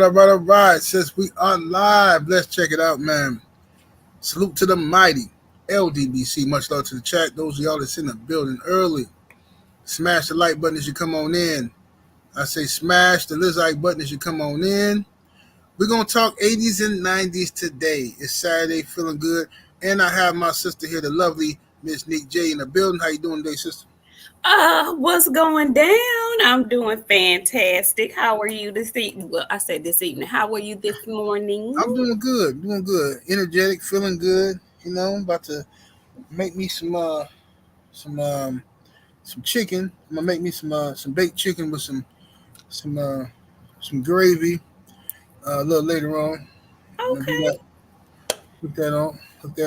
all right. Since we are live, let's check it out, man. Salute to the mighty LDBC. Much love to the chat. Those of y'all that's in the building early. Smash the like button as you come on in. I say smash the like button as you come on in. We're going to talk 80s and 90s today. It's Saturday, feeling good. And I have my sister here, the lovely Miss Nick J in the building. How you doing today, sister? What's going down? I'm doing fantastic. How are you this evening? Well, I said this evening. How are you this morning? I'm doing good, energetic, feeling good. You know, I'm about to make me some chicken. I'm gonna make me some baked chicken with some gravy a little later on. Okay. Hook that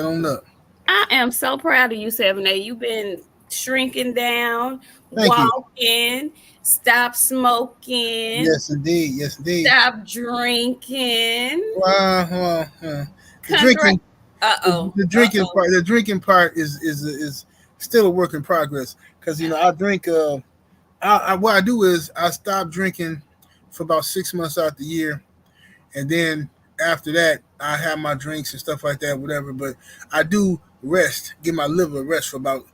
on up. I am so proud of you, 7A. You've been shrinking down, Thank you. walking, stop smoking. Yes, indeed. Stop drinking. The drinking. The drinking part is still a work in progress because I drink. What I do is I stop drinking for about 6 months out the year, and then after that I have my drinks and stuff like that, whatever. But I do rest, give my liver a rest for about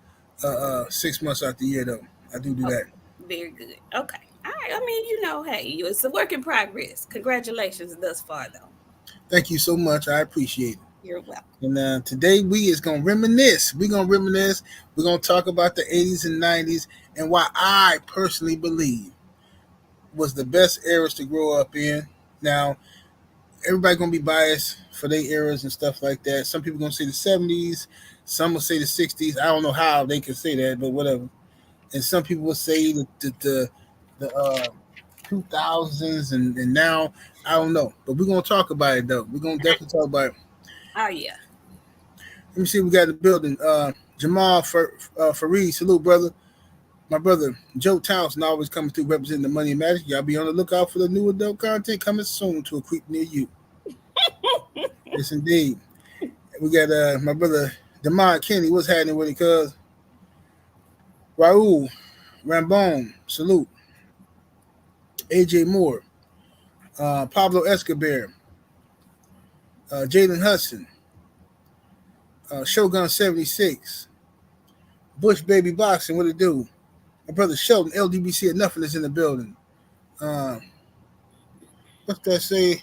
6 months out the year, though. I do that. Very good. Okay. All right. I mean, hey, it's a work in progress. Congratulations thus far, though. Thank you so much. I appreciate it. You're welcome. And today we is going to reminisce. We're going to reminisce. We're going to talk about the 80s and 90s and why I personally believe was the best eras to grow up in. Now, everybody going to be biased for their eras and stuff like that. Some people going to say the 70s. Some will say the 60s. I don't know how they can say that, but whatever. And some people will say the 2000s and now. I don't know. But we're going to talk about it, though. We're going to definitely talk about it. Oh, yeah. Let me see what we got in the building. Jamal Fareed, salute, brother. My brother, Joe Townsend, always coming through representing the Money and Magic. Y'all be on the lookout for the new adult content coming soon to a creep near you. Yes, indeed. We got my brother, Demond Kenny. What's happening with it, cuz? Raul Rambone, salute. AJ Moore. Pablo Escobar. Jalen Hudson. Shogun 76. Bush Baby Boxing, what it do? My brother Sheldon, LDBC at Nothing is in the building. What's that say?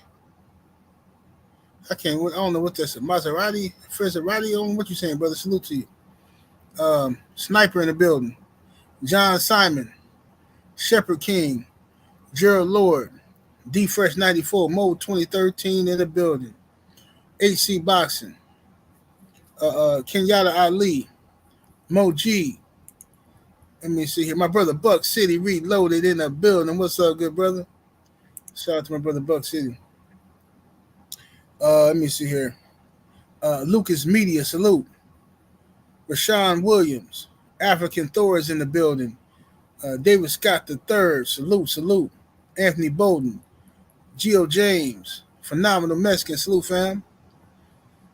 I don't know what that's. Maserati? Maserati? What you saying, brother? Salute to you. Sniper in the building. John Simon. Shepherd King. Gerald Lord. D Fresh 94. Mode 2013 in the building. HC Boxing. Kenyatta Ali. Mo G. Let me see here. My brother Buck City Reloaded in the building. What's up, good brother? Shout out to my brother Buck City. Let me see here. Lucas Media, salute. Rashawn Williams. African Thor is in the building. David Scott III, salute. Anthony Bowden. Geo James. Phenomenal Mexican, salute, fam.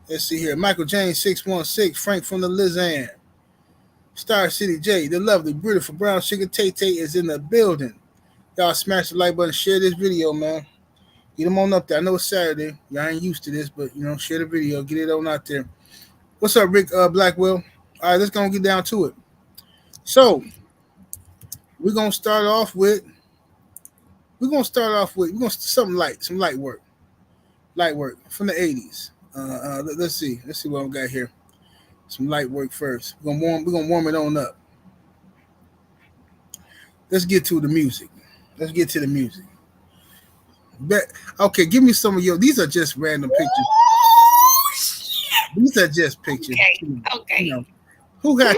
Let's see here. Michael James 616. Frank from the Lizanne. Star City J, the lovely, beautiful brown sugar Tay is in the building. Y'all smash the like button, share this video, man. Get them on up there. I know it's Saturday. Y'all ain't used to this, but, share the video. Get it on out there. What's up, Rick Blackwell? All right, let's go and get down to it. So, we're going to start off with some light work. Light work from the 80s. Let's see what we got here. Some light work first. We're gonna warm it on up. Let's get to the music. Okay, give me some of your. These are just random pictures. These are just pictures. Okay. Who got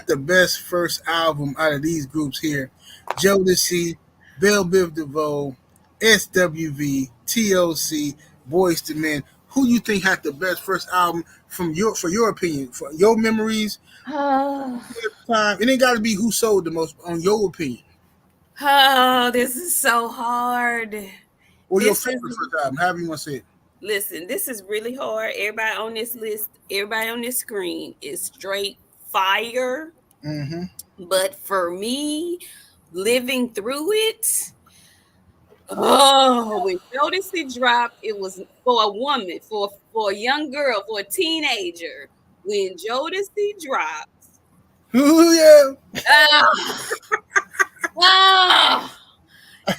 the best first album out of these groups here? Jodeci, Belle Biv DeVoe, SWV, TLC, Boyz II Men. Who you think had the best first album for your opinion, for your memories? It ain't got to be who sold the most, on your opinion. Oh, this is so hard. Or your favorite first album, however you want to say it. Listen, this is really hard. Everybody on this list, everybody on this screen is straight fire. Mm-hmm. But for me, living through it, Oh, when Jodeci dropped, it was for a woman, for a young girl, for a teenager. When Jodeci dropped, Ooh, yeah. ah, ah,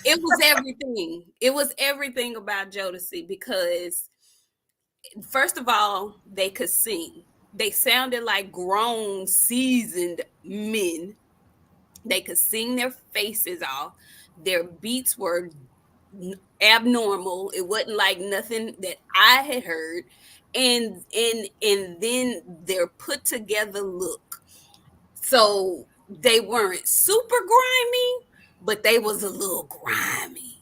it was everything. It was everything about Jodeci because, first of all, they could sing. They sounded like grown, seasoned men. They could sing their faces off. Their beats were abnormal. It wasn't like nothing that I had heard. And then their put together look. So they weren't super grimy, but they was a little grimy.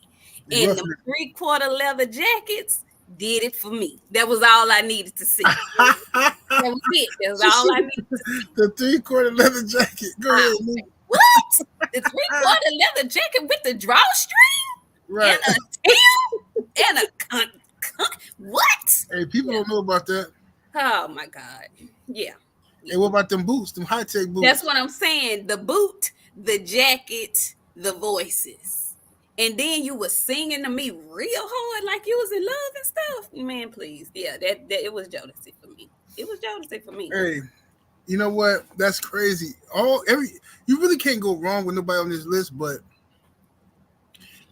And the 3/4 leather jackets did it for me. That was all I needed to see. That was it. That was all I needed to see. The 3/4 leather jacket. Go ahead. What? The 3/4 leather jacket with the drawstring? Right. And a tail? And a what? Hey, people don't know about that. Oh my God. Yeah. Hey, what about them boots? Them high-tech boots? That's what I'm saying. The boot, the jacket, the voices. And then you were singing to me real hard like you was in love and stuff. Man, please. Yeah, that it was Jodeci for me. It was Jodeci for me. Hey, you know what? That's crazy. You really can't go wrong with nobody on this list, but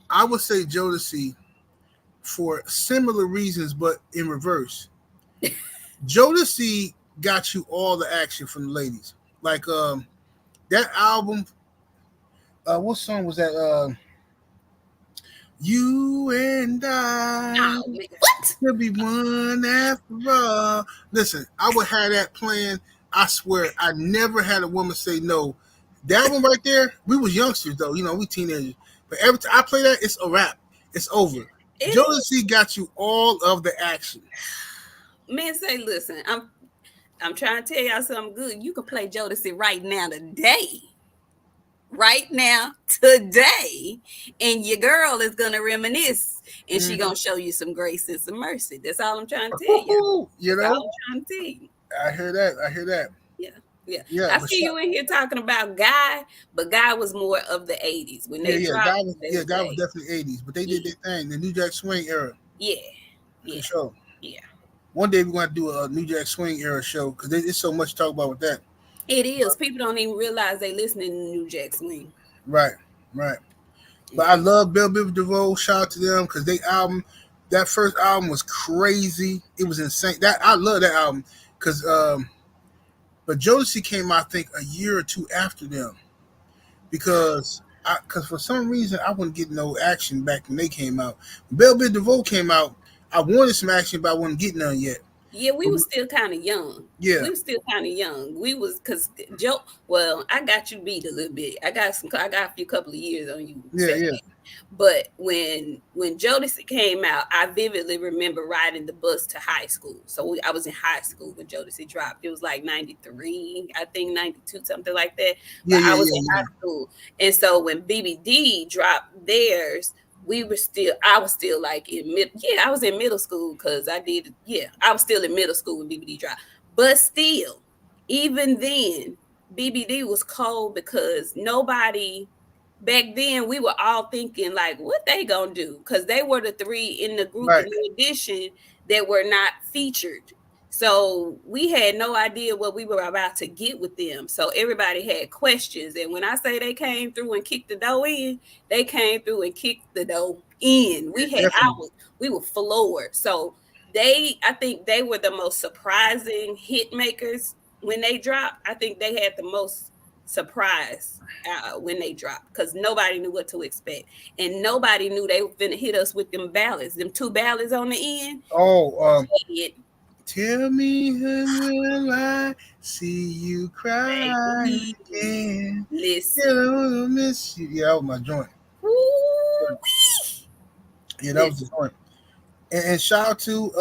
I would say Jodeci for similar reasons, but in reverse. Jodeci got you all the action from the ladies. Like that album, what song was that? You and I could be one after all. Listen, I would have that playing. I swear, I never had a woman say no. That one right there, we was youngsters though, we teenagers. But every time I play that, it's a wrap. It's over. Jodeci got you all of the action. Man, say, listen, I'm trying to tell y'all something good. You can play Jodeci right now today. Right now, today, and your girl is gonna reminisce, and she gonna show you some grace and some mercy. That's all I'm trying to tell you. That's all I'm trying to tell you. I hear that. Yeah. I see you in here talking about Guy, but Guy was more of the 80s when they dropped. Guy was definitely 80s, but they did their thing, the New Jack Swing era. Yeah. For sure. Yeah. One day we're gonna do a New Jack Swing era show because there's so much to talk about with that. It is. People don't even realize they listening to New Jack Swing. Right. But I love Bill Biv DeVoe. Shout out to them because that first album was crazy. It was insane. I love that album because but Jodeci came out, I think, a year or two after them because for some reason I wasn't getting no action back when they came out. Bill Biv DeVoe came out. I wanted some action, but I wasn't getting none yet. Yeah, we was still kind of young. Yeah, we was still kind of young. We was because Joe. Well, I got you beat a little bit. I got a few couple of years on you. Yeah. But when Jodeci came out, I vividly remember riding the bus to high school. So I was in high school when Jodeci dropped. It was like 93, I think 92, something like that. But I was in high school, and so when BBD dropped theirs. I was still like I was in middle school because I was still in middle school when BBD dropped. But still, even then, BBD was cold because nobody, back then, we were all thinking like, what they gonna do? Because they were the three in the group in New Edition that were not featured. So we had no idea what we were about to get with them. So everybody had questions. And when I say they came through and kicked the dough in, they came through and kicked the dough in. We were floored. So I think they were the most surprising hit makers when they dropped. I think they had the most surprise when they dropped because nobody knew what to expect. And nobody knew they were going to hit us with them ballads. Them two ballads on the end. Tell me who will I see you cry again. Listen. I miss you. Yeah, that was my joint. Yeah, that was the joint. And shout out to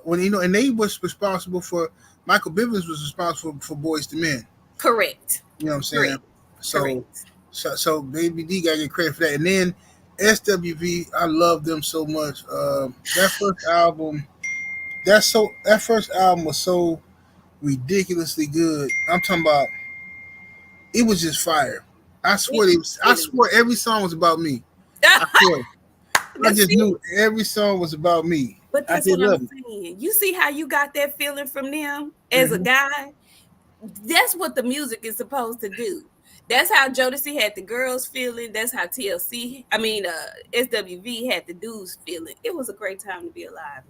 and they was responsible for Michael Bivins was responsible for Boys to Men. Correct. You know what I'm saying? So Baby D gotta get credit for that. And then SWV, I love them so much. That first album. That first album was so ridiculously good. I'm talking about it was just fire. I swear every song was about me. I swear. I just knew every song was about me. But I that's did what I'm love it. saying. You see how you got that feeling from them as a guy? That's what the music is supposed to do. That's how Jodeci had the girls feeling. That's how SWV had the dudes feeling. It was a great time to be alive,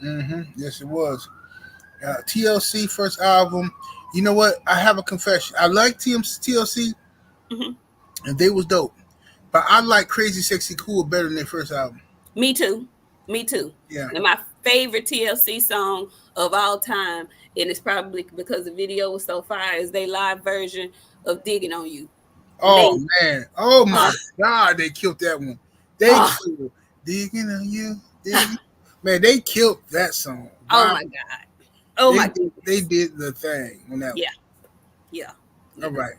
man. Yes, it was. TLC first album. You know what? I have a confession. I like TLC, and they was dope. But I like Crazy Sexy Cool better than their first album. Me too. Yeah. And my favorite TLC song of all time, and it's probably because the video was so fire, is their live version of "Digging on You." Oh man! Oh my God! They killed that one. They killed "Digging on You." Man, they killed that song. Wow. Oh my God! Oh my goodness. They did the thing on that. Yeah. All right.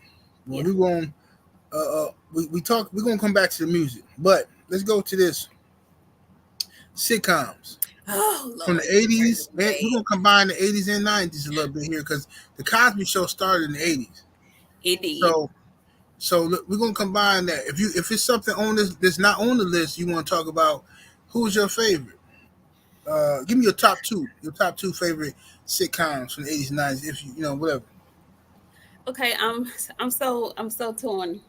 Well, we're going. We talk. We're gonna come back to the music, but let's go to this. Sitcoms from the 80s. Man, we're gonna combine the 80s and 90s a little bit here because the Cosby Show started in the 80s. It did. So we're gonna combine that. If it's something on this that's not on the list you want to talk about, who's your favorite? Give me your top two favorite sitcoms from the 80s and 90s. If you know whatever. Okay, I'm so torn.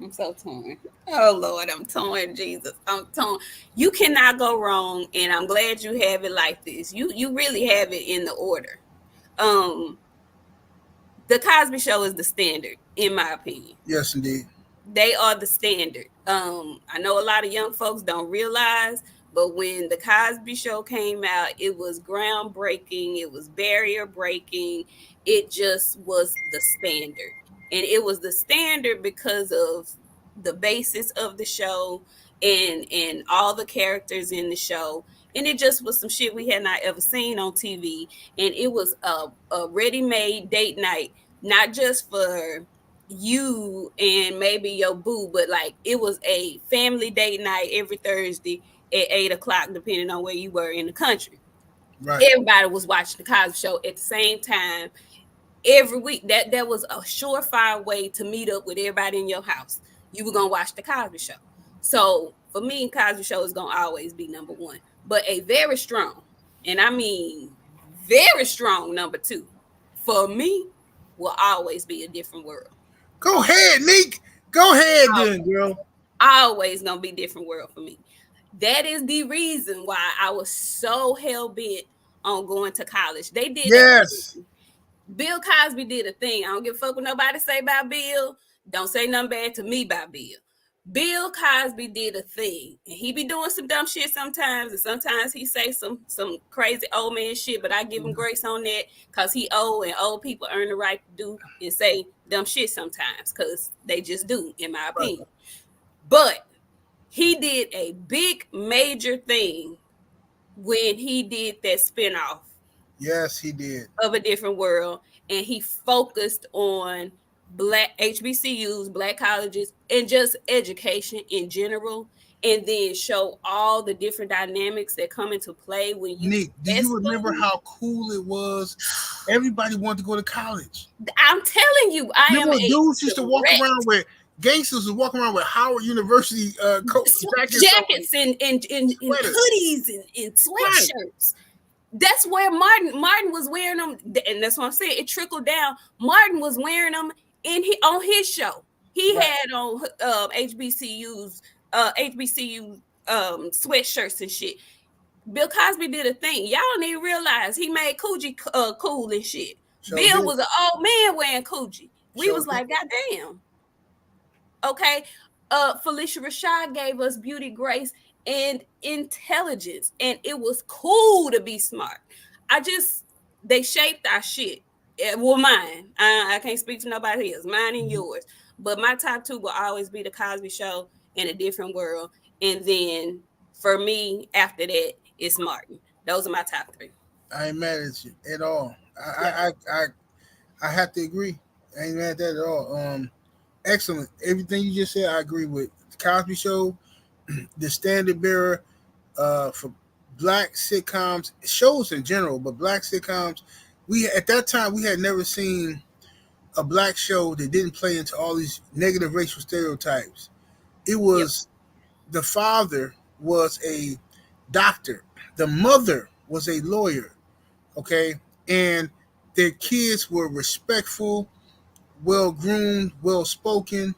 Oh Lord, I'm torn, Jesus. I'm torn. You cannot go wrong, and I'm glad you have it like this. You really have it in the order. The Cosby Show is the standard, in my opinion. Yes, indeed. They are the standard. I know a lot of young folks don't realize, but when the Cosby Show came out, it was groundbreaking. It was barrier breaking. It just was the standard. And it was the standard because of the basis of the show and all the characters in the show. And it just was some shit we had not ever seen on TV. And it was a ready-made date night, not just for you and maybe your boo, but like it was a family date night every Thursday at 8 o'clock, depending on where you were in the country. Right. Everybody was watching the Cosby Show at the same time. Every week, that was a surefire way to meet up with everybody in your house. You were gonna watch the Cosby Show. So for me, Cosby Show is gonna always be number one. But a very strong, and I mean very strong number two, for me, will always be A Different World. Go ahead, Nick. Go ahead, then, girl. Always gonna be Different World for me. That is the reason why I was so hell bent on going to college. They did. Yes. Bill Cosby did a thing. I don't give a fuck what nobody say about Bill. Don't say nothing bad to me about Bill. Bill Cosby did a thing. And he be doing some dumb shit sometimes. And sometimes he say some crazy old man shit. But I give him grace on that because he old and old people earn the right to do and say dumb shit sometimes because they just do, in my opinion. But he did a big major thing when he did that spinoff. Yes, he did. Of A Different World. And he focused on Black HBCUs, Black colleges, and just education in general. And then show all the different dynamics that come into play when you. Nick, do you remember how cool it was? Everybody wanted to go to college. I'm telling you, dudes used to walk around with gangsters would walk around with Howard University jackets and hoodies and sweatshirts. Right. That's where Martin was wearing them, and that's what I'm saying. It trickled down. Martin was wearing them on his show. He had on HBCU sweatshirts and shit. Bill Cosby did a thing. Y'all don't even realize he made Coochie cool and shit. Bill was an old man wearing Coochie. We was like, goddamn. Okay. Felicia Rashad gave us beauty, grace, and intelligence, and it was cool to be smart. They shaped our shit. Well, mine. I can't speak to nobody else. Mine and yours. But my top two will always be The Cosby Show and A Different World. And then for me, after that, it's Martin. Those are my top three. I ain't mad at you at all. I have to agree. I ain't mad at that at all. Excellent. Everything you just said, I agree with. The Cosby Show, the standard bearer for Black sitcoms, shows in general, but Black sitcoms. At that time we had never seen a Black show that didn't play into all these negative racial stereotypes. It was the father was a doctor. The mother was a lawyer. Okay, and their kids were respectful, well groomed, well spoken,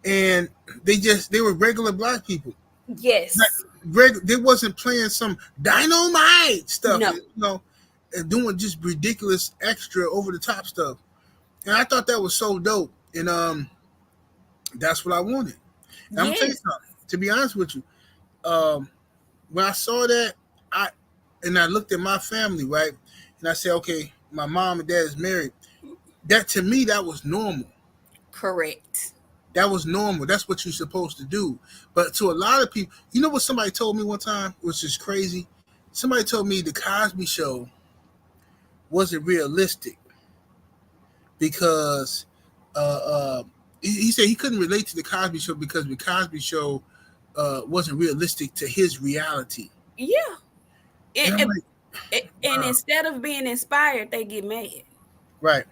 and they were regular black people. Yes. They wasn't playing some dynamite stuff, No. And doing just ridiculous, extra, over the top stuff. And I thought that was so dope, and that's what I wanted. And I'm gonna tell you Yes. something. To be honest with you, when I saw that, I looked at my family, right, and I said, okay, my mom and dad is married. That, to me, that was normal. Correct. That was normal. That's what you're supposed to do. But to a lot of people, you know what somebody told me one time, which is crazy? Somebody told me the Cosby Show wasn't realistic because he said he couldn't relate to the Cosby Show because the Cosby Show wasn't realistic to his reality. Yeah. And I'm like, And wow. instead of being inspired, they get mad. Right.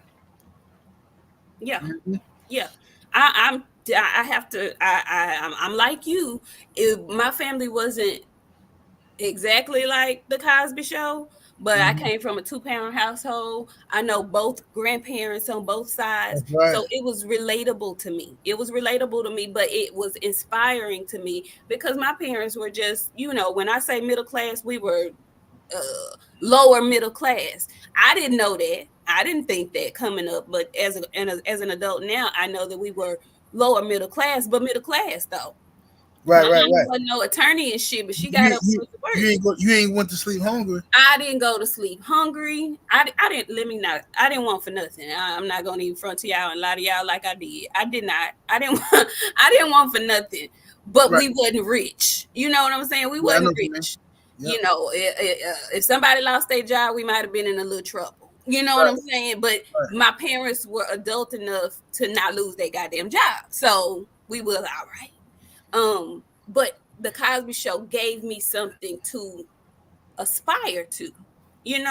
Yeah. Mhm. Yeah. I'm like you. My family wasn't exactly like the Cosby Show, but I came from a 2-parent household. I know both grandparents on both sides. That's right. So it was relatable to me. But it was inspiring to me because my parents were just, when I say middle class, we were lower middle class. I didn't know that. I didn't think that coming up, but as an adult now, I know that we were lower middle class, but middle class though. Right, My right, mom right. wasn't no attorney and shit, but she got up and went to work. You ain't went to sleep hungry. I didn't go to sleep hungry. I didn't want for nothing. I'm not gonna even front to y'all and lie to y'all like I did. I did not. I didn't want for nothing. But Right. we wasn't rich. You know what I'm saying? We Yeah, I know wasn't what you mean. rich. Yep. If somebody lost their job, we might have been in a little trouble. You know Right. what I'm saying? But my parents were adult enough to not lose their goddamn job. So we was all right. But the Cosby Show gave me something to aspire to, and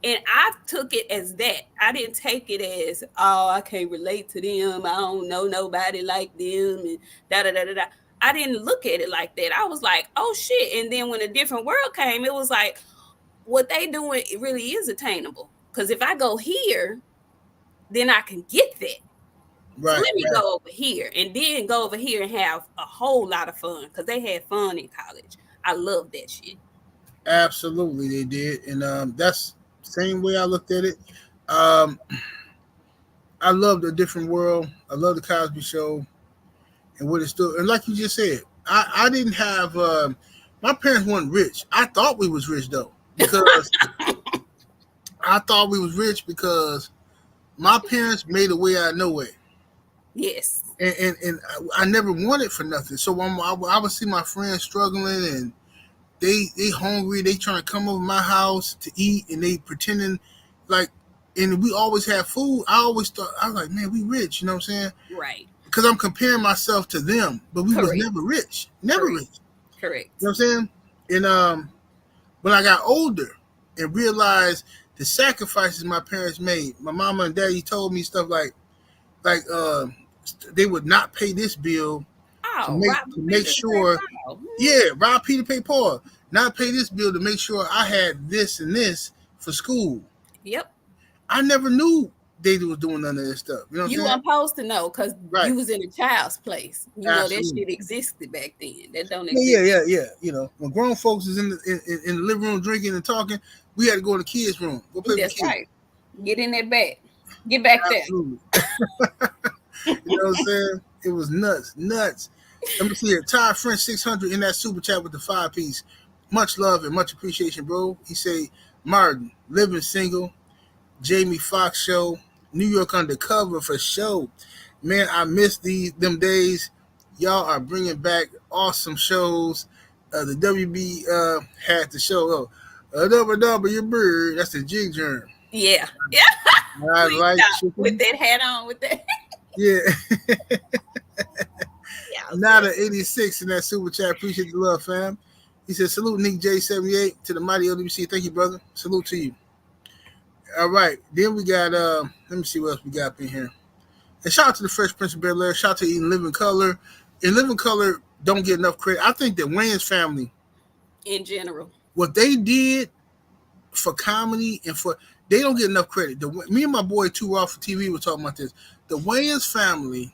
I took it as that. I didn't take it as, oh, I can't relate to them. I don't know nobody like them and da da da da da. I didn't look at it like that. I was like, oh shit. And then when A Different World came, it was like, what they doing, it really is attainable. Because if I go here, then I can get that. Right. So let me right. go over here and then go over here and have a whole lot of fun because they had fun in college. I love that shit. Absolutely, they did, and that's the same way I looked at it. I love A Different World. I love the Cosby Show, and what it's still. And like you just said, I didn't have. My parents weren't rich. I thought we was rich though, because my parents made a way out of no way. Yes. And I never wanted for nothing. So I would see my friends struggling and they hungry. They trying to come over my house to eat and they pretending like, and we always had food. I always thought, I was like, man, we rich. You know what I'm saying? Right. Because I'm comparing myself to them, but we was never rich. Never rich. Correct. You know what I'm saying? And when I got older and realized the sacrifices my parents made, my mama and daddy told me stuff like they would not pay this bill to make sure. Yeah, rob Peter, pay Paul. Not pay this bill to make sure I had this and this for school. Yep. I never knew they was doing none of this stuff. You know what I'm saying? You weren't supposed to know because you was in a child's place. You know that shit existed back then. That don't exist. Yeah. You know, when grown folks is in the living room drinking and talking, we had to go in the kids' room. Go play with the kids. Right. Get in that bed. Get back Absolutely. There. You know what I'm saying? It was nuts. Let me see here. Todd French 600 in that super chat with the 5-piece. Much love and much appreciation, bro. He say, Martin, living single, Jamie Foxx show, New York Undercover for show. Man, I miss them days. Y'all are bringing back awesome shows. The WB had the show. Double your bird. That's the jig germ. Yeah. I like with that hat on. With that. Yeah. Now the 86 in that super chat. Appreciate the love, fam. He said, salute Nick J78 to the mighty LWC. Thank you, brother. Salute to you. All right. Then we got, let me see what else we got up in here. And shout out to the Fresh Prince of Bel-Air. Shout out to Eating Living Color. In Living Color don't get enough credit. I think that Wayans family, in general, what they did for comedy and for they don't get enough credit. Me and my boy Too Raw for TV were talking about this. The Wayans family,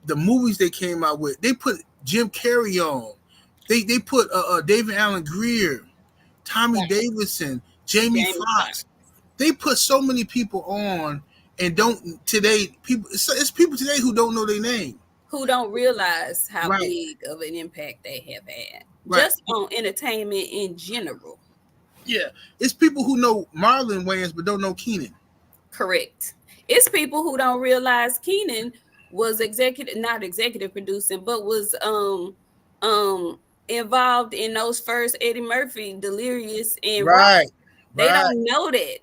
the movies they came out with, they put Jim Carrey on. They put David Allen Greer, Tommy Davidson, Jamie Foxx. They put so many people on, and don't today people. It's people today who don't know their name, who don't realize how big of an impact they have had, just on entertainment in general. Yeah, it's people who know Marlon Wayans but don't know Keenen. Correct. It's people who don't realize Keenen was not executive producing, but was involved in those first Eddie Murphy, Delirious, and They don't know that.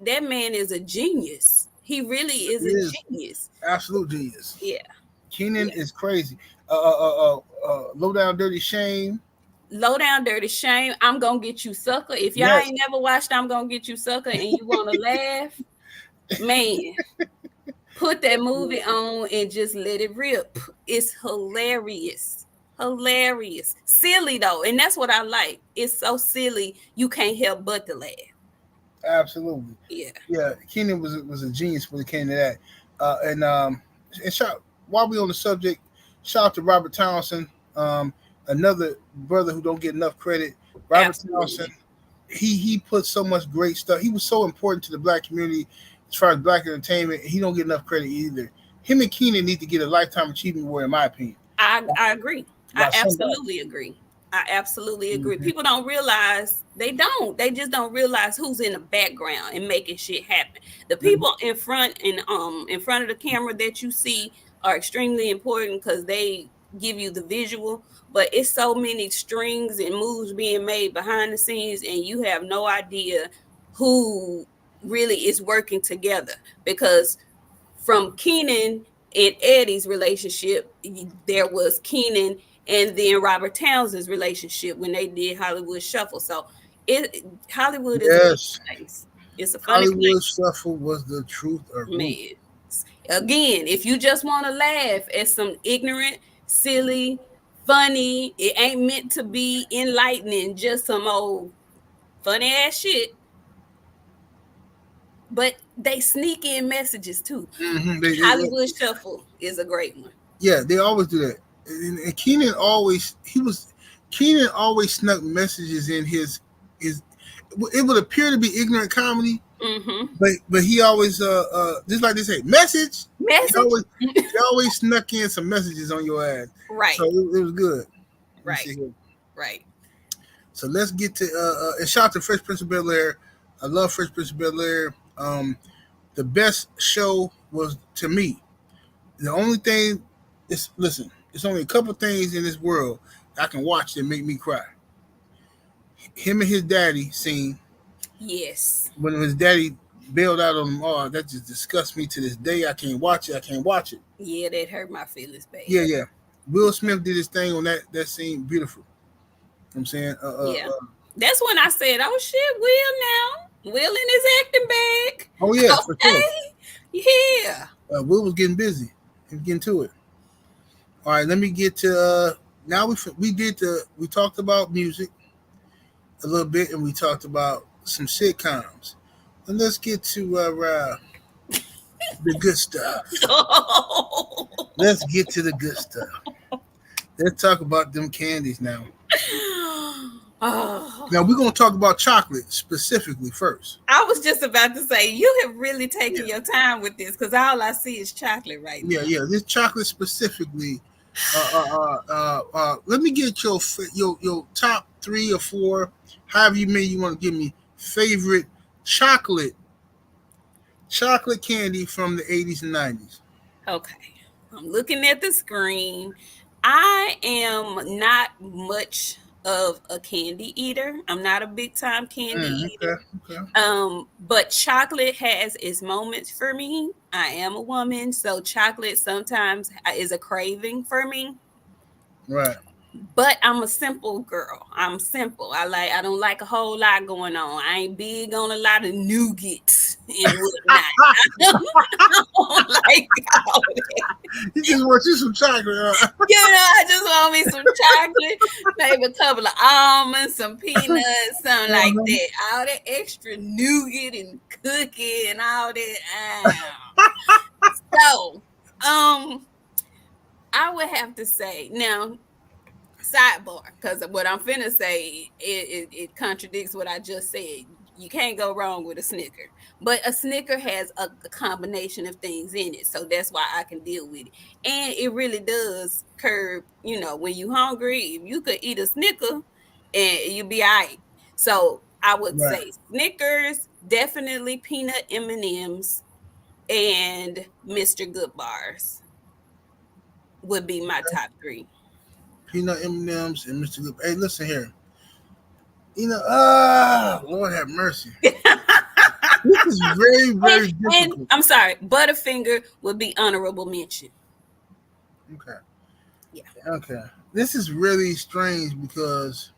That man is a genius. He really is a genius. Absolute genius. Yeah. Keenen is crazy. Low Down Dirty Shame. Low Down Dirty Shame. I'm Gonna Get You Sucker. If y'all ain't never watched I'm Gonna Get You Sucker and you want to laugh, man, put that movie on and just let it rip. It's hilarious. Hilarious. Silly though, and that's what I like. It's so silly you can't help but to laugh. Absolutely. Yeah. Keenen was a genius when it came to that. And shout, while we on the subject, shout out to Robert Townsend, another brother who don't get enough credit. Robert Townsend, he put so much great stuff. He was so important to the black community as far as black entertainment. He don't get enough credit either. Him and Keenen need to get a Lifetime Achievement Award, in my opinion. I agree. I absolutely agree. People don't realize they just don't realize who's in the background and making shit happen. The people in front of the camera that you see are extremely important because they give you the visual, but it's so many strings and moves being made behind the scenes and you have no idea who really is working together, because from Keenen and Eddie's relationship, there was Keenen and then Robert Townsend's relationship when they did Hollywood Shuffle. So Hollywood is a place. It's a funny Hollywood place. Shuffle was the truth of man. Again, if you just want to laugh at some ignorant, silly, funny, it ain't meant to be enlightening, just some old funny ass shit. But they sneak in messages too. Hollywood Shuffle is a great one. Yeah, they always do that. And Keenen always snuck messages in his. It would appear to be ignorant comedy, but he always just like they say, message. He always snuck in some messages on your ass. Right. So it was good. Right. So let's get to and shout out to Fresh Prince of Bel-Air. I love Fresh Prince of Bel-Air. The best show was, to me, the only thing is, listen, it's only a couple things in this world I can watch that make me cry. Him and his daddy scene. Yes. When his daddy bailed out on him, that just disgusts me to this day. I can't watch it. Yeah, that hurt my feelings bad. Yeah. Will Smith did his thing on that scene. Beautiful. You know what I'm saying? That's when I said, oh shit, Will now. Will in his acting bag. Oh yeah, for sure. Yeah. Will was getting busy. He was getting to it. All right, let me get to now we talked about music a little bit and we talked about some sitcoms. And let's get to the good stuff. Let's get to the good stuff. Let's talk about them candies now. Now we're going to talk about chocolate specifically first. I was just about to say, you have really taken your time with this because all I see is chocolate right now. Yeah. This chocolate specifically. Let me get your top 3 or 4, however you want to give me, favorite chocolate candy from the 80s and 90s. Okay. I'm looking at the screen. I am not much of a candy eater. I'm not a big time candy eater. Okay. But chocolate has its moments for me. I am a woman, so chocolate sometimes is a craving for me. Right. But I'm a simple girl. I'm simple. I don't like a whole lot going on. I ain't big on a lot of nougats and whatnot. I don't like all that. You just want you some chocolate, right? I just want me some chocolate, maybe a couple of almonds, some peanuts, something like that. All that extra nougat and cookie and all that. So, I would have to say now, sidebar, because what I'm finna say it contradicts what I just said. You can't go wrong with a Snicker, but a Snicker has a combination of things in it, so that's why I can deal with it. And it really does curb, when you hungry, if you could eat a Snicker and you'll be all right. So I would say Snickers, definitely peanut M&Ms, and Mr. Good Bars would be my top three. Peanut M&Ms and Mr. Good. Hey, listen here. Lord have mercy. This is very, very difficult. And I'm sorry, Butterfinger would be honorable mention. Okay. Yeah. Okay. This is really strange because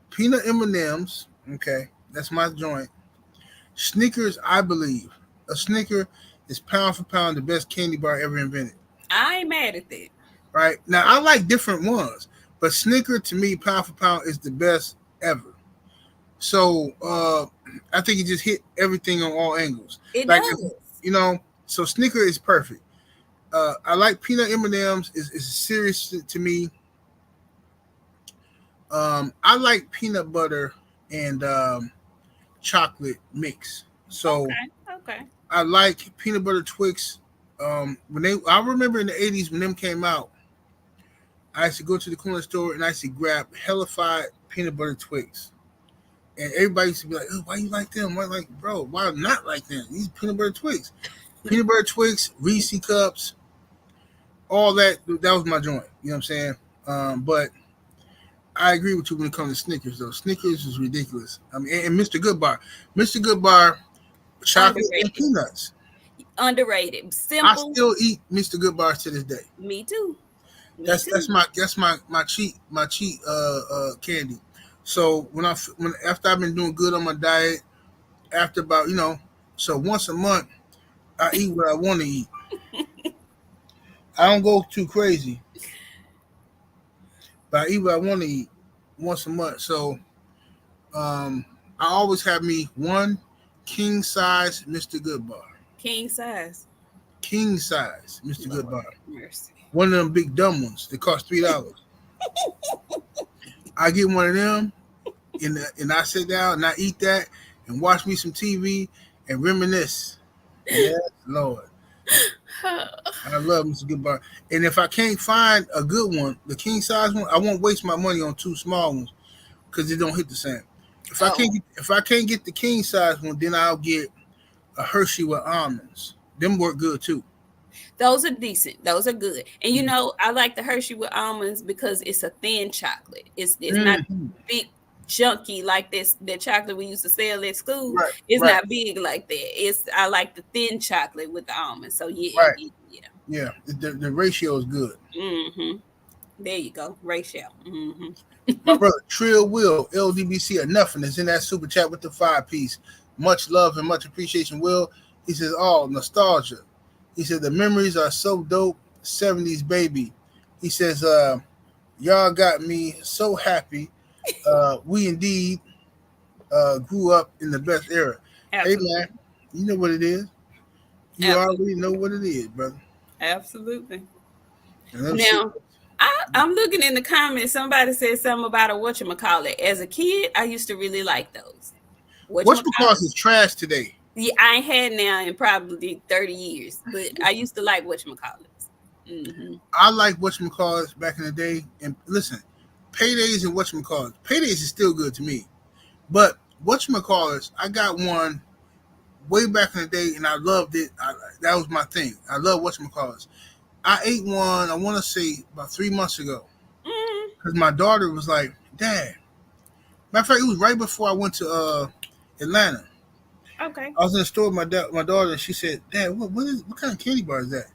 peanut M&Ms, okay, that's my joint. Snickers, I believe. A Snicker is pound for pound the best candy bar ever invented. I ain't mad at that. Right? Now, I like different ones, but Snicker, to me, pound for pound, is the best ever. So, I think it just hit everything on all angles. It does. So Snicker is perfect. I like peanut M&Ms. Is serious to me. I like peanut butter and chocolate mix. So okay. I like peanut butter Twix. I remember in the 80s when them came out, I used to go to the corner store and I used to grab hellified peanut butter Twix. And everybody used to be like, oh, why you like them? I'm like, bro, why not like them? These peanut butter Twix. Peanut butter Twix, Reese cups, all that was my joint. You know what I'm saying? But I agree with you when it comes to Snickers, though. Snickers is ridiculous. I mean, and Mr. Goodbar. Mr. Goodbar, chocolate and peanuts. Underrated. Simple. I still eat Mr. Goodbars to this day. Me too. That's my cheat candy. So after I've been doing good on my diet, after about so once a month I eat what I want to eat. I don't go too crazy, but I eat what I want to eat once a month. So I always have me one king size Mr. Goodbar. King size, Mr. Goodbar. Mercy. One of them big dumb ones that cost $3. I get one of them, and I sit down and I eat that and watch me some TV and reminisce. Yes, Lord. I love Mr. Goodbar. And if I can't find a good one, the king size one, I won't waste my money on two small ones because they don't hit the same. If I can't get the king size one, then I'll get a Hershey with almonds. Them work good too. Those are decent. Those are good. And I like the Hershey with almonds because it's a thin chocolate. It's not big, chunky like the chocolate we used to sell at school. Right, it's not big like that. I like the thin chocolate with the almonds. So yeah. The ratio is good. Mm-hmm. There you go, ratio. Mm-hmm. My brother Trill Will LDBC or nothing is in that super chat with the 5-piece. Much love and much appreciation, Will. He says, "Oh, nostalgia." He said the memories are so dope. 70s baby. He says, y'all got me so happy. We indeed grew up in the best era. Absolutely. Hey man, you know what it is. You already know what it is, brother. Absolutely. Now, I'm looking in the comments. Somebody said something about a Whatchamacallit. As a kid, I used to really like those. Whatchamacallit is trash today. Yeah, I ain't had now in probably 30 years, but I used to like Whatchamacallits. Mm-hmm. I like Whatchamacallits back in the day. And listen, Paydays and Whatchamacallits. Paydays is still good to me. But Whatchamacallits, I got one way back in the day, and I loved it. That was my thing. I love Whatchamacallits. I ate one, I want to say, about 3 months ago. Because my daughter was like, Dad. Matter of fact, it was right before I went to Atlanta. Okay. I was in the store with my daughter, and she said, Dad, what kind of candy bar is that?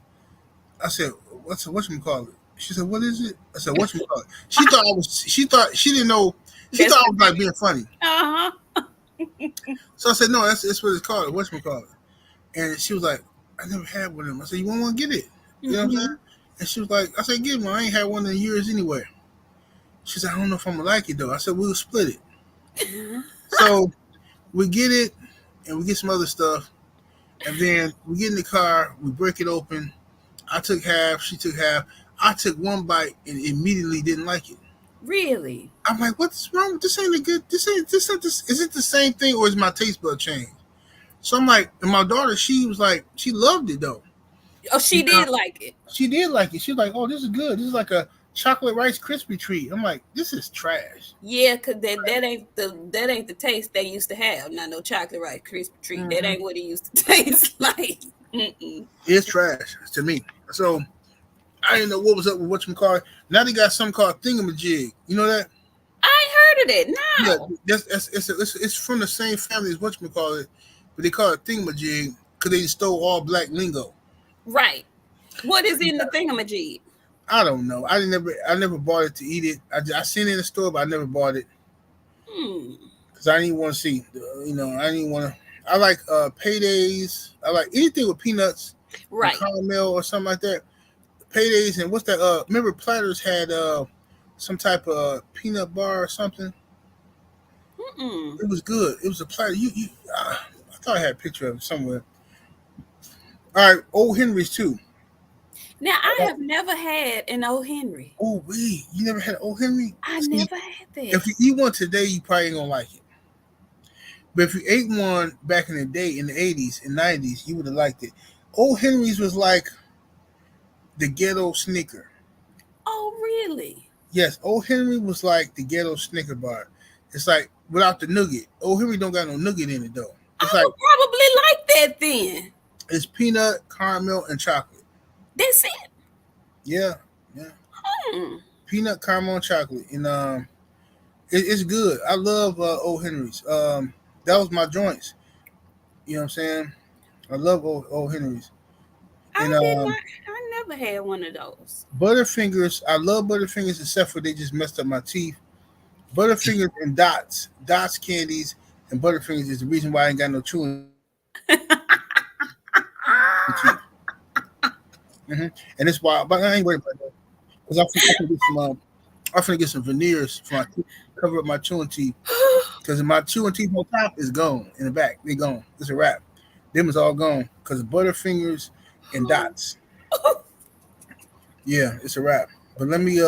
I said, whatchamacallit? She said, "What is it?" I said, "Whatchamacallit?" She thought I was. She didn't know. She That's thought I was like being funny. uh-huh. So I said, "No, that's what it's called. Whatchamacallit?" And she was like, "I never had one of them." I said, "You want one? Get it." You know what I'm saying? And she was like, "I said, get one. I ain't had one in years anyway." She said, "I don't know if I'm gonna like it though." I said, "We'll split it." So we get it, and we get some other stuff, and then we get in the car. We break it open. I took half. She took half. I took one bite and immediately didn't like it. Really? I'm like, "What's wrong? This ain't a good. This ain't this. Is it the same thing or is my taste bud changed?" So I'm like, and my daughter, she was like, she loved it though. Oh, she did like it. She did like it. She was like, "Oh, this is good. This is like a chocolate Rice Krispie treat." I'm like, "This is trash." Yeah, cause that ain't the taste they used to have. Not no chocolate Rice Krispie treat. That ain't what it used to taste like. It's trash to me. So I didn't know what was up with whatchamacallit. Now they got something called thingamajig. You know that? I ain't heard of that. No. Yeah, it's from the same family as whatchamacallit, but they call it thingamajig because they stole all black lingo. Right. What is in the thingamajig? I don't know. I never bought it to eat it. I seen it in the store, but I never bought it because I didn't want to see. I didn't want to. I like paydays. I like anything with peanuts, right? Caramel or something like that. Paydays and what's that? Remember Platters had some type of peanut bar or something. It was good. It was a Platter. I thought I had a picture of it somewhere. All right, Old Henry's too. Now I have never had an Old Henry. Oh wait, you never had an Old Henry? I never had that. If you eat one today, you probably ain't gonna like it. But if you ate one back in the day, in the 80s and 90s, you would have liked it. Old Henry's was like the ghetto Snicker. Oh, really? Yes, Old Henry was like the ghetto Snicker bar. It's like without the nougat. Old Henry don't got no nougat in it though. It's I would probably like that then. It's peanut, caramel, and chocolate. That's it. Yeah. Peanut, caramel, and chocolate, and it's good. I love Old Henry's. That was my joints. You know what I'm saying? I love Old Henry's. And I never had one of those. Butterfingers, I love Butterfingers except for they just messed up my teeth. Butterfingers and Dots candies, and Butterfingers is the reason why I ain't got no chewing teeth. And it's why, but I ain't worried about that because I'm finna get some veneers for my teeth, cover up my chewing teeth. Because my chewing teeth on top is gone. In the back, they gone. It's a wrap. Them is all gone because of Butterfingers and Dots. Yeah, it's a wrap. But let me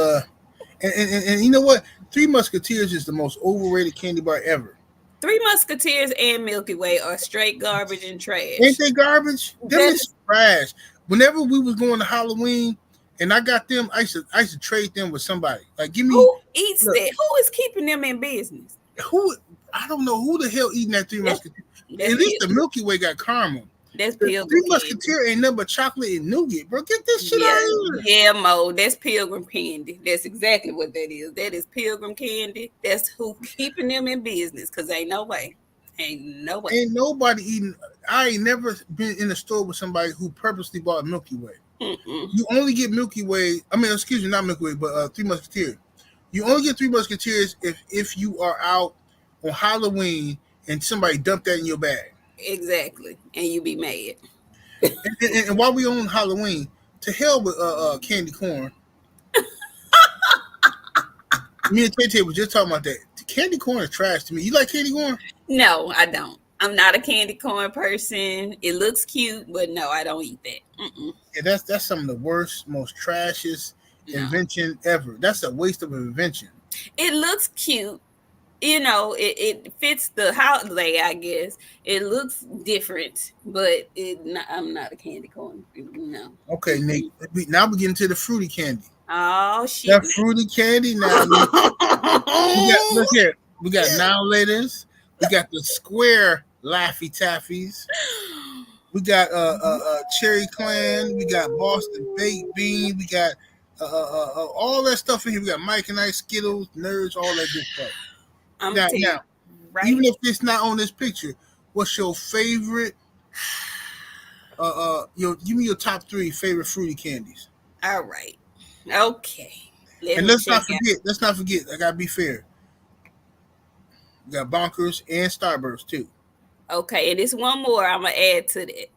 and you know what? Three Musketeers is the most overrated candy bar ever. Three Musketeers and Milky Way are straight garbage and trash. Ain't they garbage? Them is trash. Whenever we was going to Halloween and I got them, I used to trade them with somebody. Like, give me. Who eats that? Who is keeping them in business? Who? I don't know who the hell eating that Three Musketeers. At least the Milky Way got caramel. That's Pilgrim. Three Musketeer ain't nothing but chocolate and nougat, bro. Get this shit out of here. Yeah, Mo. That's Pilgrim candy. That's exactly what that is. That is Pilgrim candy. That's who keeping them in business. Cause ain't no way. Ain't nobody eating. I ain't never been in a store with somebody who purposely bought Milky Way. You only get Milky Way. I mean, excuse me, not Milky Way, but Three Musketeers. You only get Three Musketeers if you are out on Halloween and somebody dumped that in your bag. Exactly, and you be mad. And while we on Halloween, to hell with candy corn. Me and Tay was just talking about that. Candy corn is trash to me. You like candy corn? No, I don't. I'm not a candy corn person. It looks cute, but no, I don't eat that. Yeah, that's some of the worst, most trashiest invention ever. That's a waste of an invention. It looks cute. You know, it fits the holiday, I guess. It looks different, but I'm not a candy corn. No. Okay, Nick. Now we get into the fruity candy. Oh shit! That fruity candy now. Look here. We got Now Laters. We got the square Laffy Taffies. We got Cherry Clan. We got Boston Baked Bean. We got all that stuff in here. We got Mike and Ike, Skittles, Nerds, all that good stuff. Now, right? Even if it's not on this picture, what's your favorite? Give me your top 3 favorite fruity candies. All right. Okay. And let's not forget, I gotta be fair. We got Bonkers and Starburst too. Okay, and there's one more I'm gonna add to that.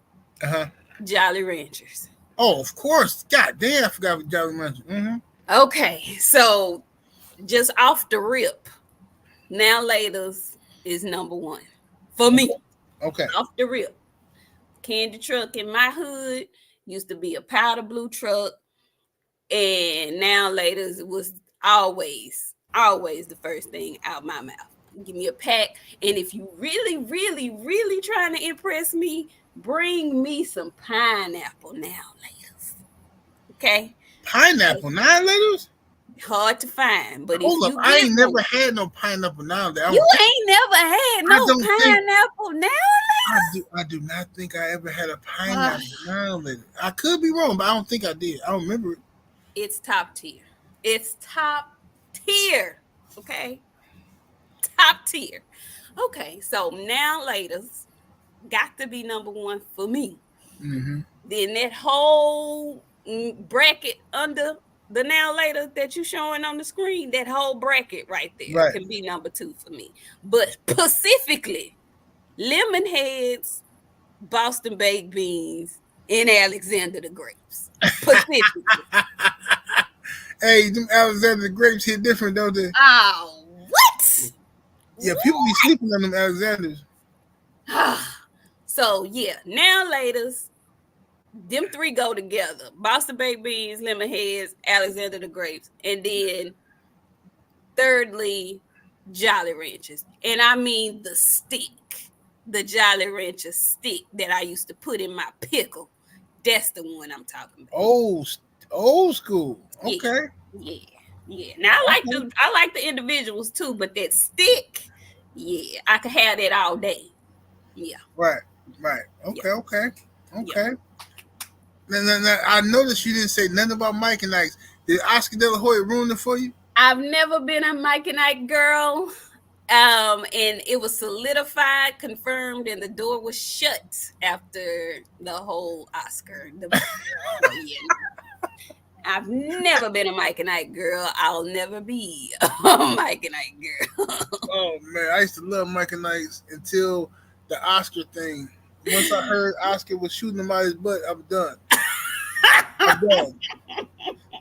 Uh-huh. Jolly Ranchers. Oh, of course. God damn, I forgot what Jolly Ranchers. Mm-hmm. Okay, so just off the rip, Now Laters is number one for me. Okay. Off the rip. Candy truck in my hood used to be a powder blue truck, and Now Laters was always the first thing out my mouth. Give me a pack, and if you really trying to impress me, bring me some pineapple Now Laters. Okay? Pineapple Now Laters? Hard to find, but hold if up, you I ain't never had no pineapple Now Laters. You ain't never had no pineapple Now Laters? I do not think I ever had a pineapple Now Laters. I could be wrong, but I don't think I did. I don't remember it. It's top tier. It's top tier. Okay? Top tier. Okay, so Now Laters got to be number one for me. Mm-hmm. Then that whole bracket under the Now Later that you showing on the screen, that whole bracket right there can be number two for me. But specifically, Lemon Heads, Boston Baked Beans, and Alexander the Grapes. Specifically. Hey, them Alexander the Grapes hit different, don't they? Oh, what? Yeah, people be sleeping on them Alexanders. So, yeah, Now Laters, them three go together. Boston Baked Beans, Lemon Heads, Alexander the Grapes. And then, thirdly, Jolly Ranchers. And I mean the stick. The Jolly Rancher stick that I used to put in my pickle. That's the one I'm talking about. Old school. Okay. Yeah. Now I like the individuals too, but that stick, yeah, I could have that all day. Yeah. Right. Okay. Now, I noticed you didn't say nothing about Mike and Ike's. Did Oscar De La Hoya ruin it for you? I've never been a Mike and Ike girl. And it was solidified, confirmed, and the door was shut after the whole Oscar. I've never been a Mike and Ike girl. I'll never be a Mike and Ike girl. Oh man, I used to love Mike and Ike's until the Oscar thing. Once I heard Oscar was shooting him out his butt, I'm done.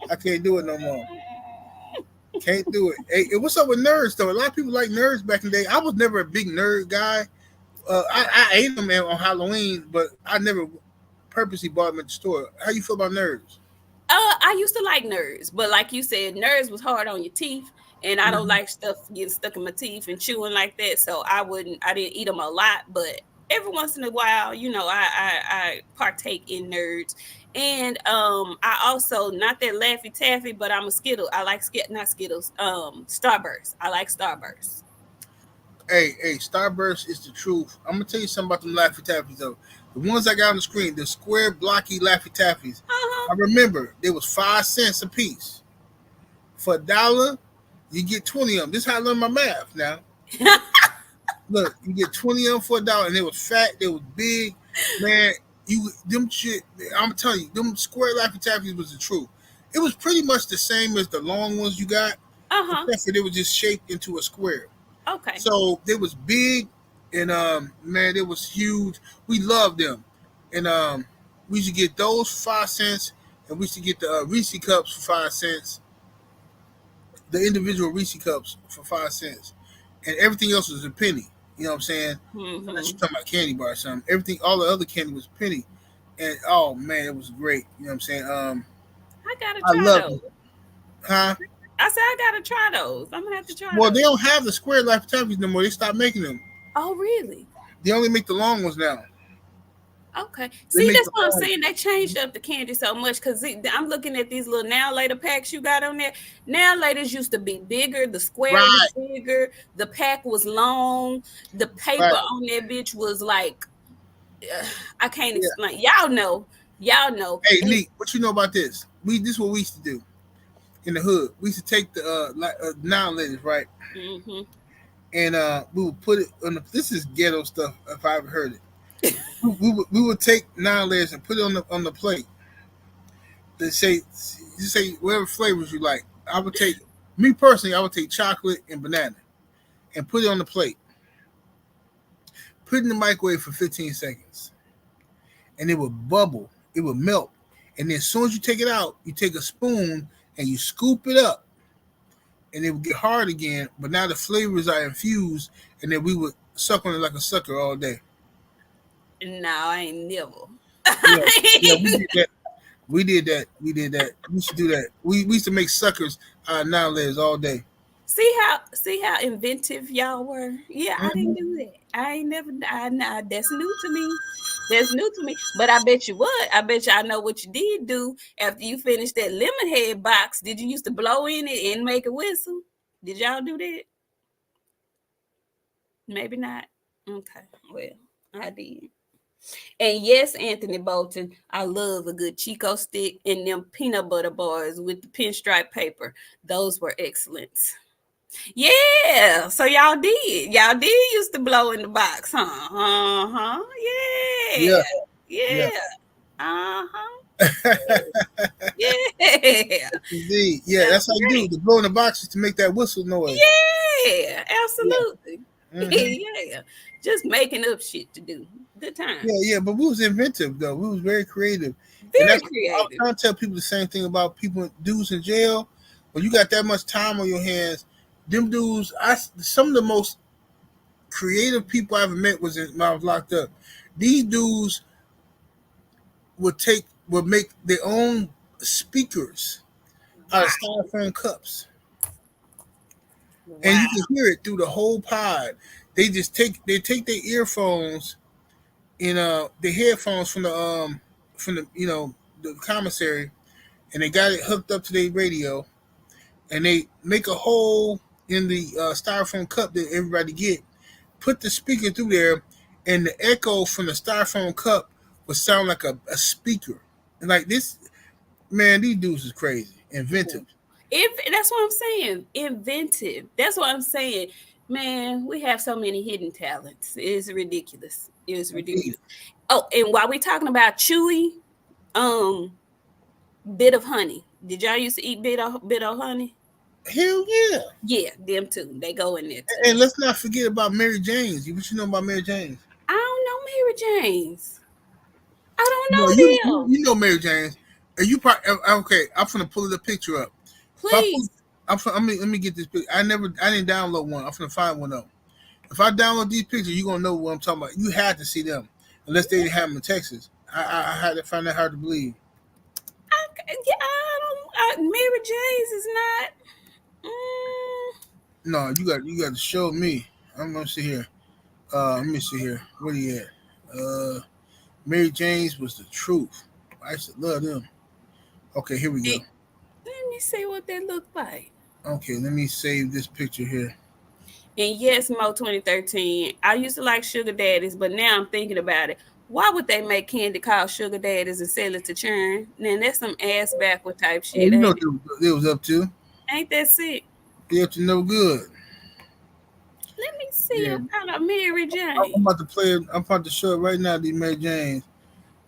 I can't do it no more. Can't do it. Hey, what's up with nerds though? A lot of people like nerds back in the day. I was never a big nerd guy. I ate them on Halloween, but I never purposely bought them at the store. How you feel about nerds? I used to like nerds, but like you said, nerds was hard on your teeth, and I don't like stuff getting stuck in my teeth and chewing like that. So I didn't eat them a lot, but every once in a while, you know, I partake in nerds. And I also, not that Laffy Taffy, but I'm a Skittle. I like not Skittles. Starburst. I like Starburst. Hey, Starburst is the truth. I'm gonna tell you something about them Laffy Taffies though. The ones I got on the screen, the square blocky Laffy Taffies. I remember they was 5 cents a piece. For $1, you get 20 of them. This is how I learned my math now. Look, you get 20 of them for $1, and they was fat, they was big, man. I'm telling you, them square Laffy Taffies was the truth. It was pretty much the same as the long ones you got, except for they were just shaped into a square. Okay. So they was big, and man, it was huge. We loved them, and we used to get those for 5 cents, and we used to get the Reese cups for 5 cents, the individual Reese cups for 5 cents, and everything else was a penny. You know what I'm saying? Unless you're talking about candy bar or something. Everything, all the other candy was a penny. And oh man, it was great. You know what I'm saying? I gotta try those. Huh? I said I gotta try those. I'm gonna have to try Well, those. they don't have the square Laffy Taffies no more. They stopped making them. Oh, really? They only make the long ones now. Okay. See, that's what I'm saying. They changed up the candy so much because I'm looking at these little Now Later packs you got on there. Now Laters used to be bigger. The square was bigger. The pack was long. The paper on that bitch was like, I can't explain. Y'all know. Hey, Lee, what you know about this? This is what we used to do in the hood. We used to take the Now Laters, right? Mm-hmm. And we would put it on this is ghetto stuff if I ever heard it. we would take Now Laters and put it on the plate, They say you say whatever flavors you like. I would take me personally. I would take chocolate and banana and put it on the plate. Put it in the microwave for 15 seconds, and it would bubble. It would melt, and then as soon as you take it out, you take a spoon and you scoop it up, and it would get hard again. But now the flavors are infused, and then we would suck on it like a sucker all day. No, I ain't never. Yeah, yeah, we did that. We did that. We did that. We used to do that. We used to make suckers out of 90'S all day. See how inventive y'all were. Yeah, I didn't do that. I ain't never. That's new to me. That's new to me. But I bet you what? I bet you I know what you did do after you finished that lemon head box. Did you used to blow in it and make a whistle? Did y'all do that? Maybe not. Okay. Well, I did. And yes, Anthony Bolton, I love a good Chico stick and them peanut butter bars with the pinstripe paper. Those were excellent. Yeah, so y'all did used to blow in the box, huh? Uh-huh. Yeah. Yeah. Uh-huh. Yeah. Indeed. Yeah, that's how you do. The blow in the box is to make that whistle noise. Yeah, absolutely. Yeah. Just making up shit to do. Good time. Yeah, but we was inventive though. We was very creative. Very creative. I'm trying to tell people the same thing about people dudes in jail. When you got that much time on your hands, them dudes, some of the most creative people I ever met was when I was locked up. These dudes would make their own speakers out of styrofoam cups. Wow. And you can hear it through the whole pod. They take their earphones and the headphones from the the commissary, and they got it hooked up to their radio, and they make a hole in the styrofoam cup that everybody get, put the speaker through there, and the echo from the styrofoam cup would sound like a speaker. And like this, man, these dudes is crazy, inventive. That's what I'm saying, inventive. That's what I'm saying. Man, we have so many hidden talents. It's ridiculous. It's ridiculous. Oh, and while we're talking about chewy, bit of honey. Did y'all used to eat bit of honey? Hell yeah. Yeah, them too. They go in there too. And let's not forget about Mary Jane's. What you know about Mary Jane's? I don't know Mary Jane's. I don't know them. You know Mary Jane's. Are you probably okay? I'm gonna pull the picture up. Please. Let me get this picture. I didn't download one. I'm gonna find one up. If I download these pictures, you're gonna know what I'm talking about. You had to see them, unless they didn't have them in Texas. I had to find that hard to believe. Mary Jane's is not. No, you got to show me. I'm gonna see here. Let me see here. What are you at? Mary Jane's was the truth. I used to love them. Okay, here we go. Let me see what they look like. Okay, let me save this picture here. And yes, Mo 2013. I used to like sugar daddies, but now I'm thinking about it. Why would they make candy called sugar daddies and sell it to churn? Then that's some ass backward type shit. You know they was up to. Ain't that sick? They up to no good. Let me see about Mary Jane. I'm about to play it. I'm about to show it right now. These Mary Janes,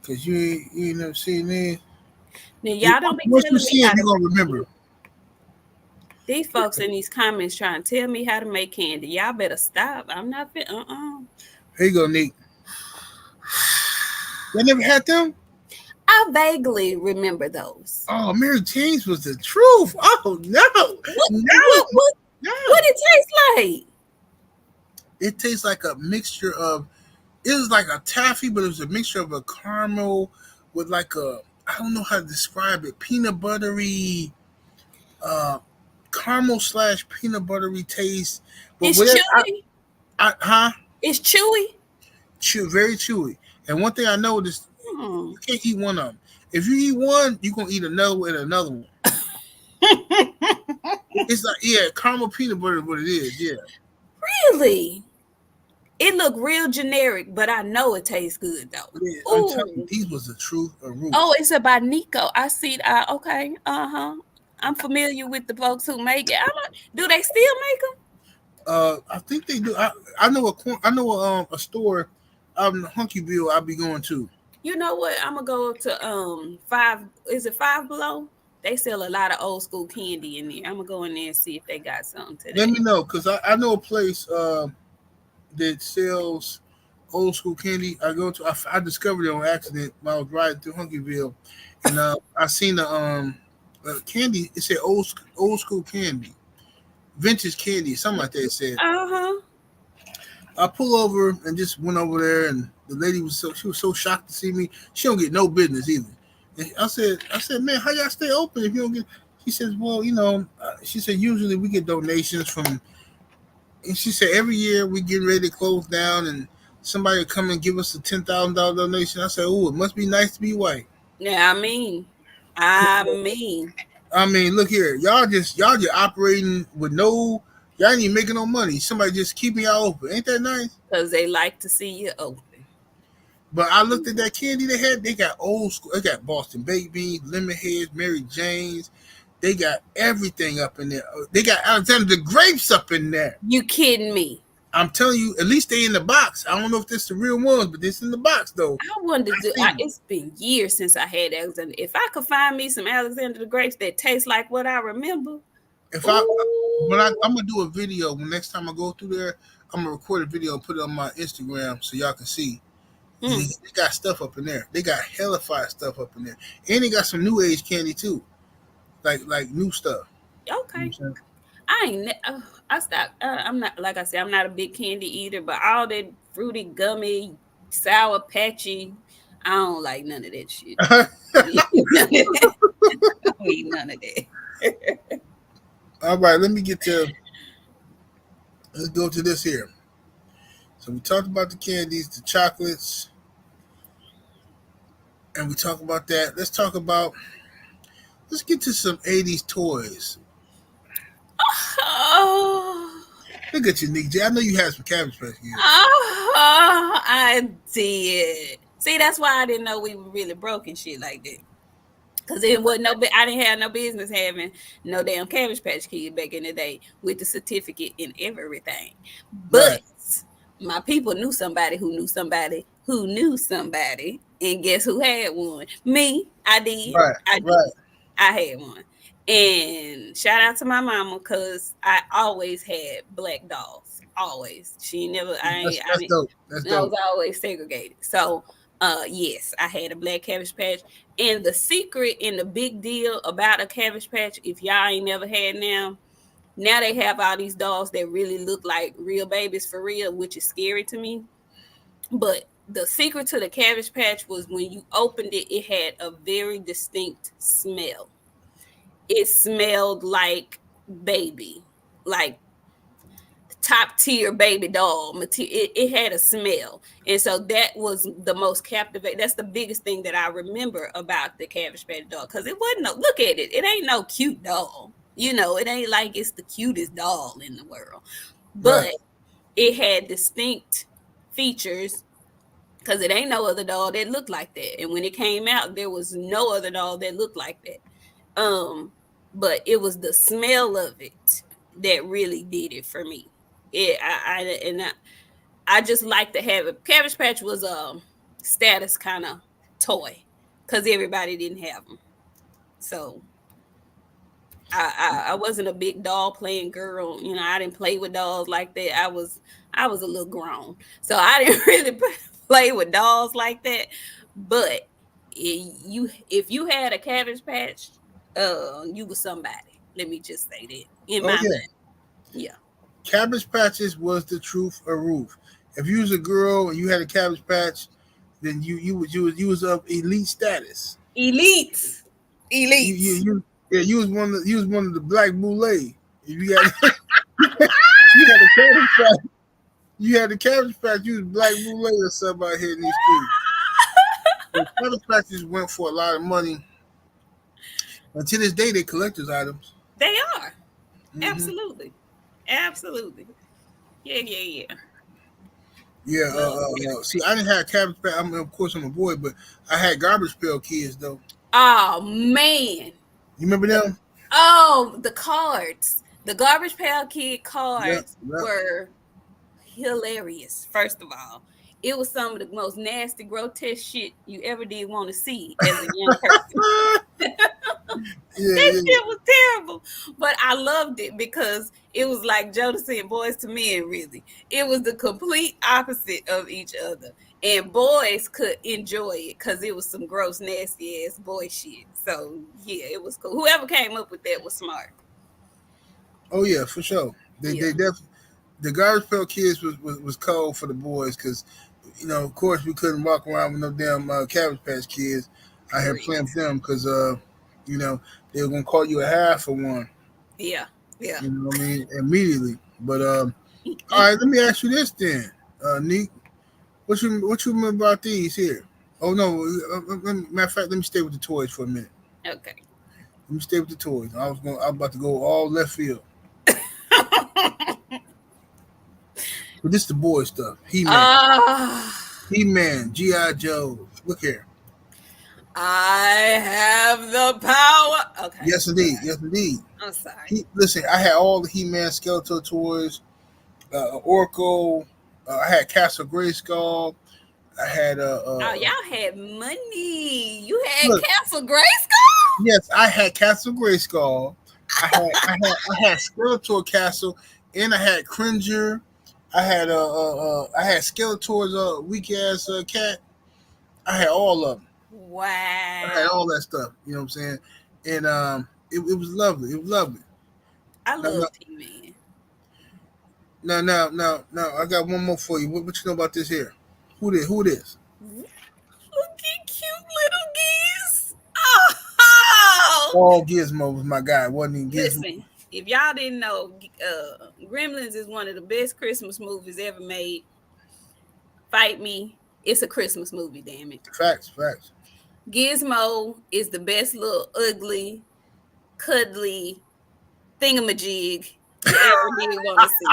cause you ain't never seen these. Now y'all don't be once telling you see it, you're gonna remember. These folks in these comments trying to tell me how to make candy. Y'all better stop. I'm not fit. Here you go, Nick. You never had them? I vaguely remember those. Oh, Mary Jane's was the truth. Oh no. What it taste like? It tastes like a mixture of. It was like a taffy, but it was a mixture of a caramel with like a. I don't know how to describe it. Peanut buttery, caramel / peanut buttery taste. But it's chewy. It's chewy. Very chewy. And one thing I know is you can't eat one of them. If you eat one, you're gonna eat another one and another one. It's like caramel peanut butter is what it is. Yeah. Really? It looked real generic, but I know it tastes good though. Yeah, I'm telling you, these was the truth of root. Oh, it's by Nico. I see. Okay. I'm familiar with the folks who make it. Do they still make them? I think they do. I know a store out in Hunkyville I'll be going to. You know what? I'm gonna go to Five. Is it Five Below? They sell a lot of old school candy in there. I'm gonna go in there and see if they got something Let today. me know, because I know a place that sells old school candy. I go to. I discovered it on accident when I was riding through Hunkyville, and I seen the candy. It said old school candy, vintage candy, something like that. It said. Uh huh. I pull over and just went over there, and the lady she was so shocked to see me. She don't get no business either. And I said, man, how y'all stay open if you don't get? She says, well, she said usually we get donations from, and she said every year we get ready to close down, and somebody will come and give us a $10,000 donation. I said, oh, it must be nice to be white. Yeah, I mean, I mean, look here, y'all just operating with y'all ain't even making no money. Somebody just keeping y'all open. Ain't that nice? because they like to see you open. But I looked at that candy they had. They got old school. They got Boston baked beans, lemon heads, Mary Janes. They got everything up in there. They got Alexander the grapes up in there. You kidding me? I'm telling you, at least they in the box. I don't know if this the real ones, but this in the box though. I wonder. It's been years since I had Alexander. If I could find me some Alexander the grapes that taste like what I remember. If I'm gonna do a video when next time I go through there, I'm gonna record a video and put it on my Instagram so y'all can see. They got stuff up in there. They got hellified stuff up in there, and they got some new age candy too, like new stuff. Okay. You know I stopped. I'm not, like I said, I'm not a big candy eater, but all that fruity, gummy, sour patchy, I don't like none of that shit. I don't eat none of that. All right, let's go to this here. So we talked about the candies, the chocolates, and we talked about that. Let's get to some 80s toys. Oh. Look at you, Nick J. I know you had some Cabbage Patch Kids. Oh, I did. See, that's why I didn't know we were really broke and shit like that. Cause it wasn't I didn't have no business having no damn Cabbage Patch Kid back in the day with the certificate and everything. But my people knew somebody who knew somebody who knew somebody, and guess who had one? Me. I did. I had one. And shout out to my mama, because I always had black dolls. Always. She never. That's dope. That's dope. I was always segregated. So, yes, I had a black Cabbage Patch. And the secret and the big deal about a Cabbage Patch, if y'all ain't never had now they have all these dolls that really look like real babies for real, which is scary to me. But the secret to the Cabbage Patch was when you opened it, it had a very distinct smell. It smelled like baby, like top tier baby doll material. It had a smell, and so that was the most captivating. That's the biggest thing that I remember about the Cabbage Patch doll, because it wasn't look at it. It ain't no cute doll. It ain't like it's the cutest doll in the world, but it had distinct features, because it ain't no other doll that looked like that. And when it came out, there was no other doll that looked like that. But it was the smell of it that really did it for me. I just like to have it. Cabbage Patch was a status kind of toy, because everybody didn't have them. So I wasn't a big doll playing girl. I didn't play with dolls like that. I was a little grown, so I didn't really play with dolls like that. But if you had a Cabbage Patch, you was somebody. Let me just say that. In my mind. Yeah. Cabbage Patches was the truth of Ruth. If you was a girl and you had a Cabbage Patch, then you was of elite status. Elite. You was one of the black boule. If you had you had a Cabbage Patch, you had the Cabbage Patch, you was black boule or something out here in these streets. The Cabbage Patches went for a lot of money. And to this day, they collector's items. They are. Mm-hmm. Absolutely. Yeah. See, I didn't have Cabbage Patch. Of course, I'm a boy, but I had Garbage Pail Kids though. Oh man, you remember them? Oh, the cards. The Garbage Pail Kid cards were hilarious. First of all, it was some of the most nasty, grotesque shit you ever did want to see as a young person. That shit was terrible, but I loved it because it was like Jodeci and Boys to Men. Really, it was the complete opposite of each other, and boys could enjoy it because it was some gross, nasty ass boy shit. So yeah, it was cool. Whoever came up with that was smart. Oh yeah, for sure. They definitely, the Garbage Pail Kids was cold for the boys because, you know, of course we couldn't walk around with no damn Cabbage Patch Kids. I had playing with them because you know, they were gonna call you a half for one. Yeah. You know what I mean? Immediately. But all right, let me ask you this then, Neek. What you remember about these here? Oh no, matter of fact, let me stay with the toys for a minute. Okay. Let me stay with the toys. I was about to go all left field. But this is the boy stuff. Heman, G.I. Joe. Look here. I have the power. Okay. Yes, indeed. Yes, indeed. I'm sorry. Listen, I had all the He-Man Skeletal toys, Oracle. I had Castle Grayskull. I had y'all had money. You had Castle Grayskull? Yes, I had Castle Grayskull. I had Skeletor Castle, and I had Cringer. I had Skeletor's weak ass cat. I had all of them. Wow. I had all that stuff. You know what I'm saying? And it was lovely. It was lovely. I love He-Man. Now, I got one more for you. What you know about this here? Who this? Look at cute little Giz. Oh! All Gizmo was my guy, wasn't he? Gizmo. Listen, if y'all didn't know, Gremlins is one of the best Christmas movies ever made. Fight me. It's a Christmas movie, damn it. Facts. Gizmo is the best little ugly, cuddly thingamajig you ever did want to see.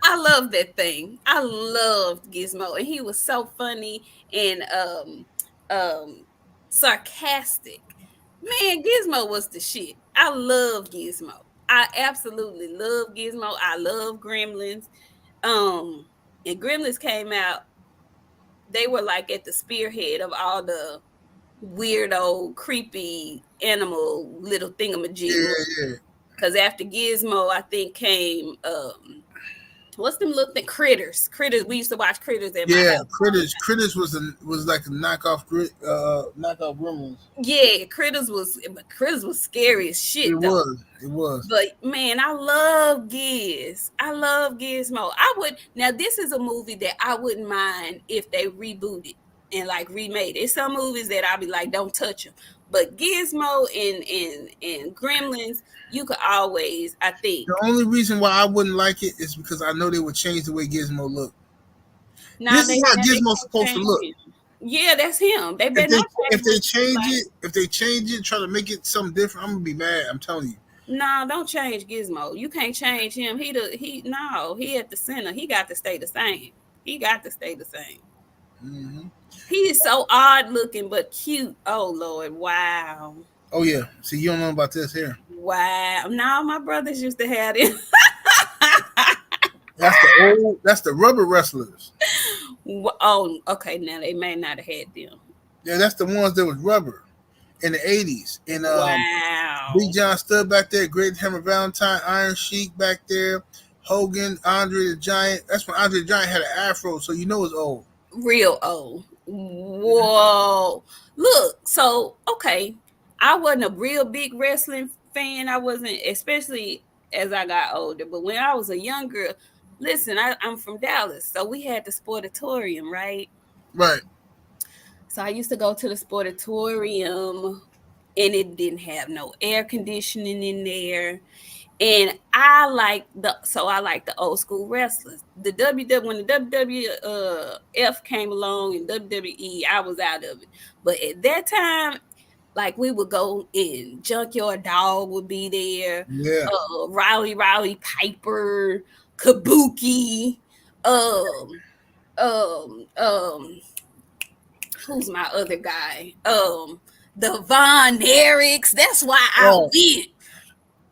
I love that thing. I loved Gizmo, and he was so funny and sarcastic. Man, Gizmo was the shit. I love Gizmo. I absolutely love Gizmo. I love Gremlins. And Gremlins came out, they were like at the spearhead of all the weirdo, creepy animal little thingamajigs. Yeah. Because after Gizmo, I think came what's them little critters? Critters. We used to watch Critters at my house. Critters was like a knockoff Gremlins. Yeah, Critters was scary as shit. It was. But man, I love Giz. I love Gizmo. Now this is a movie that I wouldn't mind if they rebooted and like remade it. It's some movies that I'll be like, don't touch them. But Gizmo and Gremlins, you could always, I think. The only reason why I wouldn't like it is because I know they would change the way Gizmo looked. This is how Gizmo's supposed to look. Yeah, that's him. If they change it, try to make it something different, I'm gonna be mad. I'm telling you. No, don't change Gizmo. You can't change him. He at the center. He got to stay the same. Mm-hmm. He is so odd looking but cute. Oh Lord, wow. Oh yeah. See, you don't know about this here. Wow. No, my brothers used to have it. That's the rubber wrestlers. Oh, okay. Now they may not have had them. Yeah, that's the ones that was rubber in the 80s. And wow. Big John Studd back there, Great Hammer Valentine, Iron Sheik back there, Hogan, Andre the Giant. That's when Andre the Giant had an afro, so you know it's old. Real old. Whoa. Look, so okay. I wasn't a real big wrestling fan. I wasn't, especially as I got older. But when I was a young girl, listen, I'm from Dallas, so we had the Sportatorium, right? Right. So I used to go to the Sportatorium, and it didn't have no air conditioning in there. And I like the old school wrestlers. When the WWF came along and WWE, I was out of it. But at that time, like we would go in, Junkyard Dog would be there. Yeah. Riley Piper, Kabuki, who's my other guy? The Von Erichs. That's why I went.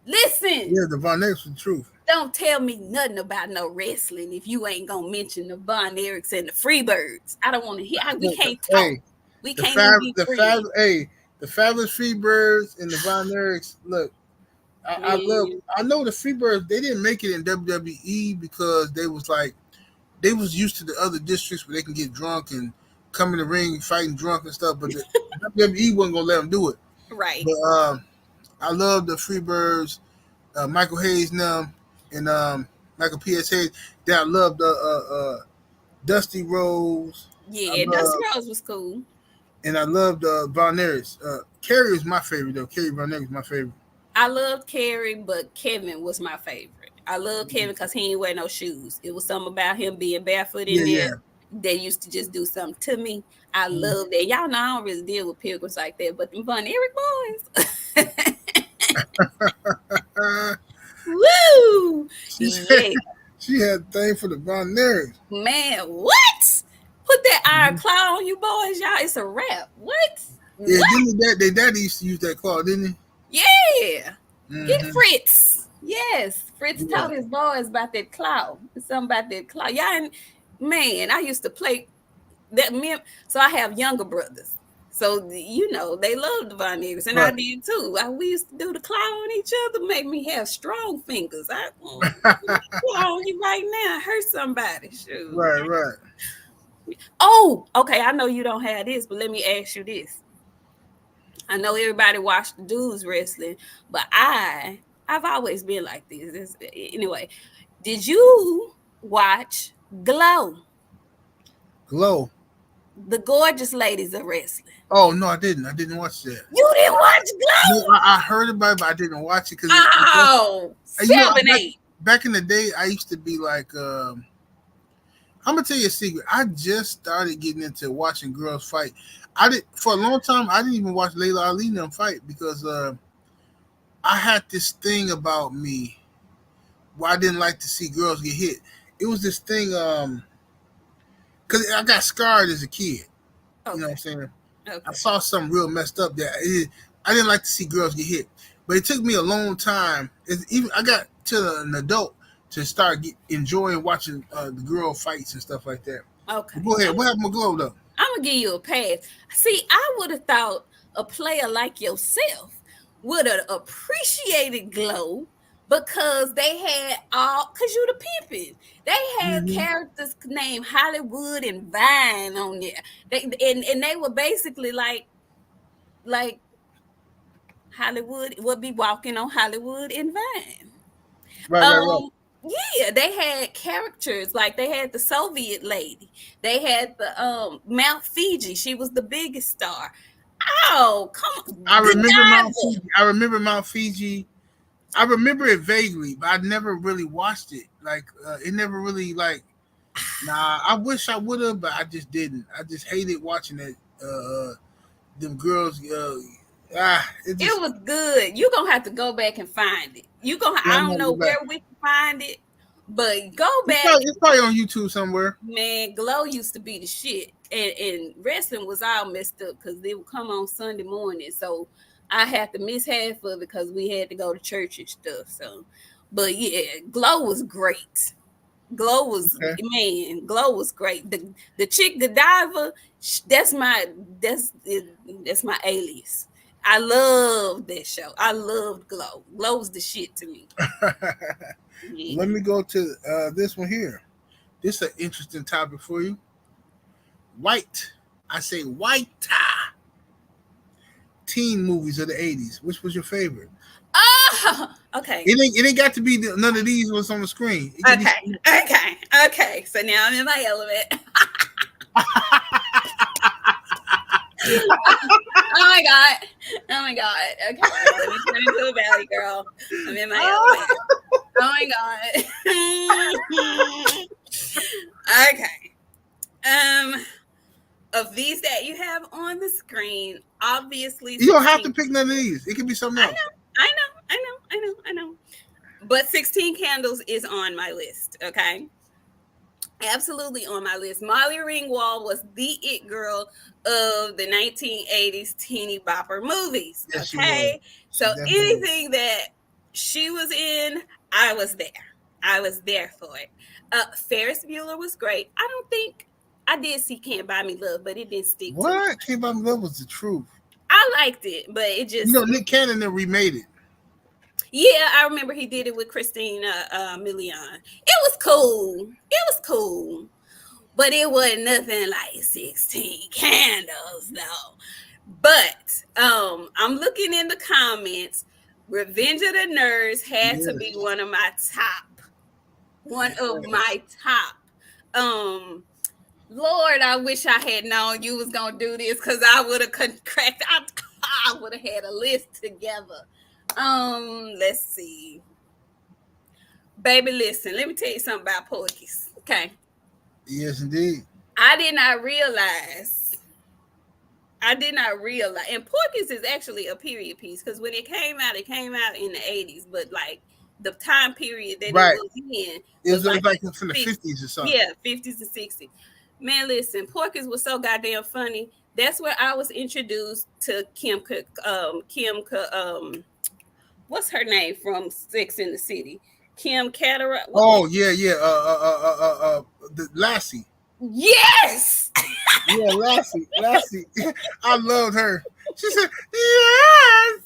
Listen. Yeah, the Von Erichs was the truth. Don't tell me nothing about no wrestling if you ain't gonna mention the Von Erichs and the Freebirds. I don't want to hear. We can't talk. Hey, We can't even be free. The Fabulous Freebirds and the Von Erichs. Look, I know the Freebirds. They didn't make it in WWE because they was used to the other districts where they can get drunk and come in the ring fighting drunk and stuff. But the WWE wasn't gonna let them do it. Right. But I love the Freebirds, Michael Hayes now, and Michael P.S. Hayes. That I loved Dusty Rose. Yeah, Dusty Rose was cool. And I loved Von Erichs. Kerry was my favorite though. Kerry Von Erich was my favorite. I loved Kerry, but Kevin was my favorite. I love Kevin because he ain't wear no shoes. It was something about him being barefoot in there. They used to just do something to me. I love that. Y'all know I don't really deal with pilgrims like that, but them Von Erich boys. Woo! She had a thing for the Von Erichs. Man, what? Put that iron claw on you boys, y'all. It's a wrap. What? Yeah, their daddy used to use that claw, didn't he? Yeah. Get Fritz. Yes. Fritz taught his boys about that claw. Something about that claw. Y'all, man, I used to play that. So I have younger brothers. So, you know, they love the Von Erichs, and I did too. We used to do the claw on each other, make me have strong fingers. I claw on you right now, hurt somebody. Shoot. Right. Oh, okay. I know you don't have this, but let me ask you this. I know everybody watched the dudes wrestling, but I've always been like this. Anyway, did you watch Glow? Glow. The gorgeous ladies of wrestling. Oh no, I didn't. I didn't watch that. You didn't watch Glow? No, I heard about it, but I didn't watch it because 7-8. Back in the day, I used to be like, I'm gonna tell you a secret. I just started getting into watching girls fight. For a long time. I didn't even watch Layla Ali and them fight because I had this thing about me where I didn't like to see girls get hit. It was this thing because I got scarred as a kid. Okay. You know what I'm saying? Okay. I saw something real messed up there. I didn't like to see girls get hit, but it took me a long time. I got to an adult to start enjoying watching the girl fights and stuff like that. Okay. Go ahead. What happened with Glow though? I'm gonna give you a pass. See, I would have thought a player like yourself would have appreciated Glow because they had because you the pimpin'. They had characters named Hollywood and Vine on there. They were basically like Hollywood would be walking on Hollywood and Vine. Right. Yeah, they had characters like they had the Soviet lady. They had the Mount Fiji. She was the biggest star. Oh, come on! I remember Mount Fiji. I remember it vaguely, but I never really watched it. Like it never really like. Nah, I wish I would have, but I just didn't. I just hated watching it. Them girls. It was good. You're gonna have to go back and find it. I don't know where we can find it, but go back. It's probably on YouTube somewhere. Man, Glow used to be the shit, and wrestling was all messed up because they would come on Sunday morning, so I had to miss half of it because we had to go to church and stuff. So, but yeah, Glow was great. Glow was great. The chick Godiva, that's my alias. I love that show. I loved Glow. Glow was the shit to me. Yeah. Let me go to this one here. This is an interesting topic for you. White. I say white. Teen movies of the 80s. Which was your favorite? Oh, okay. It ain't got to be none of these was on the screen. Okay. So now I'm in my element. Oh my god. Okay, let me turn into a valley girl. I'm in my element. Oh my god. Okay. Of these that you have on the screen, obviously you don't have to pick none of these. It could be something else. I know. But 16 Candles is on my list, okay? Absolutely on my list. Molly Ringwald was the it girl of the 1980s teeny bopper movies. Yes, okay, so anything that she was in, I was there. I was there for it. Ferris Bueller was great. I don't think I did see Can't Buy Me Love, but it didn't stick to me. What? Can't Buy Me Love was the truth. I liked it, but it You know, just Nick Cannon then remade it. yeah, I remember he did it with Christina Milian. It was cool. It was cool. But it wasn't nothing like 16 candles, though. But I'm looking in the comments. Revenge of the Nerds had to be one of my top. Lord, I wish I had known you was gonna do this because I would have cracked. I would have had a list together. Let's see. Baby, listen, let me tell you something about Porky's. Okay. Yes, indeed. I did not realize, and Porky's is actually a period piece because when it came out in the 80s, but like the time period that it was in, it was like from the 50s or something. Yeah, 50s and 60s. Man, listen, Porky's was so goddamn funny. That's where I was introduced to Kim. What's her name from Sex in the City? Kim Cataract. Oh yeah. The Lassie. Yes. Yeah, Lassie. I loved her. She said, yes.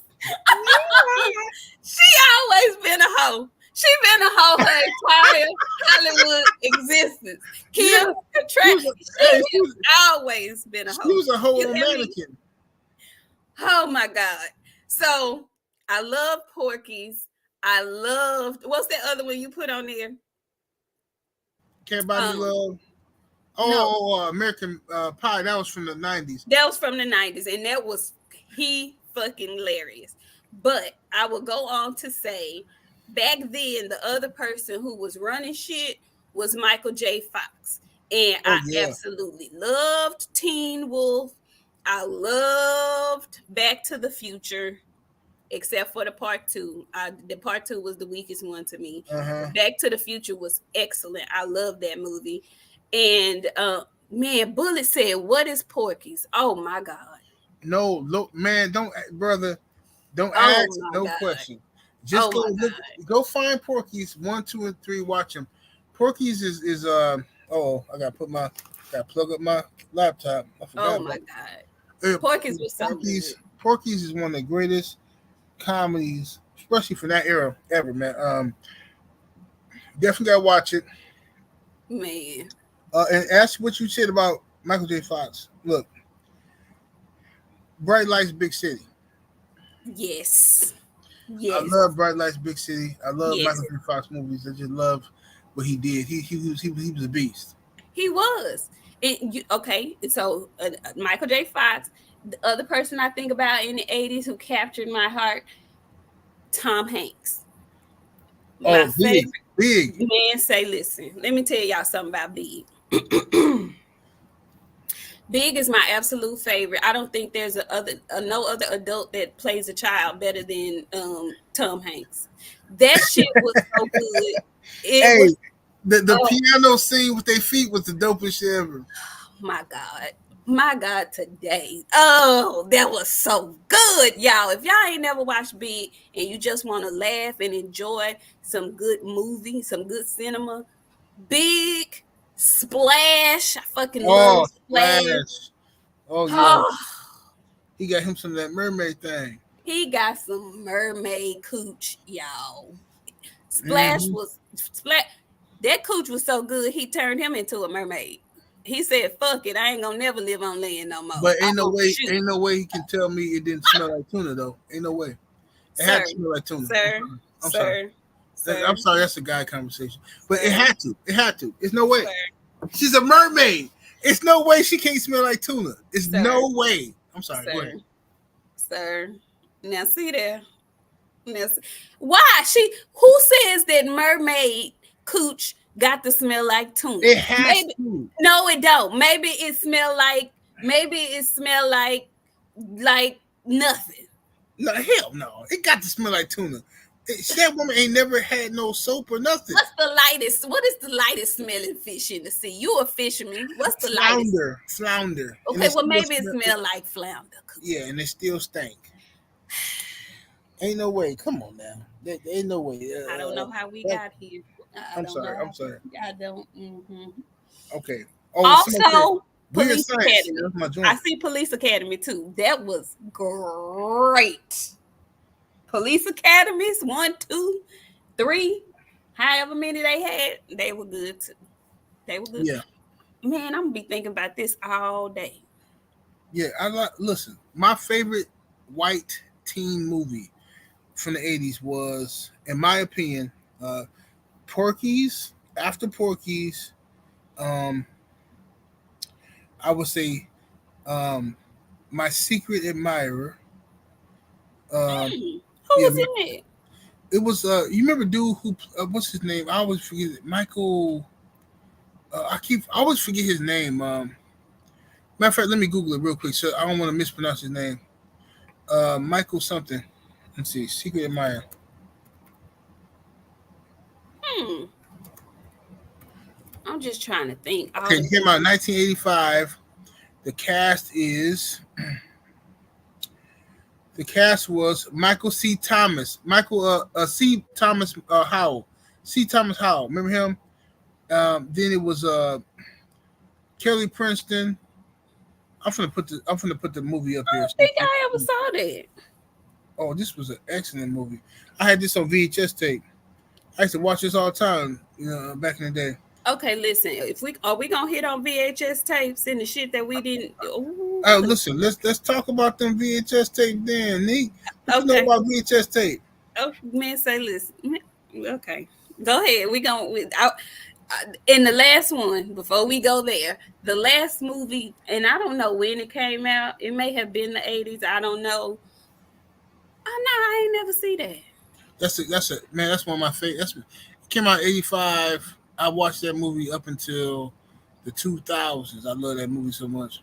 She always been a hoe. She been a hoe her entire Hollywood existence. Kim Cattrall. She's always been a hoe. She was a whole mannequin. Oh my God. So I love Porky's. I loved, what's that other one you put on there? Can't Buy Me Love. Oh, no. American Pie. That was from the 90s. That was from the 90s, and that was fucking hilarious. But I will go on to say, back then, the other person who was running shit was Michael J. Fox. And I absolutely loved Teen Wolf. I loved Back to the Future. Except for the part 2. The part 2 was the weakest one to me. Back to the Future was excellent. I love that movie. And man, Bullet said, "What is Porky's?" Oh my God. No, look, man, don't ask no question. Just go find Porky's 1, 2, and 3. Watch them. Porky's is I gotta plug up my laptop. I forgot. Oh my God. Porky's was so good. Porky's is one of the greatest comedies, especially from that era ever, man. Definitely gotta watch it, man. And ask what you said about Michael J. Fox. Look, Bright Lights, Big City. Yes. I love Bright Lights, Big City. I love Michael J. Fox movies. I just love what he did. He was a beast. He was. So Michael J. Fox. The other person I think about in the 80s who captured my heart, Tom Hanks. My favorite. Big. Man, say, listen, let me tell y'all something about Big. Big is my absolute favorite. I don't think there's no other adult that plays a child better than Tom Hanks. That shit was so good. The piano scene with their feet was the dopest shit ever. My God, today. Oh, that was so good, y'all. If y'all ain't never watched Big and you just want to laugh and enjoy some good movie, some good cinema, Big, Splash. I fucking love Splash. Oh, yeah. He got him some of that mermaid thing. He got some mermaid cooch, y'all. Splash. That cooch was so good, he turned him into a mermaid. He said, "Fuck it, I ain't gonna never live on land no more." But ain't no way he can tell me it didn't smell like tuna though. Ain't no way. It had to smell like tuna. I'm sorry. I'm sorry. That's a guy conversation. But it had to. It's no way. She's a mermaid. It's no way she can't smell like tuna. It's no way. I'm sorry. Go ahead. Sir. Now see there. Why? Who says that mermaid cooch got to smell like tuna? It has to. No, it don't. Maybe it smell like nothing. No, hell no. It got to smell like tuna. That woman ain't never had no soap or nothing. What is the lightest smelling fish in the sea? You a fisherman. What's the lightest? Flounder. Okay, well maybe it smell like flounder. Yeah, and it still stank. Ain't no way. Come on now. There ain't no way. I don't know how we got here. I I'm don't sorry. know. I'm sorry. I don't. Mm-hmm. Okay. Oh, Also, Weird Police Science. Academy. That's my I joint. see Police Academy too. That was great. Police Academies 1, 2, 3, however many they had, they were good too. They were good. Yeah. Man, I'm gonna be thinking about this all day. Yeah. I like. Listen, my favorite white teen movie from the 80s was, in my opinion, Porky's. After Porky's, um, I would say, um, My Secret Admirer. Um, Who yeah, was in it? it was. You remember dude who? What's his name? I always forget it. Michael. I always forget his name. Matter of fact, let me Google it real quick, so I don't want to mispronounce his name. Michael something. Let's see. Secret Admirer. Hmm. I'm just trying to think. Okay, it came out in 1985. The cast is. The cast was Michael C. Thomas, Michael C. Thomas Howell, C. Thomas Howell. Remember him? Then it was Kelly Princeton. I'm gonna put the movie up I here. don't think I ever saw that. Oh, this was an excellent movie. I had this on VHS tape. I used to watch this all the time, back in the day. Okay, listen. If we are we gonna hit on VHS tapes and the shit that we didn't? Ooh. Listen, let's talk about them VHS tape then, Nick. What you know Okay. about VHS tape? Oh man, say listen. Okay, go ahead. We gonna in the last one before we go there. The last movie, and I don't know when it came out. It may have been the 80s. I don't know. I ain't never see that. That's a man. That's one of my favorite. It came out in '85. I watched that movie up until the 2000s. I love that movie so much.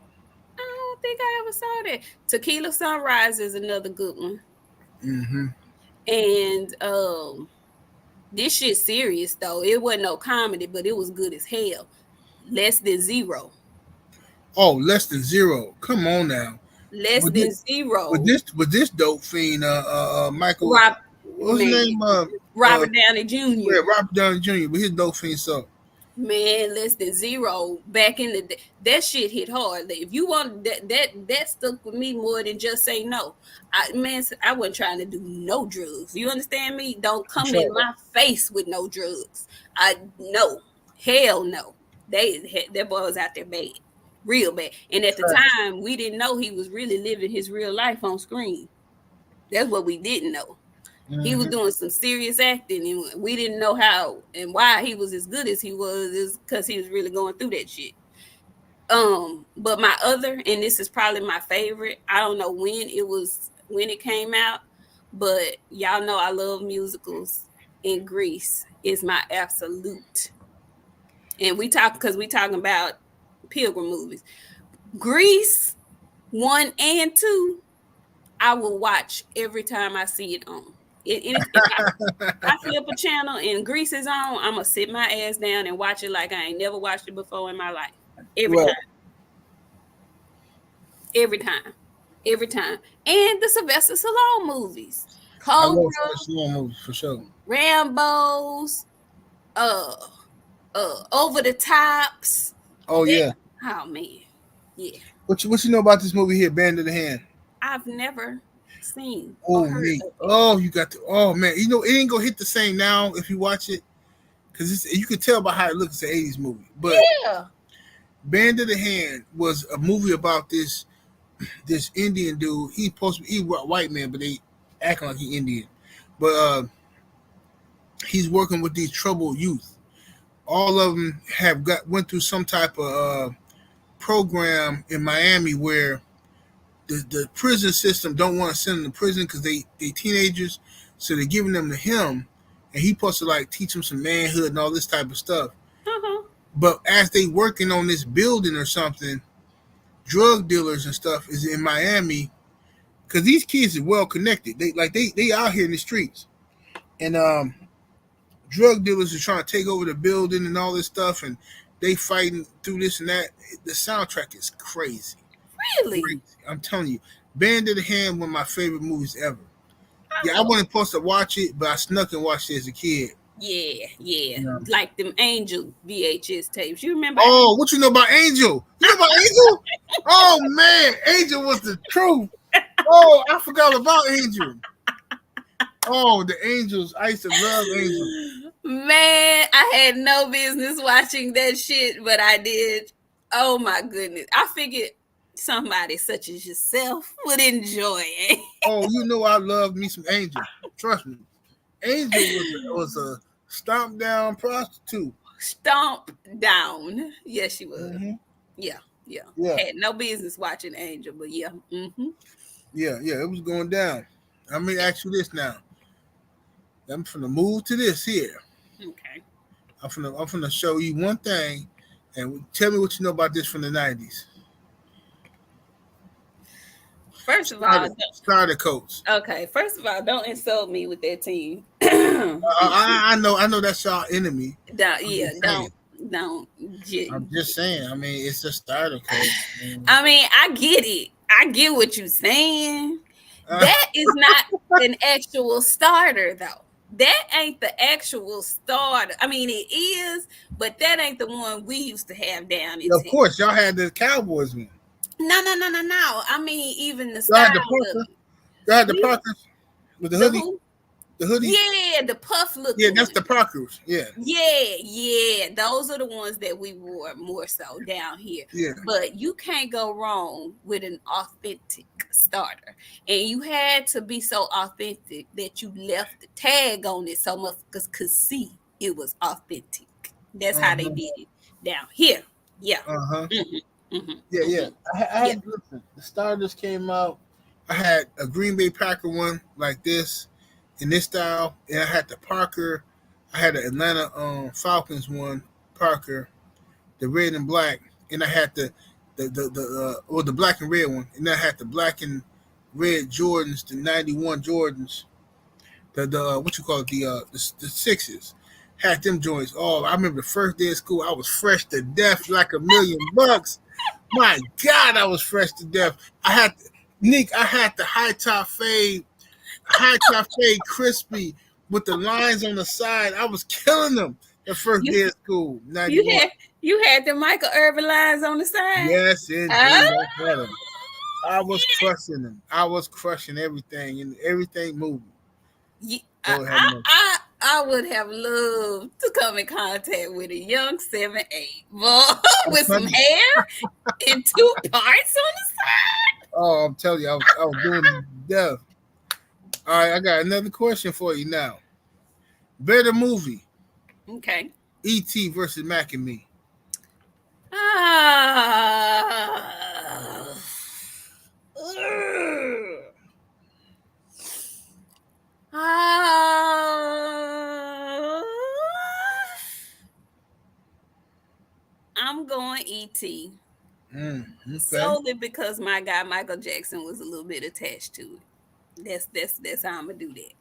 I don't think I ever saw that. Tequila Sunrise is another good one. Mm-hmm. And this shit serious though. It wasn't no comedy, but it was good as hell. Less Than Zero. Oh, Less Than Zero. Come on now. Less With Than this, Zero. with this dope fiend, Michael. Rob, What's his name? Robert Downey Jr. Yeah, Robert Downey Jr. With his dope fiend stuff. Man, Less Than Zero. Back in the day, that shit hit hard. If you want that stuck with me more than Just Say No. I wasn't trying to do no drugs. You understand me? Don't come in my face with no drugs. No, hell no. That boy was out there bad, real bad. And at the time, we didn't know he was really living his real life on screen. That's what we didn't know. Mm-hmm. He was doing some serious acting, and we didn't know how and why he was as good as he was, is because he was really going through that shit. But my other, and this is probably my favorite, I don't know when it came out, but y'all know I love musicals, and Grease is my absolute. And we talking about Pilgrim movies. Grease 1 and 2, I will watch every time I see it on. If I flip a channel and Grease is on, I'm gonna sit my ass down and watch it like I ain't never watched it before in my life. Every time. And the Sylvester Stallone movies, Cobra, Stallone movies for sure. Rambo's, Over the Tops. Oh yeah. Oh man, yeah. What you know about this movie here, Band of the Hand? I've never seen. Oh me. Oh, you got to. Oh man, it ain't gonna hit the same now if you watch it, because you can tell by how it looks. It's an '80s movie, but yeah. Band of the Hand was a movie about this Indian dude. He's supposed to be a white man, but they acting like he Indian. But he's working with these troubled youth. All of them went through some type of program in Miami where the prison system don't want to send them to prison because they teenagers, so they're giving them to him, and he's supposed to like teach them some manhood and all this type of stuff. Uh-huh. But as they working on this building or something, drug dealers and stuff is in Miami, because these kids are well connected. They out here in the streets, and drug dealers are trying to take over the building and all this stuff, and they fighting through this and that. The soundtrack is crazy. Really? Crazy. I'm telling you, Band of the Hand, one of my favorite movies ever. Yeah, I wasn't supposed to watch it, but I snuck and watched it as a kid. Yeah. Like them Angel VHS tapes. You remember? Oh, what you know about Angel? You know about Angel? Oh man, Angel was the truth. Oh, I forgot about Angel. Oh, the Angels. I used to love Angel. Man, I had no business watching that shit, but I did. Oh my goodness. I figured somebody such as yourself would enjoy it. Oh, you know I love me some Angel. Trust me. Angel was a stomp down prostitute. Stomp down. Yes, she was. Mm-hmm. Yeah. Yeah. Had no business watching Angel, but yeah. Mm-hmm. Yeah, it was going down. Let me ask you this now. I'm finna move to this here. Okay. I'm finna show you one thing, and tell me what you know about this from the 90s. First of all, starter coats. Okay. First of all, don't insult me with that team. I know that's y'all enemy. Don't. I'm just saying. I mean, it's a starter coat. I mean, I get it. I get what you're saying. That is not an actual starter, though. That ain't the actual starter. I mean, it is, but that ain't the one we used to have down in. Of course, y'all had the Cowboys one. No. I mean, even the style. Y'all had the Parkers with the hoodie. Who? The hoodie. Yeah, the puff look. Yeah, that's the Parkers. Yeah. Those are the ones that we wore more so down here. Yeah. But you can't go wrong with an authentic starter. And you had to be so authentic that you left the tag on it so much could see it was authentic. That's how they did it down here. Yeah. Yeah. Listen, the starters came out. I had a Green Bay Packer one like this. In this style, and I had the Parker. I had the Atlanta Falcons one, Parker, the red and black, and I had the black and red one, and I had the black and red Jordans, the 91 Jordans, the what you call it, the sixes. Had them joints. Oh, I remember the first day of school, I was fresh to death, like $1,000,000. My God, I was fresh to death. I had the high top fade crispy with the lines on the side. I was killing them the first day of school. 91. You had the Michael Irvin lines on the side? Yes, indeed. I was crushing them. I was crushing everything and everything moving. I would have loved to come in contact with a young 7'8" boy with some hair and 2 parts on the side. Oh, I'm telling you, I was doing death. All right, I got another question for you now. Better movie. Okay. E.T. versus Mac and Me. I'm going E.T. Okay. Solely because my guy Michael Jackson was a little bit attached to it. That's how I'm gonna do that.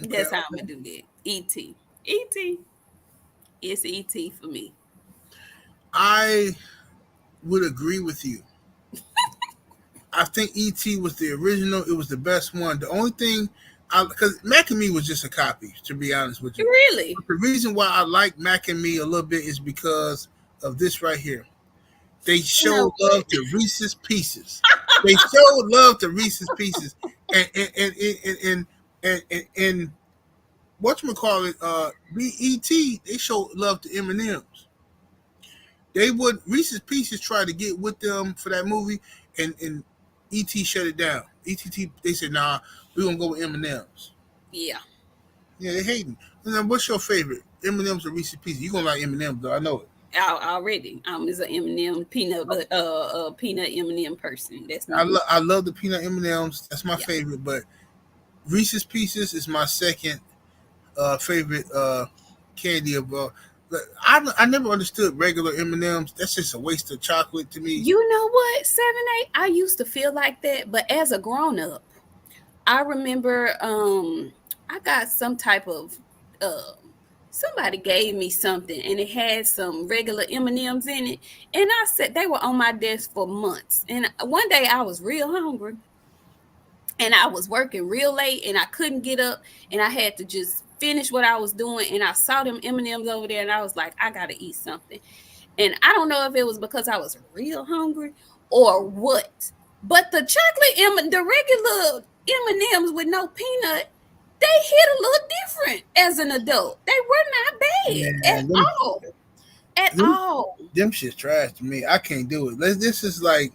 Okay, that's how I'm gonna do that. E.T. It's E.T. for me. I would agree with you. I think E.T. was the original. It was the best one. The only thing, because Mac and Me was just a copy, to be honest with you. Really? But the reason why I like Mac and Me a little bit is because of this right here. They showed love to Reese's Pieces. And whatchamacallit, BET, they showed love to M&M's. Reese's Pieces tried to get with them for that movie, and ET shut it down. They said, nah, we're going to go with M&M's. Yeah. Yeah, they hating. Now, what's your favorite? M&M's or Reese's Pieces? You're going to like M&M's, though. I know it. Already, is an M&M peanut M&M person. That's I love the peanut M&Ms. That's my favorite. But Reese's Pieces is my second favorite candy of. I never understood regular M&Ms. That's just a waste of chocolate to me. You know what, 7'8"? I used to feel like that, but as a grown up, I remember I got some type of. Somebody gave me something and it had some regular M&Ms in it. And I said they were on my desk for months. And one day I was real hungry. and I was working real late and I couldn't get up and I had to just finish what I was doing. And I saw them M&Ms over there and I was like, I got to eat something. And I don't know if it was because I was real hungry or what, but the the regular M&Ms with no peanut, they hit a little different as an adult. They were not bad at all. At all. Them shit's trash to me. I can't do it. This is like,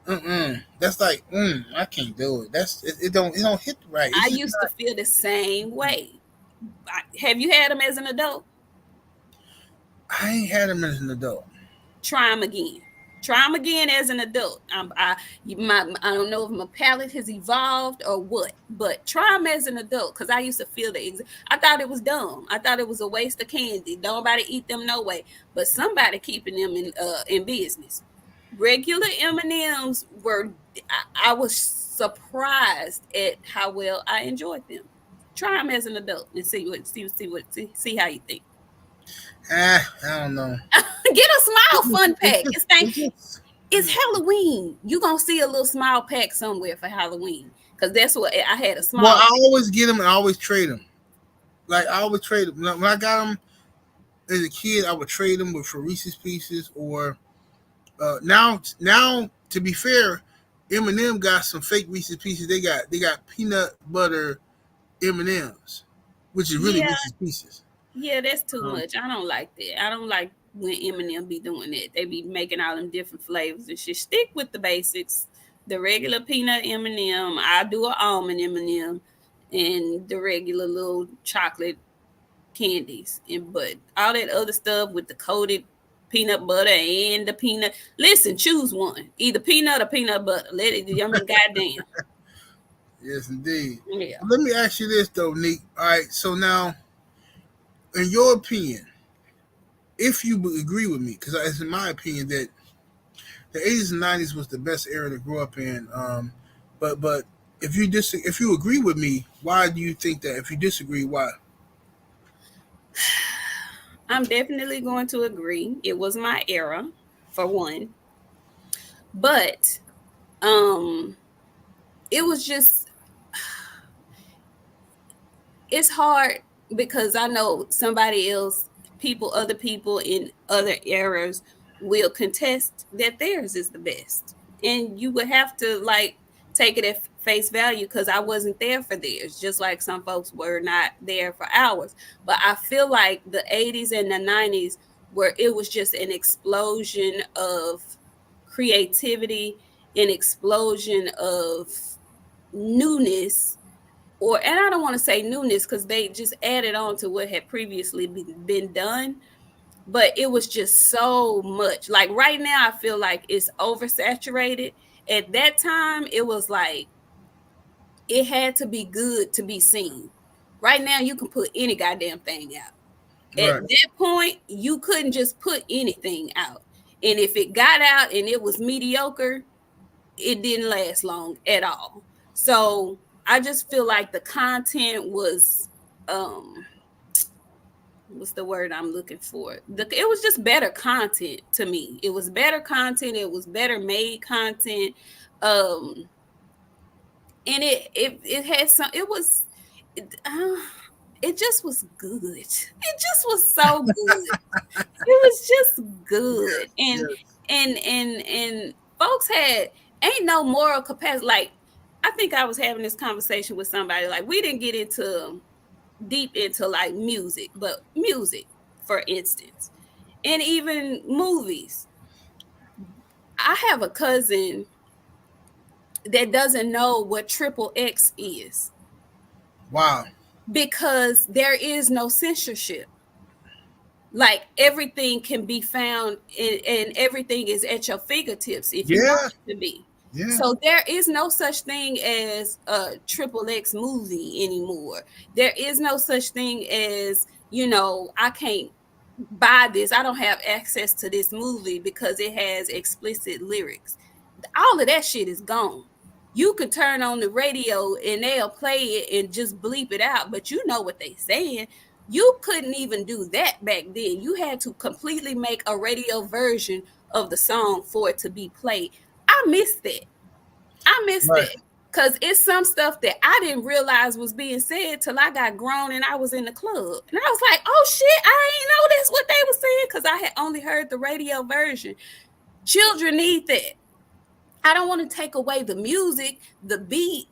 that's like, I can't do it. It don't hit right. I used to feel the same way. Have you had them as an adult? I ain't had them as an adult. Try them again. Try them again as an adult. I don't know if my palate has evolved or what, but try them as an adult because I used to feel I thought it was dumb. I thought it was a waste of candy. Nobody eat them no way, but somebody keeping them in business. Regular M&Ms were. I was surprised at how well I enjoyed them. Try them as an adult and see how you think. I don't know. Get a smile fun pack. It's Halloween. You gonna see a little smile pack somewhere for Halloween because that's what I had a smile. Well, I always get them and I always trade them. Like I always trade them. When I got them as a kid, I would trade them for Reese's Pieces or now. To be fair, M&M got some fake Reese's Pieces. They got peanut butter M&Ms, which is really Reese's Pieces. Yeah, that's too much. I don't like that. I don't like when M&M be doing that. They be making all them different flavors and shit. Stick with the basics. The regular peanut M&M. I do an almond M&M and the regular little chocolate candies. But all that other stuff with the coated peanut butter and the peanut. Listen, choose one. Either peanut or peanut butter. Let it. I mean, goddamn. Yes, indeed. Yeah. Let me ask you this though, Neek. All right. So now, in your opinion, if you agree with me, because it's in my opinion that the 80s and 90s was the best era to grow up in. But if you agree with me, why do you think that? If you disagree, why? I'm definitely going to agree. It was my era, for one. But it was just, it's hard because I know somebody else, other people in other eras will contest that theirs is the best. And you would have to take it at face value because I wasn't there for theirs, just like some folks were not there for ours. But I feel like the 80s and the 90s where it was just an explosion of creativity, an explosion of newness, and I don't want to say newness because they just added on to what had previously been done. But it was just so much. Like right now, I feel like it's oversaturated. At that time, it was like it had to be good to be seen. Right now, you can put any goddamn thing out. Right. At that point, you couldn't just put anything out. And if it got out and it was mediocre, it didn't last long at all. So I just feel like the content was, what's the word I'm looking for? It was just better content to me. It was better content. It was better made content. And it had some, it just was good. It just was so good. It was just good. And folks ain't no moral capacity. Like, I think I was having this conversation with somebody, like we didn't get deep into like music, but music, for instance, and even movies. I have a cousin that doesn't know what XXX is. Wow. Because there is no censorship. Like everything can be found and everything is at your fingertips if you want it to be. Yeah. So there is no such thing as a XXX movie anymore. There is no such thing as, I can't buy this. I don't have access to this movie because it has explicit lyrics. All of that shit is gone. You could turn on the radio and they'll play it and just bleep it out, but you know what they're saying. You couldn't even do that back then. You had to completely make a radio version of the song for it to be played. I miss that. Because it's some stuff that I didn't realize was being said till I got grown and I was in the club. And I was like, oh shit, I ain't know that's what they were saying, because I had only heard the radio version. Children need that. I don't want to take away the music, the beat,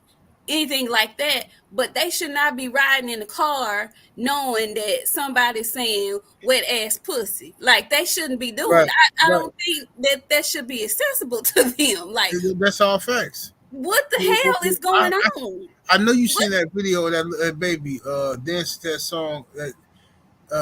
anything like that, but they should not be riding in the car knowing that somebody's saying wet ass pussy. Like, they shouldn't be doing Right, I right. don't think that should be accessible to them. Like, That's all facts. what the hell is going on? I know you seen that video of that baby dance that song that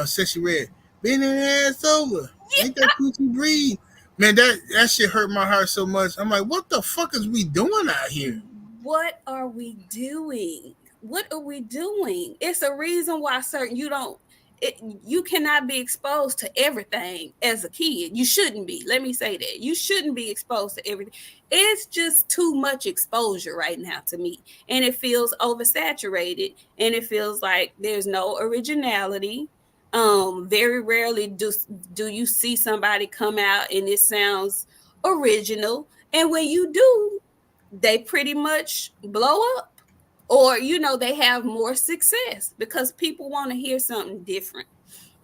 Sexy Red. Bend that ass over. Ain't that pussy breathe? Man, that shit hurt my heart so much. I'm like, what the fuck is we doing out here? What are we doing? What are we doing? It's a reason why you cannot be exposed to everything as a kid. You shouldn't be. Let me say that. You shouldn't be exposed to everything. It's just too much exposure right now to me. And it feels oversaturated. And it feels like there's no originality. Very rarely do you see somebody come out and it sounds original. And when you do, they pretty much blow up. Or, they have more success because people want to hear something different.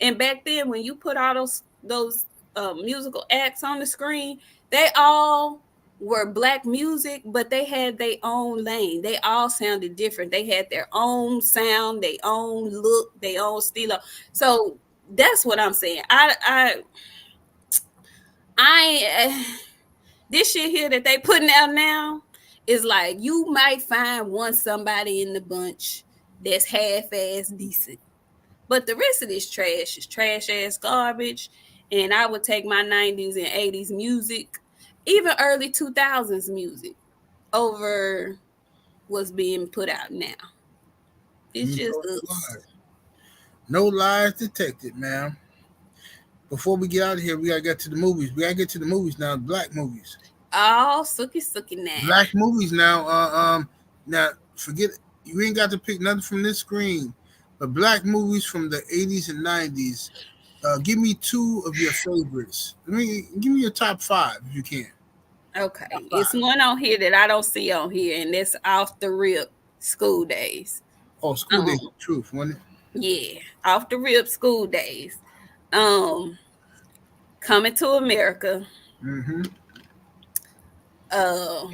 And back then, when you put all those musical acts on the screen, they all were Black music, but they had their own lane. They all sounded different. They had their own sound, their own look, their own stilo. So that's what I'm saying. This shit here that they putting out now, is like, you might find somebody in the bunch that's half-ass decent. But the rest of this trash is trash-ass garbage. And I would take my 90s and 80s music, even early 2000s music, over what's being put out now. It's just no lies detected, man. Before we get out of here, we gotta get to the movies. We gotta get to the movies now, Black movies. Oh, sookie now. Black movies now. Now forget, you ain't got to pick nothing from this screen, but Black movies from the 80s and 90s. Give me two of your favorites. Give me your top five if you can. Okay, it's one on here that I don't see on here, and that's off the rip, School Days. Oh, School Days, truth, wasn't it? Yeah, off the rip, School Days. Coming to America. Mm-hmm.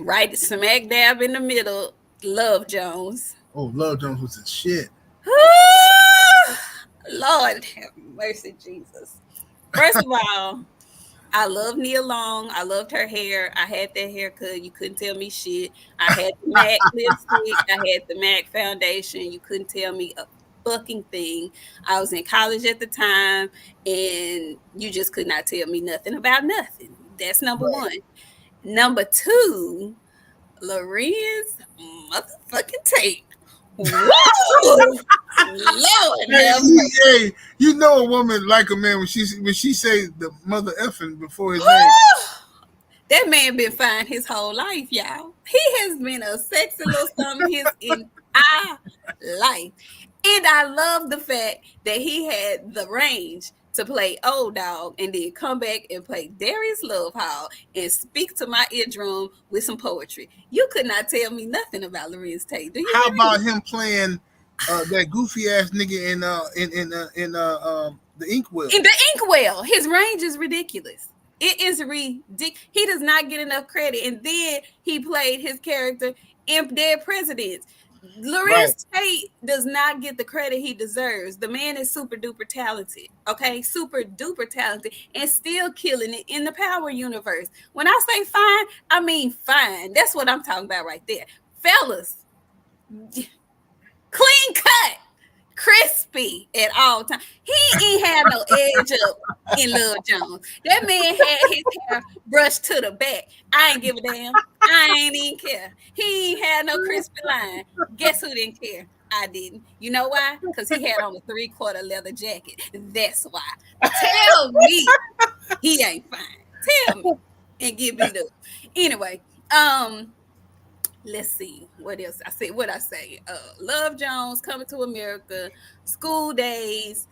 Right smack dab in the middle, Love Jones. Oh, Love Jones was the shit. Lord have mercy, Jesus. First of all, I love Nia Long. I loved her hair. I had that haircut. You couldn't tell me shit. I had the MAC lipstick. I had the MAC foundation. You couldn't tell me a fucking thing. I was in college at the time, and you just could not tell me nothing about nothing. That's number one. Number two, Lorenz motherfucking tape. Whoa! Lord, hey, you know a woman like a man when she say the mother effing before his name. That man been fine his whole life, y'all. He has been a sexy little something his entire life. And I love the fact that he had the range to play Old Dog and then come back and play Darius Love Hall and speak to my eardrum with some poetry. You could not tell me nothing about Lorenz Tate. Do you? How about him playing that goofy ass nigga in the Inkwell? In the Inkwell, his range is ridiculous. It is ridiculous. He does not get enough credit. And then he played his character in Dead Presidents. Lorenz Tate does not get the credit he deserves. The man is super duper talented, okay? Super duper talented, and still killing it in the Power universe. When I say fine, I mean fine. That's what I'm talking about right there. Fellas, clean cut, crispy at all times. He ain't had no edge up in Love Jones. That man had his hair brushed to the back. I ain't give a damn. I ain't even care. He ain't had no crispy line. Guess who didn't care? I didn't. You know why? Because he had on a 3/4 leather jacket. That's why. Tell me he ain't fine. Tell me and give me the. Anyway, let's see what else I say. Love Jones, Coming to America, School Days.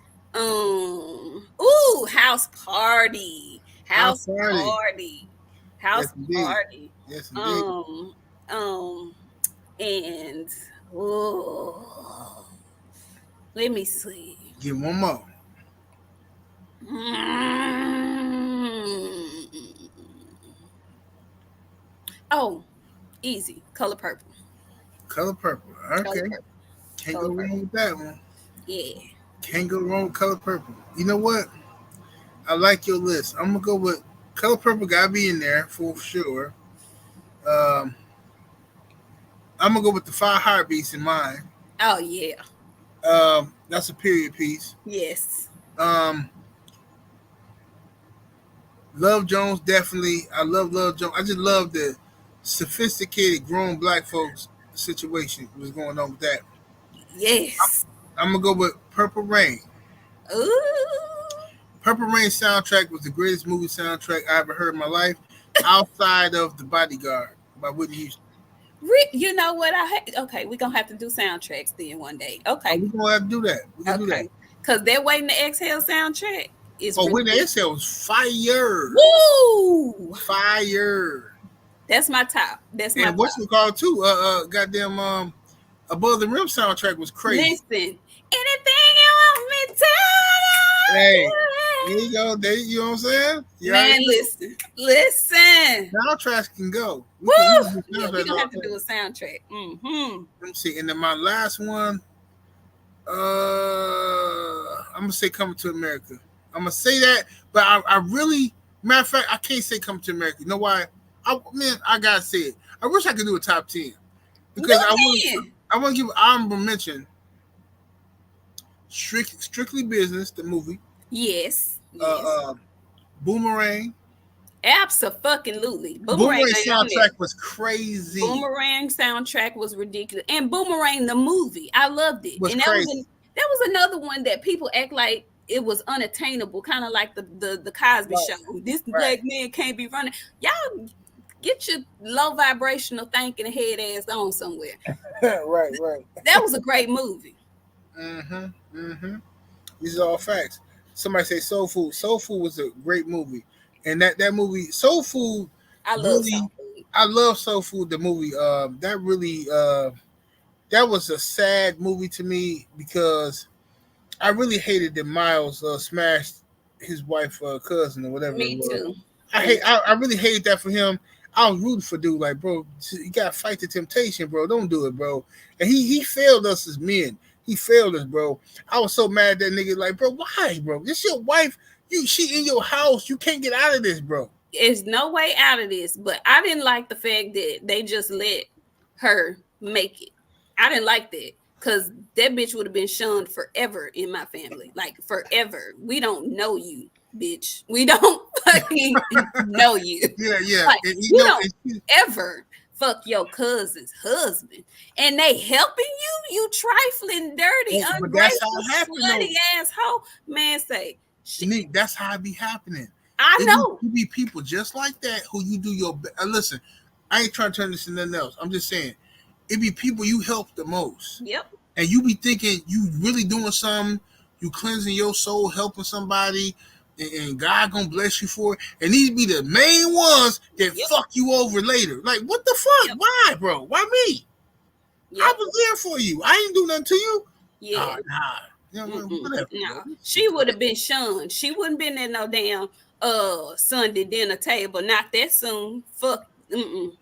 House Party. House Party. Yes, And And let me see. Get one more. Oh, easy. Color Purple. Color Purple. Okay. Color Purple. Can't Color go wrong Purple. with that one. Yeah. Can't go wrong with Color Purple. You know what? I like your list. I'm gonna go with Color Purple. Gotta be in there for sure. I'm gonna go with the Five Heartbeats in mine. Oh yeah. That's a period piece. Yes. Love Jones, definitely. I love Love Jones. I just love the sophisticated grown black folks situation that was going on with that. Yes. I'm gonna go with Purple Rain. Ooh. Purple Rain soundtrack was the greatest movie soundtrack I ever heard in my life, outside of The Bodyguard by Whitney Houston. You know what? Okay, we're gonna have to do soundtracks then one day. Okay. We're gonna have to do that. We're gonna do that. Because they're Waiting to Exhale soundtrack is Waiting to Exhale was fire. Woo! Fire. That's my top. That's my and what's it called too? Goddamn Above the Rim soundtrack was crazy. Listen, anything you want me to tell you. Hey, there you go. You know what I'm saying? Man, listen. Soundtracks can go. We're gonna have to do a soundtrack. Let me see. And then my last one, I'm gonna say Coming to America. I'm gonna say that, but I really, matter of fact, I can't say Coming to America. You know why? I gotta say it. I wish I could do a top 10 because I want to give an honorable mention. Strictly Business, the movie. Yes. Boomerang. Absolutely. Boomerang soundtrack was crazy. Boomerang soundtrack was ridiculous, and Boomerang the movie, I loved it. And crazy. That was another one that people act like it was unattainable, kind of like the Cosby Show. This black man can't be running. Y'all get your low vibrational thinking head ass on somewhere. Right. That was a great movie. These are all facts. Somebody say Soul Food. Soul Food was a great movie, and that movie Soul Food. I love Soul Food. I love Soul Food. The movie. That really. That was a sad movie to me because I really hated that Miles smashed his wife cousin or whatever. Me too. I really hated that for him. I was rooting for dude, like, bro, you gotta fight the temptation, bro. Don't do it, bro. And he failed us as men. He failed us, bro. I was so mad at that nigga, like, bro, why, bro? This your wife. She in your house. You can't get out of this, bro. There's no way out of this. But I didn't like the fact that they just let her make it. I didn't like that. Because that bitch would have been shunned forever in my family. Like, forever. We don't know you, bitch. We don't fucking know you. Yeah. Like, you don't ever fuck your cousin's husband. And they helping you trifling, dirty, ungrateful, slutty asshole. Man, say, Nick, that's how it be happening. I know. You be people just like that who you do your best. Listen, I ain't trying to turn this into nothing else. I'm just saying, it be people you help the most. Yep. And you be thinking you really doing something, you cleansing your soul, helping somebody, and God gonna bless you for it. And these be the main ones that fuck you over later. Like, what the fuck? Yep. Why, bro? Why me? Yep. I was there for you. I ain't do nothing to you. Yeah. Nah. Whatever. No. She would have been shunned. She wouldn't been at no damn Sunday dinner table. Not that soon. Fuck.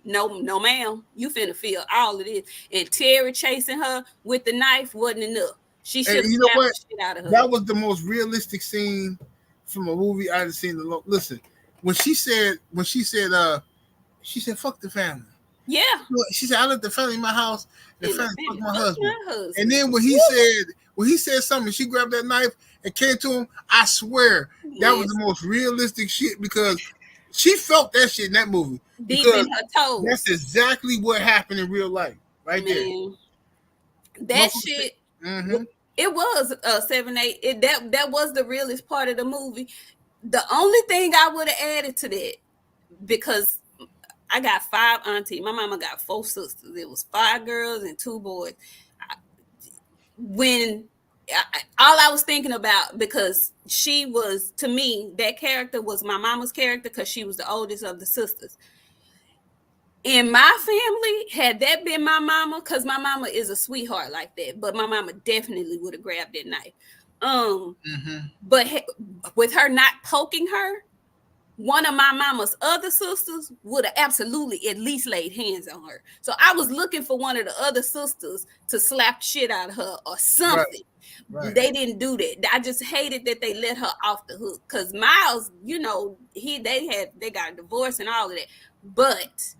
No, ma'am. You finna feel all of this. And Terry chasing her with the knife wasn't enough. She should have stabbed the shit out of her. That was the most realistic scene from a movie I've seen. Listen, when she said, fuck the family. Yeah. She said, I let the family in my house, and the family fuck my husband. And then when he said something, she grabbed that knife and came to him. I swear that was the most realistic shit because she felt that shit in that movie. Deep in her toes. That's exactly what happened in real life, right there. That shit. It was 7-8. That was the realest part of the movie. The only thing I would have added to that, because I got 5 aunties. My mama got 4 sisters. It was 5 girls and 2 boys. All I was thinking about, because she was, to me, that character was my mama's character because she was the oldest of the sisters. In my family, had that been my mama, because my mama is a sweetheart like that, but my mama definitely would have grabbed that knife. But with her not poking her, one of my mama's other sisters would have absolutely at least laid hands on her. So I was looking for one of the other sisters to slap shit out of her or something. Right. They didn't do that. I just hated that they let her off the hook. Because Miles, you know, they got a divorce and all of that. But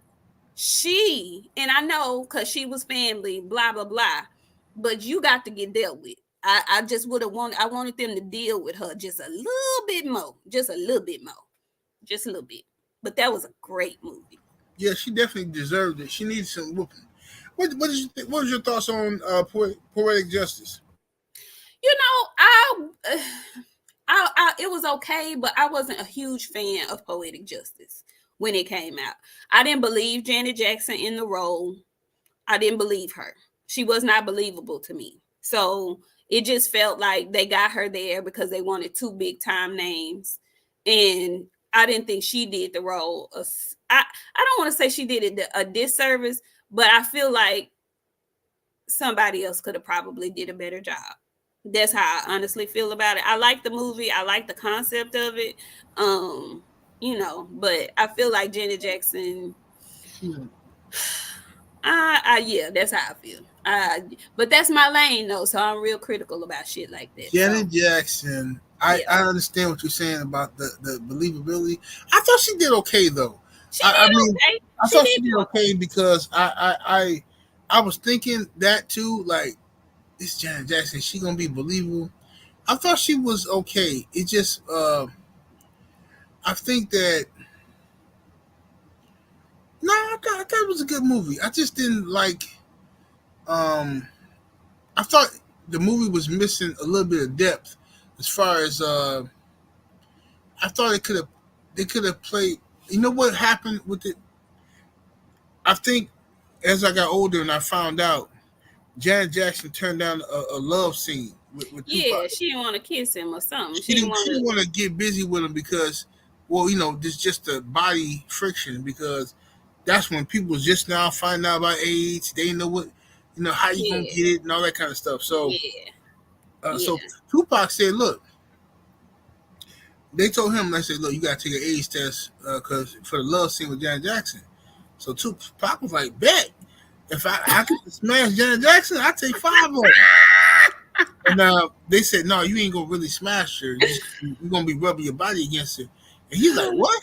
she, and I know because she was family, blah, blah, blah. But you got to get dealt with. I just would have wanted them to deal with her just a little bit more. Just a little bit more. Just a little bit. But that was a great movie. Yeah, she definitely deserved it. She needs some whooping. What was your thoughts on Poetic Justice? You know, I it was okay, but I wasn't a huge fan of Poetic Justice when it came out. I didn't believe Janet Jackson in the role. I didn't believe her. She was not believable to me. So it just felt like they got her there because they wanted two big time names. And I didn't think she did the role. I don't want to say she did it a disservice, but I feel like somebody else could have probably did a better job. That's how I honestly feel about it. I like the movie. I like the concept of it. You know, but I feel like Janet Jackson. Yeah, that's how I feel. But that's my lane though, so I'm real critical about shit like that. Janet Jackson. I understand what you're saying about the believability. I thought she did okay though. I thought she did okay because I was thinking that too. Like, this Janet Jackson, she gonna be believable. I thought she was okay. It just I think that I thought it was a good movie. I just didn't like. I thought the movie was missing a little bit of depth as far as I thought they could have played. You know what happened with it? I think as I got older and I found out, Janet Jackson turned down a love scene with Tupac. She didn't want to kiss him or something. She didn't want to get busy with him because, well, you know, this just the body friction, because that's when people was just now finding out about AIDS. They didn't know what, you know, how you gonna get it and all that kind of stuff. So, so Tupac said, look, they told him, they said, look, you gotta take an AIDS test because for the love scene with Janet Jackson. So Tupac was like, bet. If I could smash Janet Jackson, I'd take 5 of them. And they said, no, you ain't gonna really smash her. You're gonna be rubbing your body against her. And he's like, what?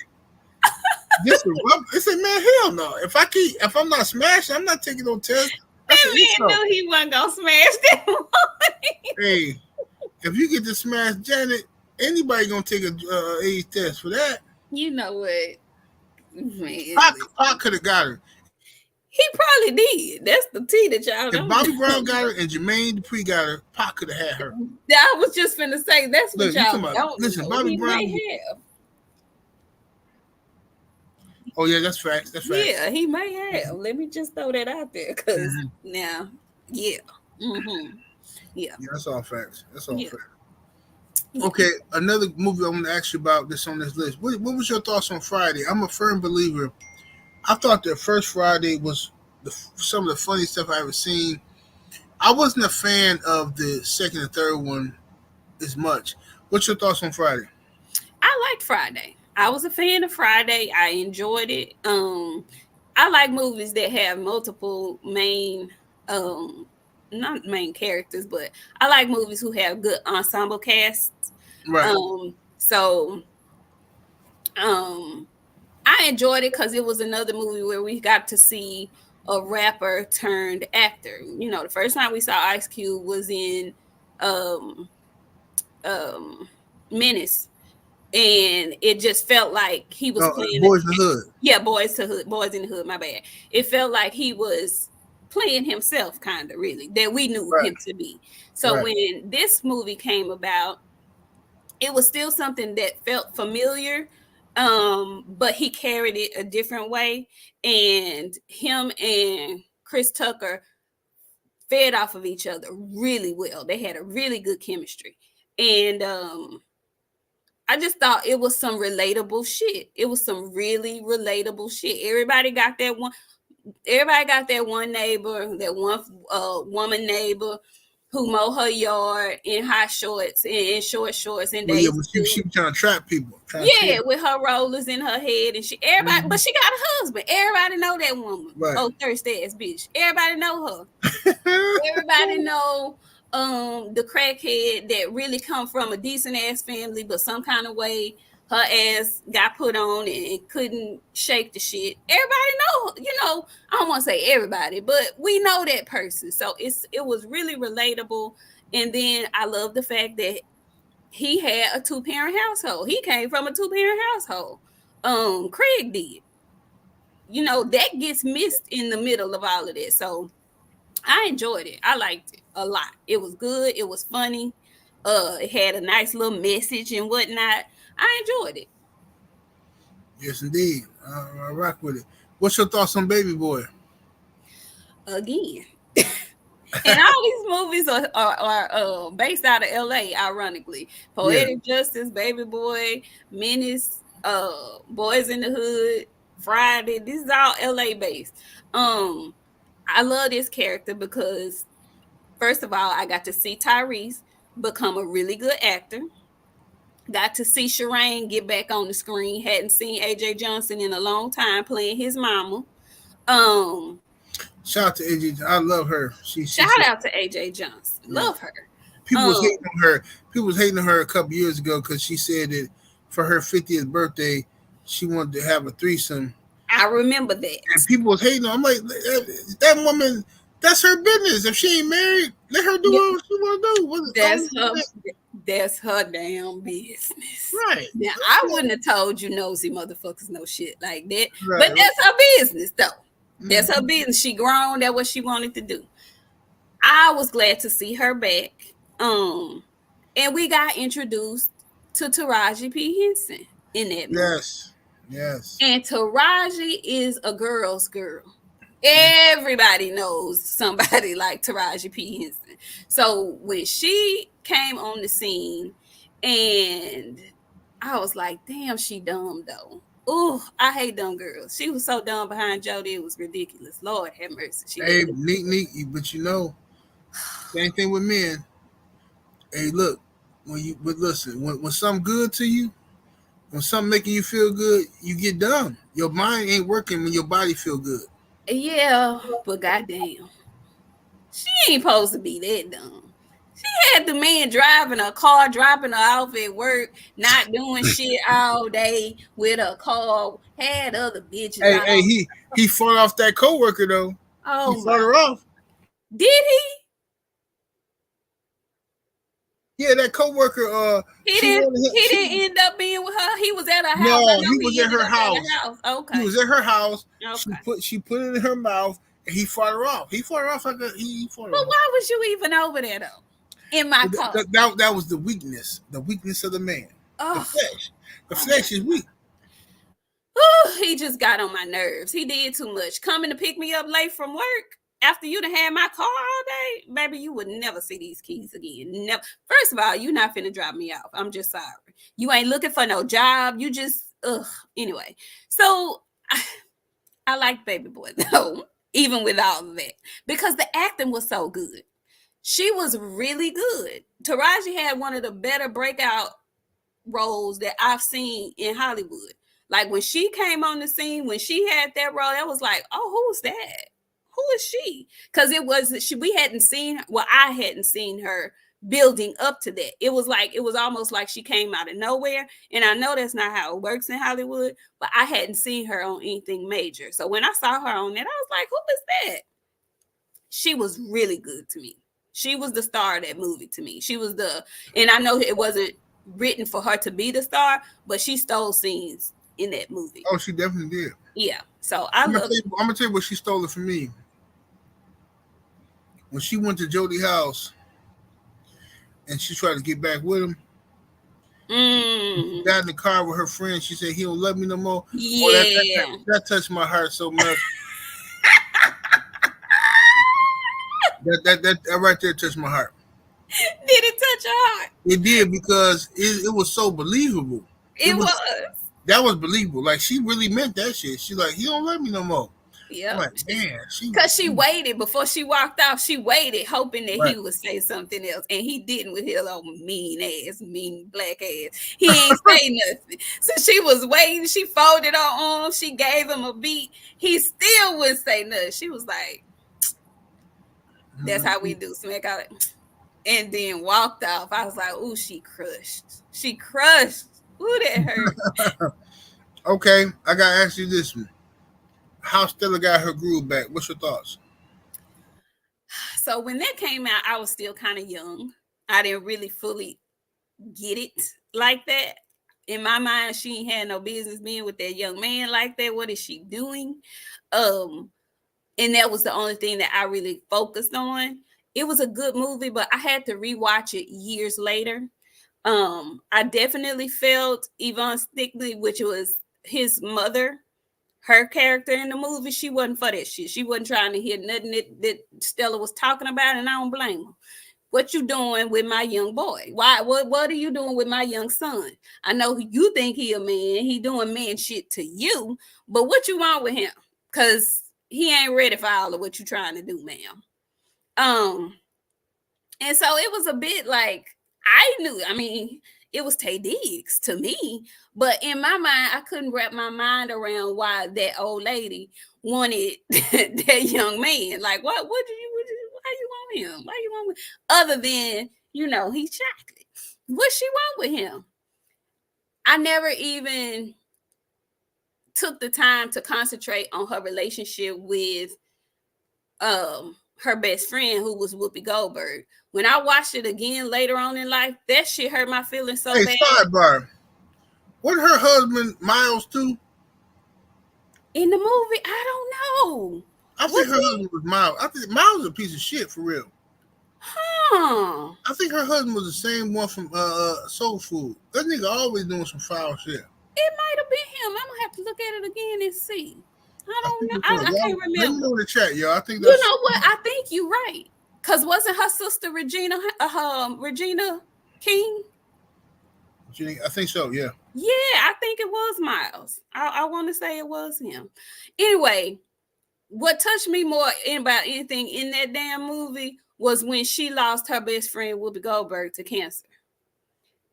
Just a rub? I said, man, hell no. If I'm not smashing, I'm not taking no test. That man knew he wasn't gonna smash that one. Hey, if you get to smash Janet, anybody gonna take a AIDS test for that. You know what? Man, Pac could have got her. He probably did. That's the tea that y'all don't know. If Bobby Brown got her and Jermaine Dupri got her, Pac could have had her. I was just finna say, that's what y'all don't listen, know. Bobby Brown. Have. Oh, yeah, that's facts. That's facts. Yeah, he may have. Let me just throw that out there. Because now, yeah. Yeah, that's all facts. That's all facts. Okay, another movie I want to ask you about this on this list. What was your thoughts on Friday? I'm a firm believer. I thought the first Friday was some of the funniest stuff I ever seen. I wasn't a fan of the second and third one as much. What's your thoughts on Friday? I liked Friday. I was a fan of Friday. I enjoyed it. I like movies that have multiple main, not main characters, but I like movies who have good ensemble casts. Right. I enjoyed it because it was another movie where we got to see a rapper turned actor. You know, the first time we saw Ice Cube was in Menace. And it just felt like he was playing Boys in the Hood. Yeah, Boys in the Hood, my bad. It felt like he was playing himself, kind of, really, that we knew him to be. So when this movie came about, it was still something that felt familiar, but he carried it a different way. And him and Chris Tucker fed off of each other really well. They had a really good chemistry. And I just thought it was some relatable shit. It was some really relatable shit. Everybody got that one. Everybody got that one neighbor, that one woman neighbor who mow her yard in high shorts and short shorts and Well, yeah, days. but she trying to trap people. Yeah, with her rollers in her head and everybody, but she got a husband. Everybody know that woman. Right. Oh, thirsty ass bitch. Everybody know her. Everybody know the crackhead that really come from a decent ass family, but some kind of way her ass got put on and couldn't shake the shit. Everybody know, I don't want to say everybody, but we know that person. So it was really relatable. And then I love the fact that he had a 2-parent household. He came from a 2-parent household. Craig did. That gets missed in the middle of all of this. So I enjoyed it. I liked it a lot. It was good. It was funny. It had a nice little message and whatnot. I enjoyed it. Yes, indeed. I rock with it. What's your thoughts on Baby Boy? Again. And all these movies are based out of LA, ironically. Poetic Justice, Baby Boy, Menace, Boys in the Hood, Friday. This is all LA based. I love this character because, first of all, I got to see Tyrese become a really good actor. Got to see Shireen get back on the screen. Hadn't seen AJ Johnson in a long time playing his mama. Shout out to AJ. I love her. Shout out to AJ Johnson. Yeah. Love her. People was hating on her. People was hating on her a couple years ago because she said that for her 50th birthday, she wanted to have a threesome. I remember that. And people was hating on. I'm like, that woman, that's her business. If she ain't married, let her do what she want to do. That's her damn business. Right. Now, I wouldn't have told you nosy motherfuckers no shit like that. Right. But that's her business, though. That's her business. She grown. That's what she wanted to do. I was glad to see her back. And we got introduced to Taraji P. Henson in that movie. Yes. And Taraji is a girl's girl. Everybody knows somebody like Taraji P. Henson. So when she came on the scene, and I was like, damn, she dumb though. Ooh, I hate dumb girls. She was so dumb behind Jodie, it was ridiculous. Lord have mercy. Hey, neat, but same thing with men. Hey, look, when something good to you, when something making you feel good, you get dumb. Your mind ain't working when your body feel good. Yeah, but goddamn, she ain't supposed to be that dumb. She had the man driving a car, dropping her off at work, not doing shit all day with a car, had other bitches. Hey, he fought off that coworker though. Oh, he fought her off. Did he? Yeah, that coworker. He didn't end up being with her. He was at her house. No, he was at her house. Okay, he was at her house. Okay. She put it in her mouth, and he fought her off. He fought her off. But why was you even over there though? In my car. That was the weakness. The weakness of the man. Oh. The flesh. The flesh is weak. Ooh, he just got on my nerves. He did too much. Coming to pick me up late from work after you done had my car all day, baby, you would never see these keys again. Never. First of all, you're not finna drop me off. I'm just sorry. You ain't looking for no job. You just, Anyway, so I like Baby Boy though, even with all of that, because the acting was so good. She was really good. Taraji had one of the better breakout roles that I've seen in Hollywood. Like when she came on the scene, when she had that role, that was like, oh, who's that? Who is she? Because we hadn't seen, I hadn't seen her building up to that. It was almost like she came out of nowhere. And I know that's not how it works in Hollywood, but I hadn't seen her on anything major. So when I saw her on that, I was like, who is that? She was really good to me. She was the star of that movie to me. And I know it wasn't written for her to be the star, but she stole scenes in that movie. Oh, she definitely did. Yeah. So I'm gonna tell you what she stole it from me. When she went to Jodie's house and she tried to get back with him, got in the car with her friend, she said, he don't love me no more. Yeah. Oh, that touched my heart so much. That right there touched my heart. Did it touch your heart. It did because it was so believable. It was. That was believable. Like she really meant that shit. She like, he don't love me no more. Yeah. Like, man, because she waited before she walked off. She waited, hoping that right. he would say something else, and he didn't with his old mean black ass. He ain't say nothing. So she was waiting. She folded her arms. She gave him a beat. He still wouldn't say nothing. She was like, "That's how we do smack out," and then walked off. I was like, "Ooh, she crushed. She crushed. Ooh, that hurt." Okay, I gotta ask you this one. How Stella got her groove back? What's your thoughts? So when that came out, I was still kind of young. I didn't really fully get it like that. In my mind, she ain't had no business being with that young man like that. What is she doing? And that was the only thing that I really focused on. It was a good movie, but I had to rewatch it years later. I definitely felt Yvonne Stickney, which was his mother, her character in the movie, she wasn't for that shit. She wasn't trying to hear nothing that Stella was talking about, and I don't blame her. What you doing with my young boy? Why? What are you doing with my young son? I know you think he a man. He doing man shit to you, but what you want with him? Because he ain't ready for all of what you trying to do, ma'am. And so it was a bit like, I knew, I mean, it was Tay Diggs to me, but in my mind, I couldn't wrap my mind around why that old lady wanted that young man. Like, why you want him? Why you want him? Other than, he's chocolate. What she want with him? I never even took the time to concentrate on her relationship with her best friend, who was Whoopi Goldberg. When I watched it again later on in life, that shit hurt my feelings so bad. Sidebar. Wasn't her husband Miles too? In the movie, I don't know. I think her husband was Miles. I think Miles is a piece of shit for real. Huh. I think her husband was the same one from Soul Food. That nigga always doing some foul shit. It might have been him. I'm gonna have to look at it again and see. I don't know. I can't remember. Let me know in the chat, y'all. I think that's... You know what? I think you're right. Because wasn't her sister Regina King? I think so, yeah. Yeah, I think it was Miles. I want to say it was him. Anyway, what touched me more about anything in that damn movie was when she lost her best friend, Whoopi Goldberg, to cancer.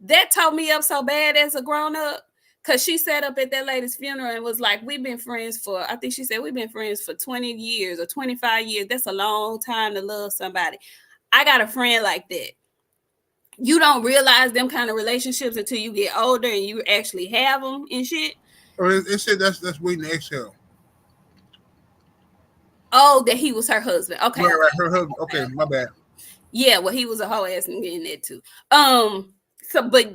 That tore me up so bad as a grown-up. Because she sat up at that lady's funeral and was like, we've been friends for 20 years or 25 years. That's a long time to love somebody. I got a friend like that. You don't realize them kind of relationships until you get older and you actually have them and shit. Or it said that's waiting to exhale. Oh, that he was her husband. Okay. Right, her husband. Okay, my bad. Yeah, well, he was a whole ass nigga in there too. So, but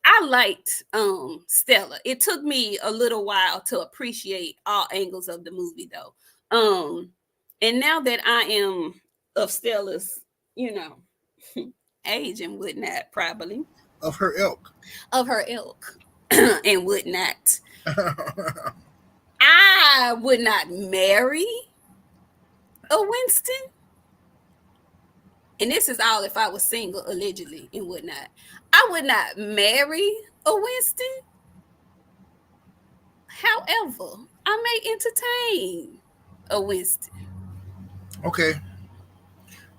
I liked Stella. It took me a little while to appreciate all angles of the movie, though. And now that I am of Stella's, age and whatnot, probably of her ilk, and whatnot, I would not marry a Winston. And this is all if I was single, allegedly, and whatnot. I would not marry a Winston. However, I may entertain a Winston. Okay.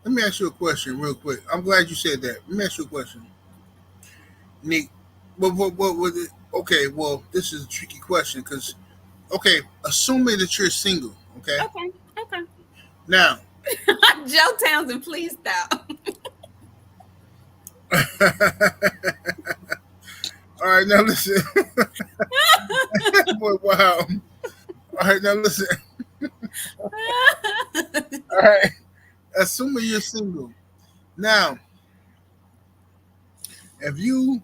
Let me ask you a question real quick. I'm glad you said that. Let me ask you a question. Nick, what was it? Okay, well, this is a tricky question because, assuming that you're single, okay? Okay. Now, Joe Townsend, please stop. All right, now listen. Boy, wow. All right, now listen. All right. Assuming you're single. Now, if you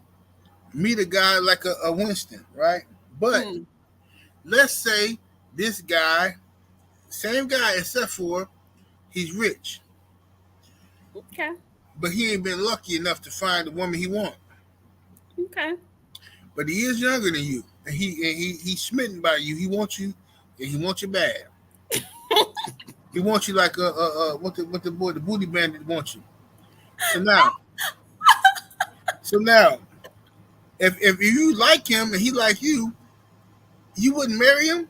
meet a guy like a Winston, right? But let's say this guy, same guy except for he's rich. Okay. But he ain't been lucky enough to find the woman he wants. Okay. But he is younger than you. And he's smitten by you. He wants you, and he wants you bad. He wants you like what the boy, the booty bandit wants you. So now, So now, if you like him and he like you wouldn't marry him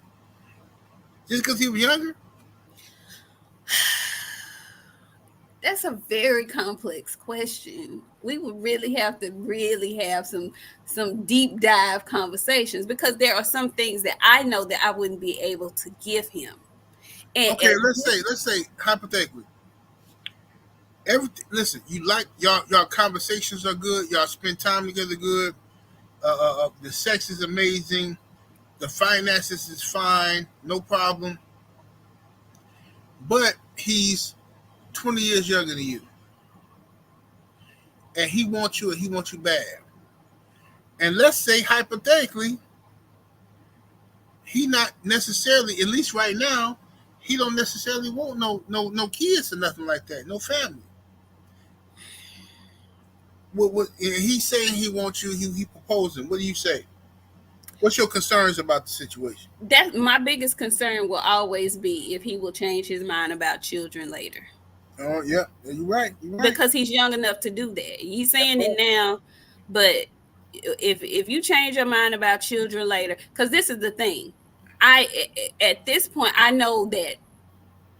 just because he was younger? That's a very complex question. We would really have to have some deep dive conversations, because there are some things that I know that I wouldn't be able to give him. Okay, let's say hypothetically. Everything. Listen, you like y'all conversations are good. Y'all spend time together good. The sex is amazing. The finances is fine, no problem. But he's 20 years younger than you, and he wants you, and he wants you bad. And let's say hypothetically, he not necessarily, at least right now, he don't necessarily want no kids or nothing like that, no family. What he's saying he wants you, he proposing. What do you say? What's your concerns about the situation? That my biggest concern will always be if he will change his mind about children later. Oh yeah, you're right. You're right. Because he's young enough to do that. He's saying it now, but if you change your mind about children later, because this is the thing, at this point I know that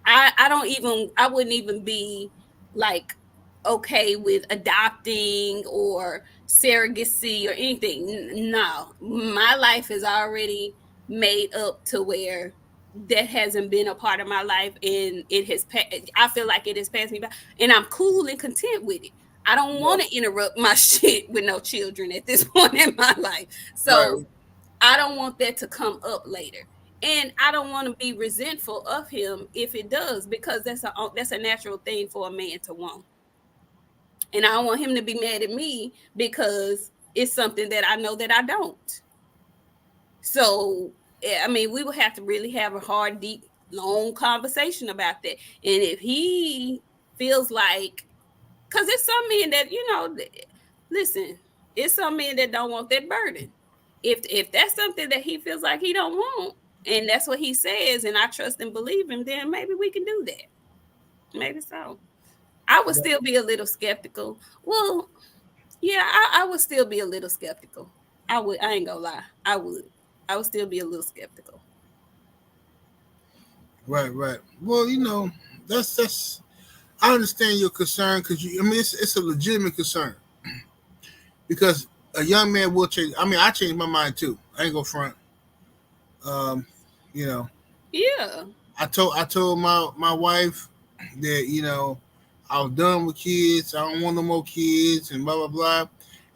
I wouldn't even be like okay with adopting or surrogacy or anything. No, my life is already made up to where that hasn't been a part of my life, and it has I feel like it has passed me by, and I'm cool and content with it. I don't want to interrupt my shit with no children at this point in my life. So right. I don't want that to come up later. And I don't want to be resentful of him if it does, because that's a natural thing for a man to want. And I don't want him to be mad at me because it's something that I know that I don't. So, I mean, we will have to really have a hard, deep, long conversation about that. And if he feels like, because it's some men that, listen, it's some men that don't want that burden. If that's something that he feels like he don't want, and that's what he says, and I trust and believe him, then maybe we can do that. Maybe so. I would still be a little skeptical. Well, yeah, I would still be a little skeptical. I ain't gonna lie. I would still be a little skeptical. Right. Well, that's I understand your concern, because it's a legitimate concern, because a young man will change. I mean, I changed my mind too. I ain't gonna front. Yeah. I told my wife that I was done with kids. I don't want no more kids, and blah blah blah.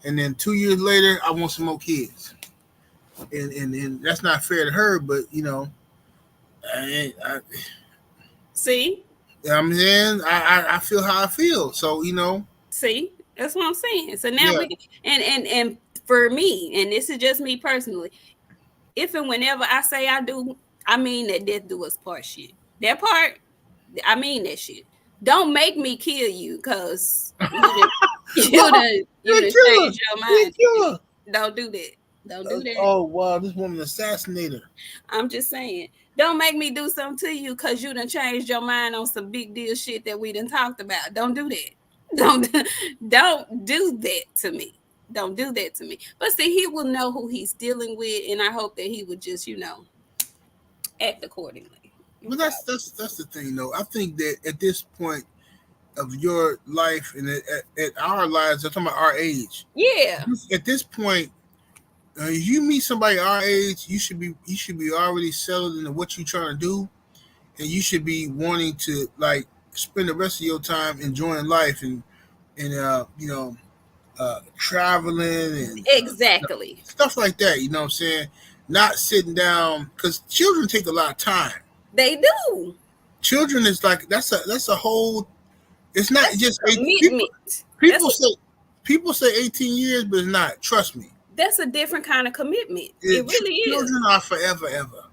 And then 2 years later, I want some more kids. And that's not fair to her, but I see. I'm saying I feel how I feel. So see, that's what I'm saying. So now we and for me, and this is just me personally, if and whenever I say I do, I mean that death do us part shit. That part, I mean that shit. Don't make me kill you, because you done changed your mind. Don't do that. Don't do that. Oh wow, this woman assassinator. I'm just saying, don't make me do something to you because you done changed your mind on some big deal shit that we done talked about. Don't do that. Don't do that to me. Don't do that to me. But see, he will know who he's dealing with, and I hope that he would just, act accordingly. Well, that's the thing, though. I think that at this point of your life and at our lives, I'm talking about our age. Yeah. At this point, if you meet somebody our age, you should be already settled into what you're trying to do, and you should be wanting to spend the rest of your time enjoying life and traveling and exactly stuff like that. You know what I'm saying? Not sitting down, because children take a lot of time. They do. Children is that's a whole. It's not that's just people say 18 years, but it's not. Trust me. That's a different kind of commitment. It really is. Children are forever, ever.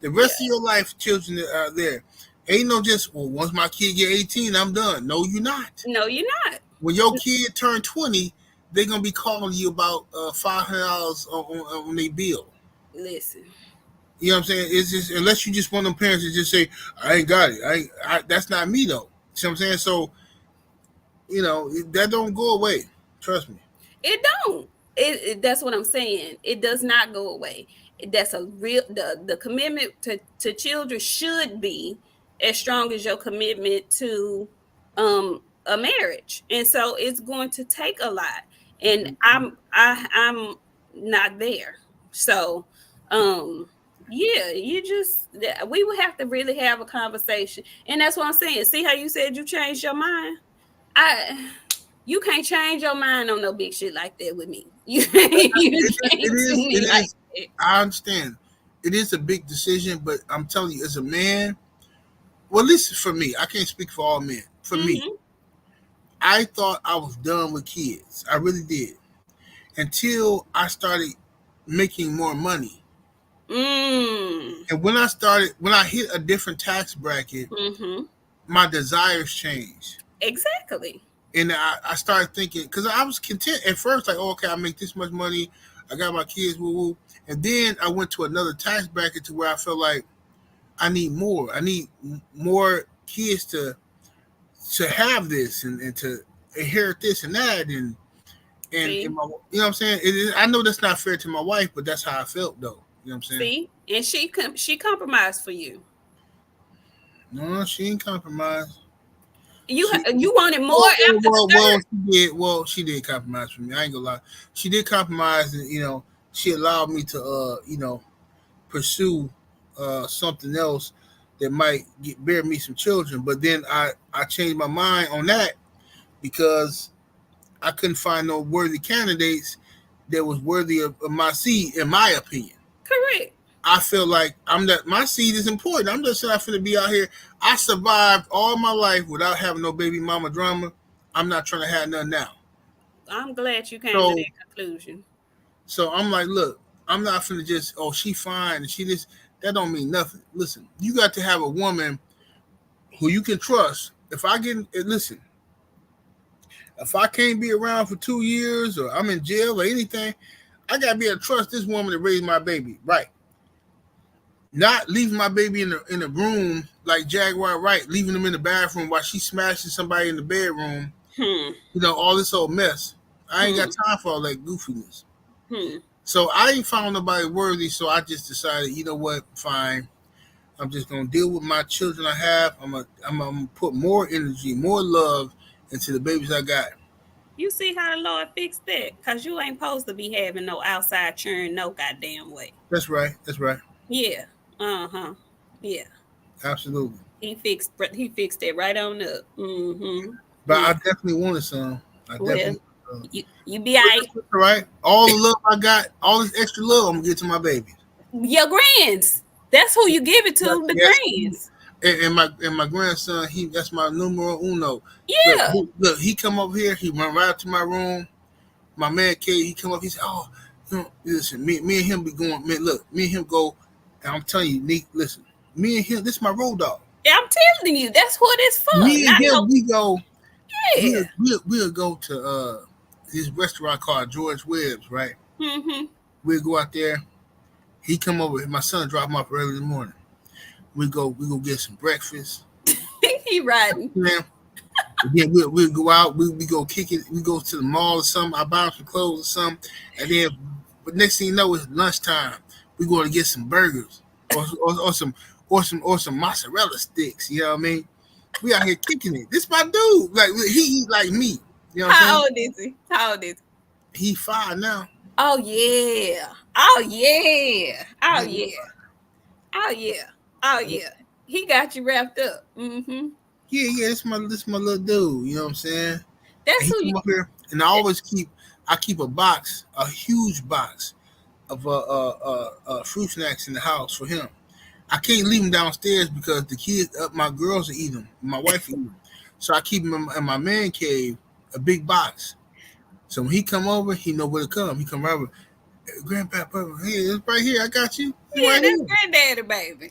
The rest of your life, children are there. Ain't no just, well, once my kid get 18, I'm done. No, you're not. No, you're not. When your kid turn 20, they're gonna be calling you about $500 on their bill. Listen. You know what I'm saying? It's just, unless you just want them parents to just say, I ain't got it. That's not me though. See what I'm saying? So, that don't go away. Trust me. It don't. That's what I'm saying. It does not go away. That's a real the commitment to children should be as strong as your commitment to a marriage. And so it's going to take a lot. And I'm not there. So yeah, we would have to really have a conversation. And that's what I'm saying. See how you said you changed your mind? You can't change your mind on no big shit like that with me. You can't do me like that. I understand. It is a big decision, but I'm telling you, as a man, well, at least for me, I can't speak for all men. For me, I thought I was done with kids. I really did. Until I started making more money. And when I hit a different tax bracket, my desires changed. Exactly. And I started thinking, because I was content at first, like, oh, okay, I make this much money, I got my kids, woo woo. And then I went to another tax bracket to where I felt like I need more. I need more kids to have this and to inherit this and that. And you know what I'm saying? I know that's not fair to my wife, but that's how I felt, though. You know what I'm saying? See, and she compromised for you. No, she ain't compromised. You wanted more she did compromise for me. I ain't gonna lie. She did compromise, and she allowed me to pursue something else that might bear me some children. But then I changed my mind on that because I couldn't find no worthy candidates that was worthy of my seed, in my opinion. Correct. I feel like my seed is important. I'm just not finna be out here. I survived all my life without having no baby mama drama. I'm not trying to have none now. I'm glad you came to that conclusion. So I'm like, look, I'm not finna just, she fine and she this. That don't mean nothing. Listen, you got to have a woman who you can trust. If I can't be around for 2 years or I'm in jail or anything, I gotta be able to trust this woman to raise my baby right. Not leaving my baby in the room like Jaguar Wright, leaving him in the bathroom while she's smashing somebody in the bedroom. All this old mess. I ain't got time for all that goofiness. So I ain't found nobody worthy, so I just decided, you know what, fine. I'm just gonna deal with my children I have. I'm gonna put more energy, more love into the babies I got. You see how the Lord fixed that? Because you ain't supposed to be having no outside churn no goddamn way. That's right. Yeah. Yeah. Absolutely. He fixed it right on up. But I definitely wanted some. You be all right. All the love I got, all this extra love, I'm gonna give to my babies. Your grands. That's who you give it to. The grands. And my grandson, that's my numero uno. Yeah. Look, he come up here, he run right up to my room. My man K, he come up, he said, "Oh, listen, me and him be going, man, look, me and him go, and I'm telling you, Nick, listen, me and him, this is my road dog. Yeah, I'm telling you, that's what it's for. Me and him, we go, yeah. We'll go to this restaurant called George Webb's, right? We'll go out there. He come over, my son drop him off early in the morning. We go get some breakfast. He riding. Yeah, we'll go out. We go kick it. We go to the mall or something. I buy him some clothes or something. And then, but next thing you know, it's lunchtime. We going to get some burgers or some mozzarella sticks. You know what I mean? We out here kicking it. This my dude. Like he eat like me. You know what How old is he? He 5 now. Oh yeah. He got you wrapped up. Yeah. This my little dude. You know what I'm saying? That's who you. Up here, and I always keep a huge box of fruit snacks in the house for him. I can't leave them downstairs because the kids, my girls will eat them. My wife will eat them. So I keep them in my man cave, a big box. So when he come over, he know where to come. He come right over. Grandpa, hey, it's right here. I got you. Yeah, that's granddaddy, baby.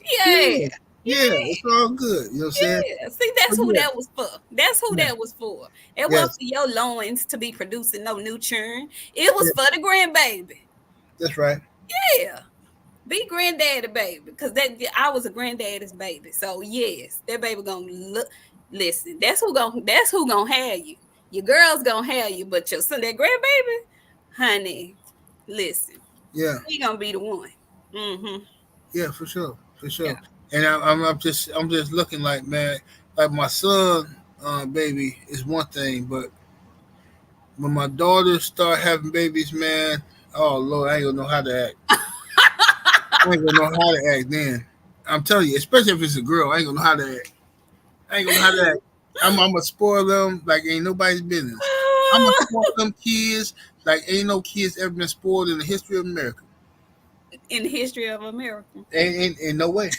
Yeah, it's all good. You know what I'm saying? Yeah, see, that's who that was for. That was for. It wasn't for your loins to be producing no new churn. It was for the grandbaby. That's right. Yeah. Be granddaddy, baby. Because I was a granddaddy's baby. So yes, that baby gonna look. Listen, that's who gonna have you. Your girl's gonna have you, but your son, that grandbaby, honey, listen. Yeah, He gonna be the one. yeah, for sure, for Yeah. sure. And I'm just looking like, man, like my son, baby is one thing, but when my daughters start having babies, man, oh Lord, I ain't gonna know how to act. I ain't gonna know how to act then. I'm telling you, especially if it's a girl, I ain't gonna know how to act. I ain't gonna know how to act. I'm gonna spoil them like ain't nobody's business. I'm gonna spoil them kids like ain't no kids ever been spoiled in the history of America. In the history of America. Ain't no way.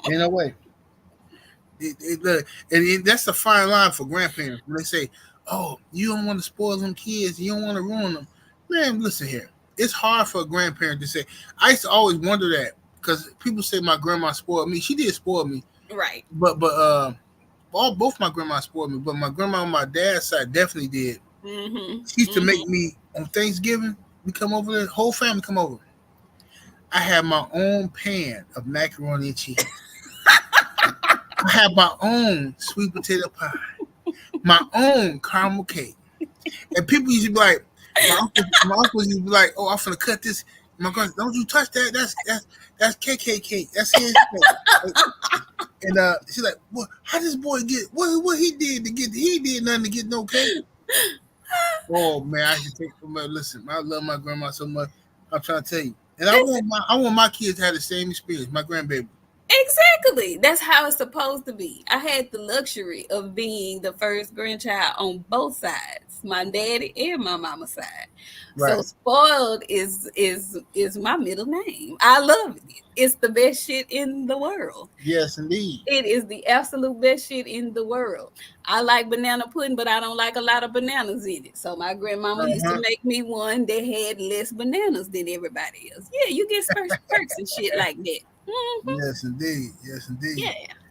Ain't no way. Look, that's a fine line for grandparents when they say, "Oh, you don't want to spoil them kids. You don't want to ruin them." Man, listen here. It's hard for a grandparent to say. I used to always wonder that because people say my grandma spoiled me. She did spoil me, Right. but both my grandmas spoiled me. But my grandma on my dad's side definitely did. She used to make me on Thanksgiving. We come over there, whole family come over. I had my own pan of macaroni and cheese. I had my own sweet potato pie, my own caramel cake. And people used to be like, my uncles used to be like, "Oh, I'm finna cut this." My grandma, don't you touch that? That's KK cake. That's his cake. And she's like, "What? How this boy get? What he did to get? He did nothing to get no cake." Oh man, I can take. Listen, I love my grandma so much. I'm trying to tell you, and I want my kids to have the same experience. My grandbaby. Exactly. That's how it's supposed to be. I had the luxury of being the first grandchild on both sides, my daddy and my mama's side. Right. So spoiled is my middle name. I love it. It's the best shit in the world. Yes, indeed. It is the absolute best shit in the world. I like banana pudding, but I don't like a lot of bananas in it. So my grandmama used to make me one that had less bananas than everybody else. Yeah, you get special perks and shit like that. Yes, indeed. Yes, indeed.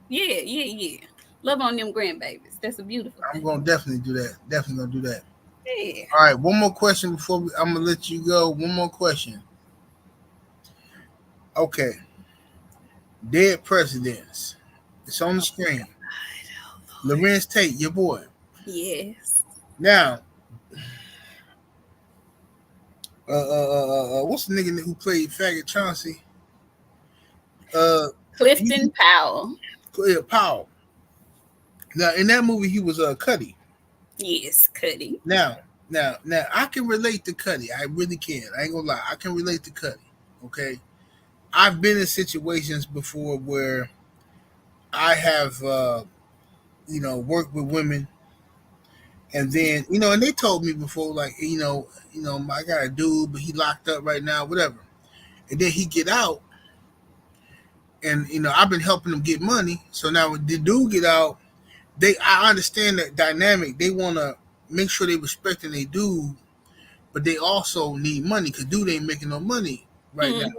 Yeah. Love on them grandbabies. That's a beautiful I'm thing. gonna definitely do that. Definitely gonna do that. Yeah. All right, one more question before I'm gonna let you go. One more question. Okay, dead presidents. It's on the screen. Lorenz Tate, your boy. Yes. Now, what's the nigga who played Faggot Chauncey? Clifton Powell. Powell. Now, in that movie, he was Cuddy. Yes, Cuddy. Now, I can relate to Cuddy. I really can. I ain't gonna lie. I can relate to Cuddy. Okay, I've been in situations before where I have, worked with women, and then and they told me before, like, I got a dude, but he locked up right now, whatever. And then he get out, and I've been helping him get money. So now when the dude get out, I understand that dynamic. They want to make sure they respecting their dude, but they also need money because dude ain't making no money right now.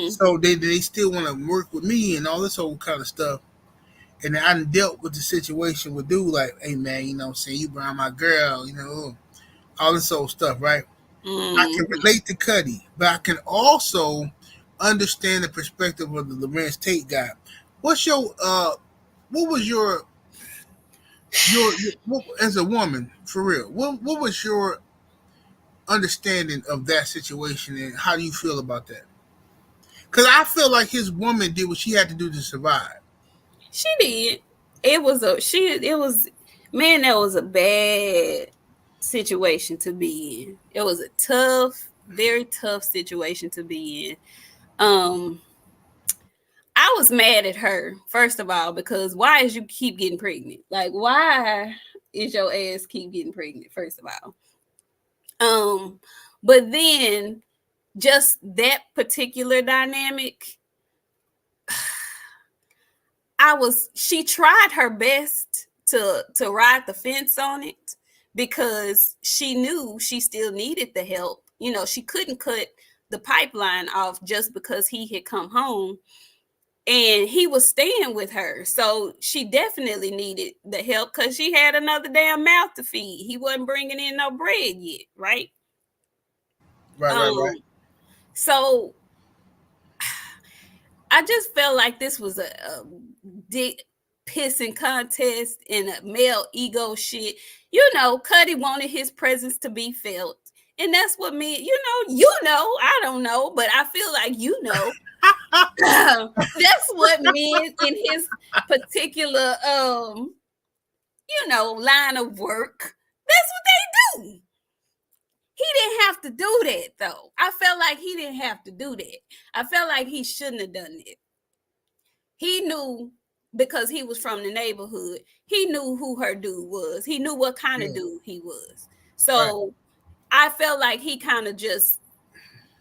So they still want to work with me and all this whole kind of stuff. And I dealt with the situation with dude like, hey man, I'm saying, you brought my girl, all this old stuff, right? I can relate to Cuddy, but I can also understand the perspective of the Lorenz Tate guy. What's your what was your as a woman, for real, what was your understanding of that situation, and how do you feel about that? Because I feel like his woman did what she had to do to survive. She did. That was a bad situation to be in. It was a tough, very tough situation to be in. I was mad at her, first of all, because why is you keep getting pregnant? Like, why is your ass keep getting pregnant, first of all? But then just that particular dynamic, she tried her best to ride the fence on it because she knew she still needed the help. She couldn't cut the pipeline off just because he had come home and he was staying with her. So she definitely needed the help because she had another damn mouth to feed. He wasn't bringing in no bread yet, right? Right. So I just felt like this was a dick pissing contest and a male ego shit. Cuddy wanted his presence to be felt. And that's what me, I don't know, but I feel like that's what men in his particular line of work, that's what they do. He didn't have to do that though. I felt like he didn't have to do that. I felt like he shouldn't have done it. He knew, because he was from the neighborhood, he knew who her dude was. He knew what kind of dude he was. So I felt like he kind of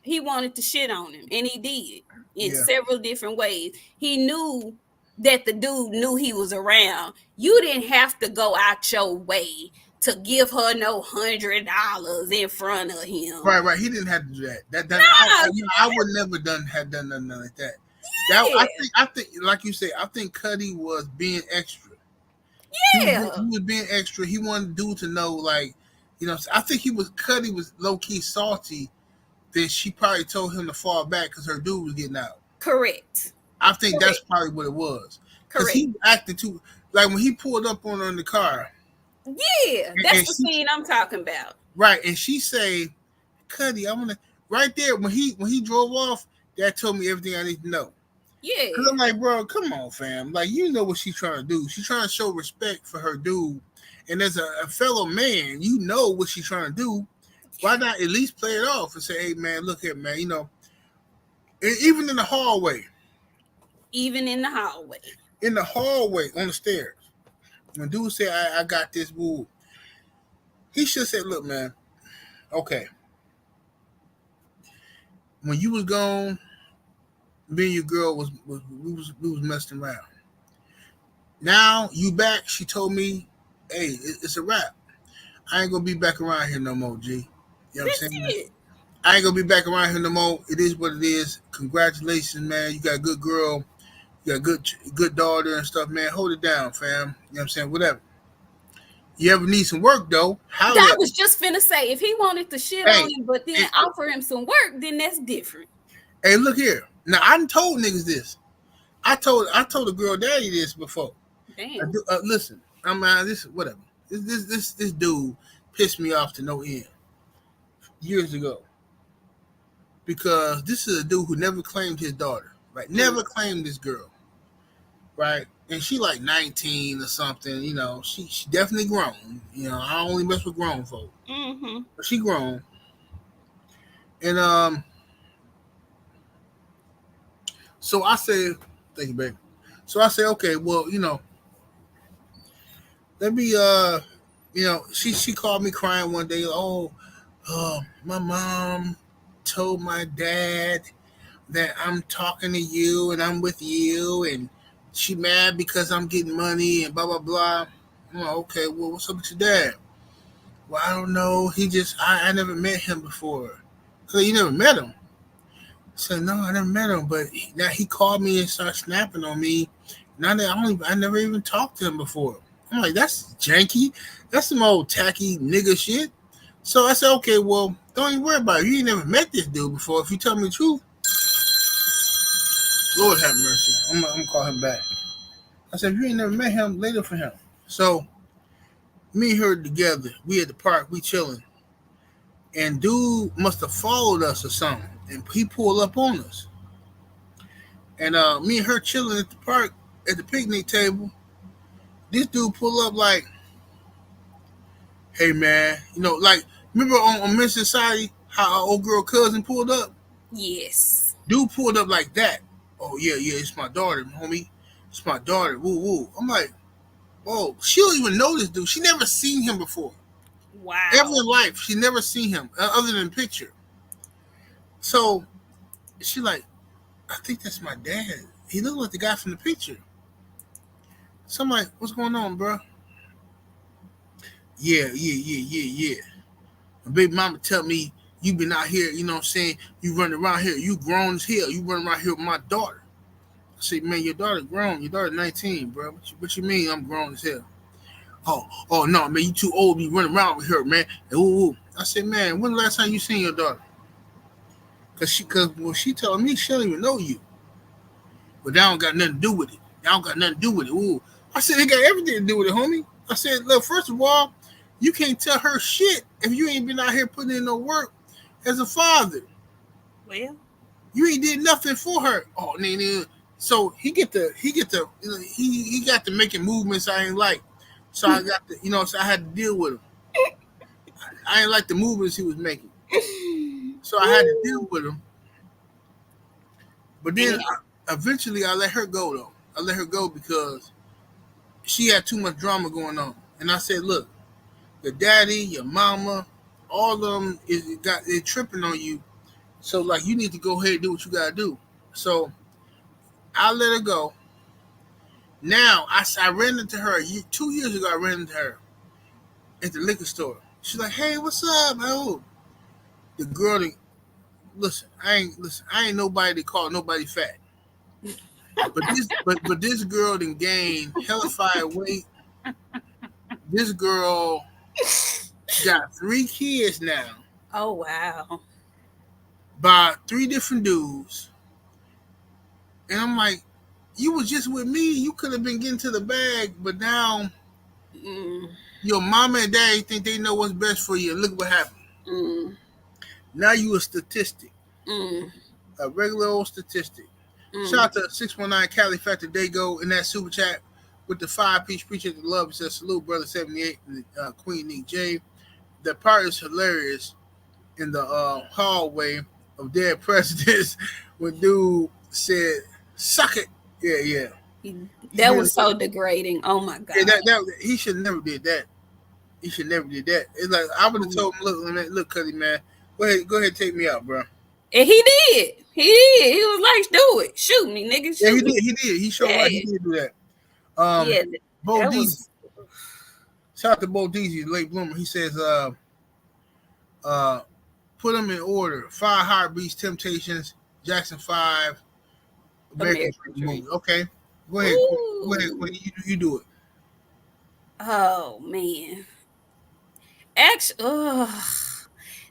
he wanted to shit on him, and he did in several different ways. He knew that the dude knew he was around. You didn't have to go out your way to give her no $100 in front of him. Right. He didn't have to do that. I would never have done nothing like that. Yeah. I think, like you say, I think Cuddy was being extra. Yeah, he was being extra. He wanted dude to know, like, I think Cuddy was low key salty that she probably told him to fall back because her dude was getting out. Correct. I think that's probably what it was. Because he acted too, like when he pulled up on her in the car. Yeah, that's the scene I'm talking about. Right, and she say, Cuddy, I want to, right there, when he drove off, that told me everything I need to know. Yeah. Because I'm like, bro, come on, fam. Like, you know what she's trying to do. She's trying to show respect for her dude. And as a fellow man, you know what she's trying to do. Why not at least play it off and say, hey, man, look here, man, even in the hallway. Even in the hallway. In the hallway, on the stairs. When dude said, I got this, woo, he should have said, look, man, okay. When you was gone, me and your girl was messing around. Now you back, she told me, hey, it's a wrap. I ain't gonna be back around here no more, G. You know what I'm saying? I ain't gonna be back around here no more. It is what it is. Congratulations, man. You got a good girl. You got a good daughter and stuff, man. Hold it down, fam. You know what I'm saying? Whatever. You ever need some work, though? I was just finna say, if he wanted to shit on him, but then offer him some work, then that's different. Hey, look here. Now, I done told niggas this. I told a girl daddy this before. Damn. Listen, whatever. This dude pissed me off to no end years ago. Because this is a dude who never claimed his daughter, right? Never claimed this girl, right? And she like 19 or something, she definitely grown. I only mess with grown folk. Mm-hmm. But she grown. And so I said, thank you, baby. So I said, okay, well, let me she called me crying one day, my mom told my dad that I'm talking to you and I'm with you, and she mad because I'm getting money and blah blah blah. I'm like, okay, well, what's up with your dad? Well, I don't know. He just I never met him before. So you never met him? I said, no, I never met him, but now he called me and started snapping on me. Now that I never even talked to him before. I'm like, that's janky. That's some old tacky nigga shit. So I said, okay, well, don't even worry about it. You ain't never met this dude before. If you tell me the truth, Lord have mercy. I'm gonna call him back. I said, if you ain't never met him, later for him. So me and her together, we at the park, we chilling. And dude must have followed us or something. And he pulled up on us. And me and her chilling at the park at the picnic table. This dude pull up like, hey man, like, remember on Men's Society how our old girl cousin pulled up? Yes. Dude pulled up like that. Oh yeah, it's my daughter, homie. It's my daughter. Woo woo. I'm like, whoa, she don't even know this dude. She never seen him before. Wow. Ever in life, she never seen him other than picture. So she like, I think that's my dad. He looked like the guy from the picture. So I'm like, what's going on, bro? Yeah. My baby mama tell me you been out here, you know what I'm saying? You running around here. You grown as hell. You running around here with my daughter. I said, man, your daughter grown. Your daughter 19, bro. What you mean I'm grown as hell? Oh no, man, you too old to be running around with her, man. And, ooh. I said, man, when the last time you seen your daughter? Because when she told me, she don't even know you. But that don't got nothing to do with it. That don't got nothing to do with it. Ooh. I said, it got everything to do with it, homie. I said, look, first of all, you can't tell her shit if you ain't been out here putting in no work as a father. Well, you ain't did nothing for her. Oh, nigga. So he got to making movements I ain't like. So I got to, so I had to deal with him. I ain't like the movements he was making. So I had to deal with him. But then eventually I let her go though. I let her go because she had too much drama going on. And I said, look, your daddy, your mama, all of them they're tripping on you. So like you need to go ahead and do what you gotta do. So I let her go. Now I ran into her 2 years ago. I ran into her at the liquor store. She's like, "Hey, what's up, man?" The girl, listen. I ain't nobody to call nobody fat. But this girl done gained hellified weight. This girl got 3 kids now. Oh wow! By 3 different dudes, and I'm like, you was just with me. You could have been getting to the bag, but now your mama and daddy think they know what's best for you. Look what happened. Now you a statistic, a regular old statistic. Shout out to 619 Cali Factor Dago in that super chat with the 5-piece preacher of love. It says salute, brother 78, and Queen Nick J. The part is hilarious in the hallway of dead presidents when dude said, "Suck it." Yeah. That was so degrading. Oh my god. Yeah, he should never did that. He should never did that. It's like I would have told him, look, Cuddy man, go ahead, take me out, bro. And he did. He was like, do it, shoot me, nigga. Shoot he me. did. He showed like he did do that. Bo Deezy. Shout out to Bo Deezy, late bloomer. He says, put them in order: 5 Heartbeats, Temptations, Jackson 5, American Dream. Okay, go ahead. Go ahead. You do it. Oh man, actually,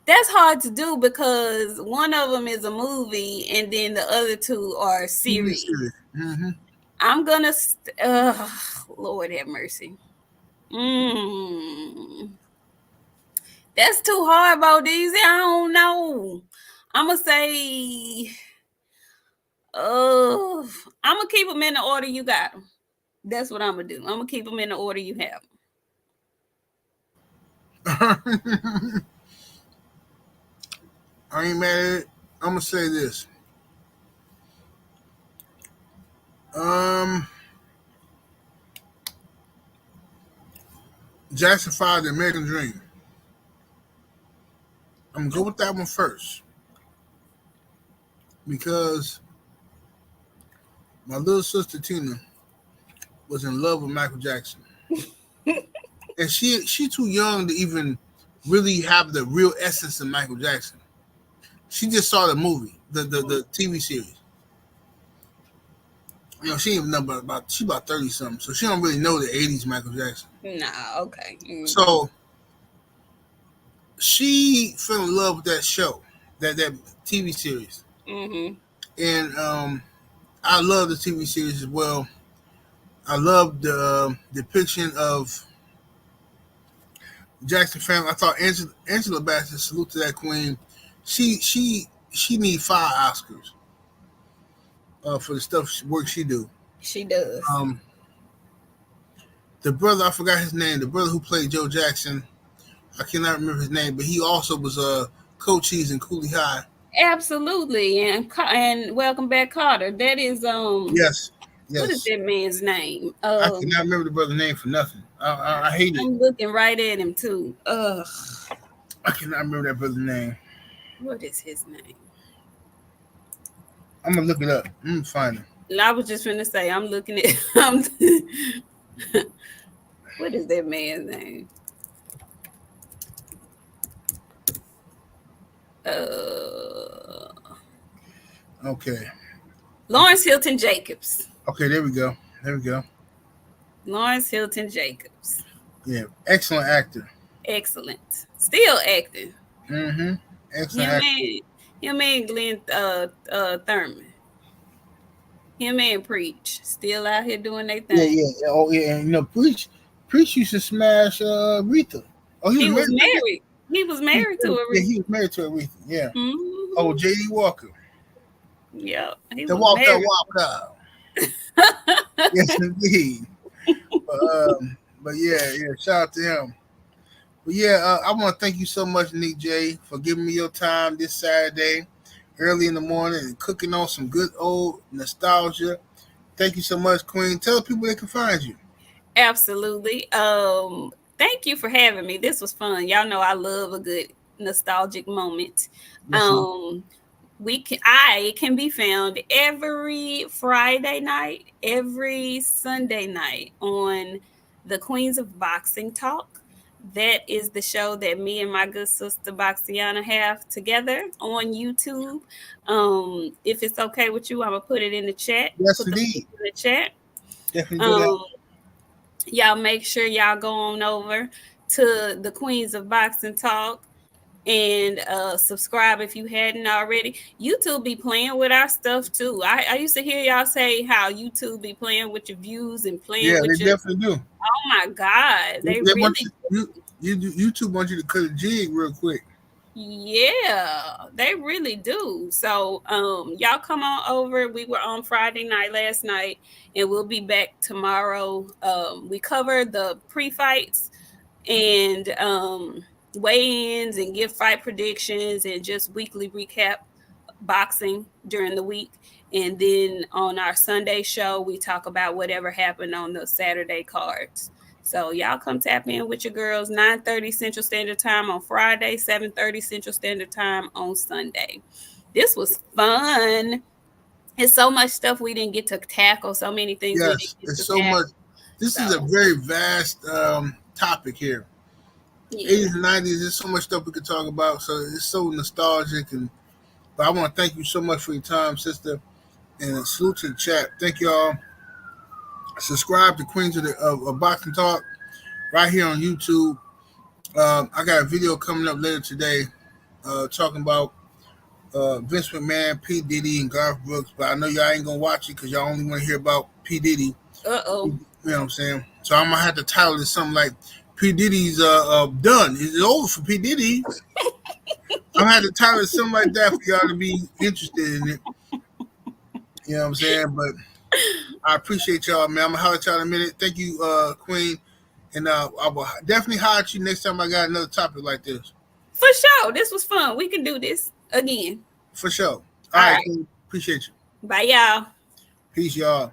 that's hard to do because one of them is a movie and then the other 2 are series. Mm-hmm. I'm gonna, Lord have mercy. That's too hard, Bodies. I don't know. I'm gonna say, I'm gonna keep them in the order you got them. That's what I'm gonna do. I'm gonna keep them in the order you have them. I ain't mad at it. I'm gonna say this. Jackson 5, The American Dream. I'm gonna go with that one first because my little sister Tina was in love with Michael Jackson, and she too young to even really have the real essence of Michael Jackson. She just saw the movie, the TV series. She ain't even know about she about 30 something, so she don't really know the 80s Michael Jackson. Nah, okay. So she fell in love with that show, that TV series. And I love the TV series as well. I love the depiction of Jackson family. I thought Angela Bassett, salute to that queen. She need 5 Oscars for the work she do. She does. The brother, I forgot his name. The brother who played Joe Jackson, I cannot remember his name, but he also was Cochise in Cooley High. Absolutely, and welcome back, Carter. That is Yes. What is that man's name? I cannot remember the brother's name for nothing. I hate it. I'm looking right at him too. I cannot remember that brother's name. What is his name? I'm gonna look it up. I'm gonna find him. I was just gonna say I'm looking at. What is that man's name? Okay. Lawrence Hilton Jacobs. Okay, there we go. Lawrence Hilton Jacobs. Yeah, excellent actor. Excellent. Still acting. Excellent actor. Him and Glenn Thurman. Him and Preach. Still out here doing their thing. Yeah. Oh, yeah. And Preach used to smash Rita. Oh, he was married. He was married to Aretha. Yeah, he was married to Aretha. Yeah. Mm-hmm. Oh, J.D. Walker. Yeah, he The was married. Walker. Yes, indeed. But yeah. Shout out to him. But yeah, I want to thank you so much, Nick J, for giving me your time this Saturday, early in the morning, and cooking on some good old nostalgia. Thank you so much, Queen. Tell people they can find you. Absolutely. Thank you for having me. This was fun. Y'all know I love a good nostalgic moment. Yes, I can be found every Friday night, every Sunday night on the Queens of Boxing Talk. That is the show that me and my good sister Boxiana have together on YouTube. If it's okay with you, I'm gonna put it in the chat. yes, Put the link indeed. in the chat. Definitely do that. Y'all make sure y'all go on over to the Queens of Boxing Talk and subscribe if you hadn't already. YouTube be playing with our stuff too. I used to hear y'all say how YouTube be playing with your views and playing with they your. definitely do. Oh my God, they really want YouTube wants you to cut a jig real quick. Yeah, they really do. So y'all come on over. We were on Friday night last night, and we'll be back tomorrow. We cover the pre-fights and weigh-ins and give fight predictions and just weekly recap boxing during the week. And then on our Sunday show, we talk about whatever happened on the Saturday cards. So y'all come tap in with your girls, 9:30 Central Standard Time on Friday, 7:30 Central Standard Time on Sunday. This was fun. It's so much stuff we didn't get to tackle, so many things we didn't Yes, get it's to so tackle. much. This is a very vast topic here. Yeah. 80s and 90s, there's so much stuff we could talk about. So it's so nostalgic. But I want to thank you so much for your time, sister. And a salute to the chat. Thank y'all. Subscribe to Queens of Boxing Talk right here on YouTube. I got a video coming up later today talking about Vince McMahon, P. Diddy, and Garth Brooks. But I know y'all ain't going to watch it because y'all only want to hear about P. Diddy. Uh-oh. You know what I'm saying? So I'm going to have to title it something like P. Diddy's done. It's over for P. Diddy. I'm going to have to title it something like that for y'all to be interested in it. You know what I'm saying? But I appreciate y'all, man. I'm going to holler at y'all in a minute. Thank you, Queen. And I will definitely holler at you next time I got another topic like this. For sure. This was fun. We can do this again. For sure. All right. Queen. Appreciate you. Bye, y'all. Peace, y'all.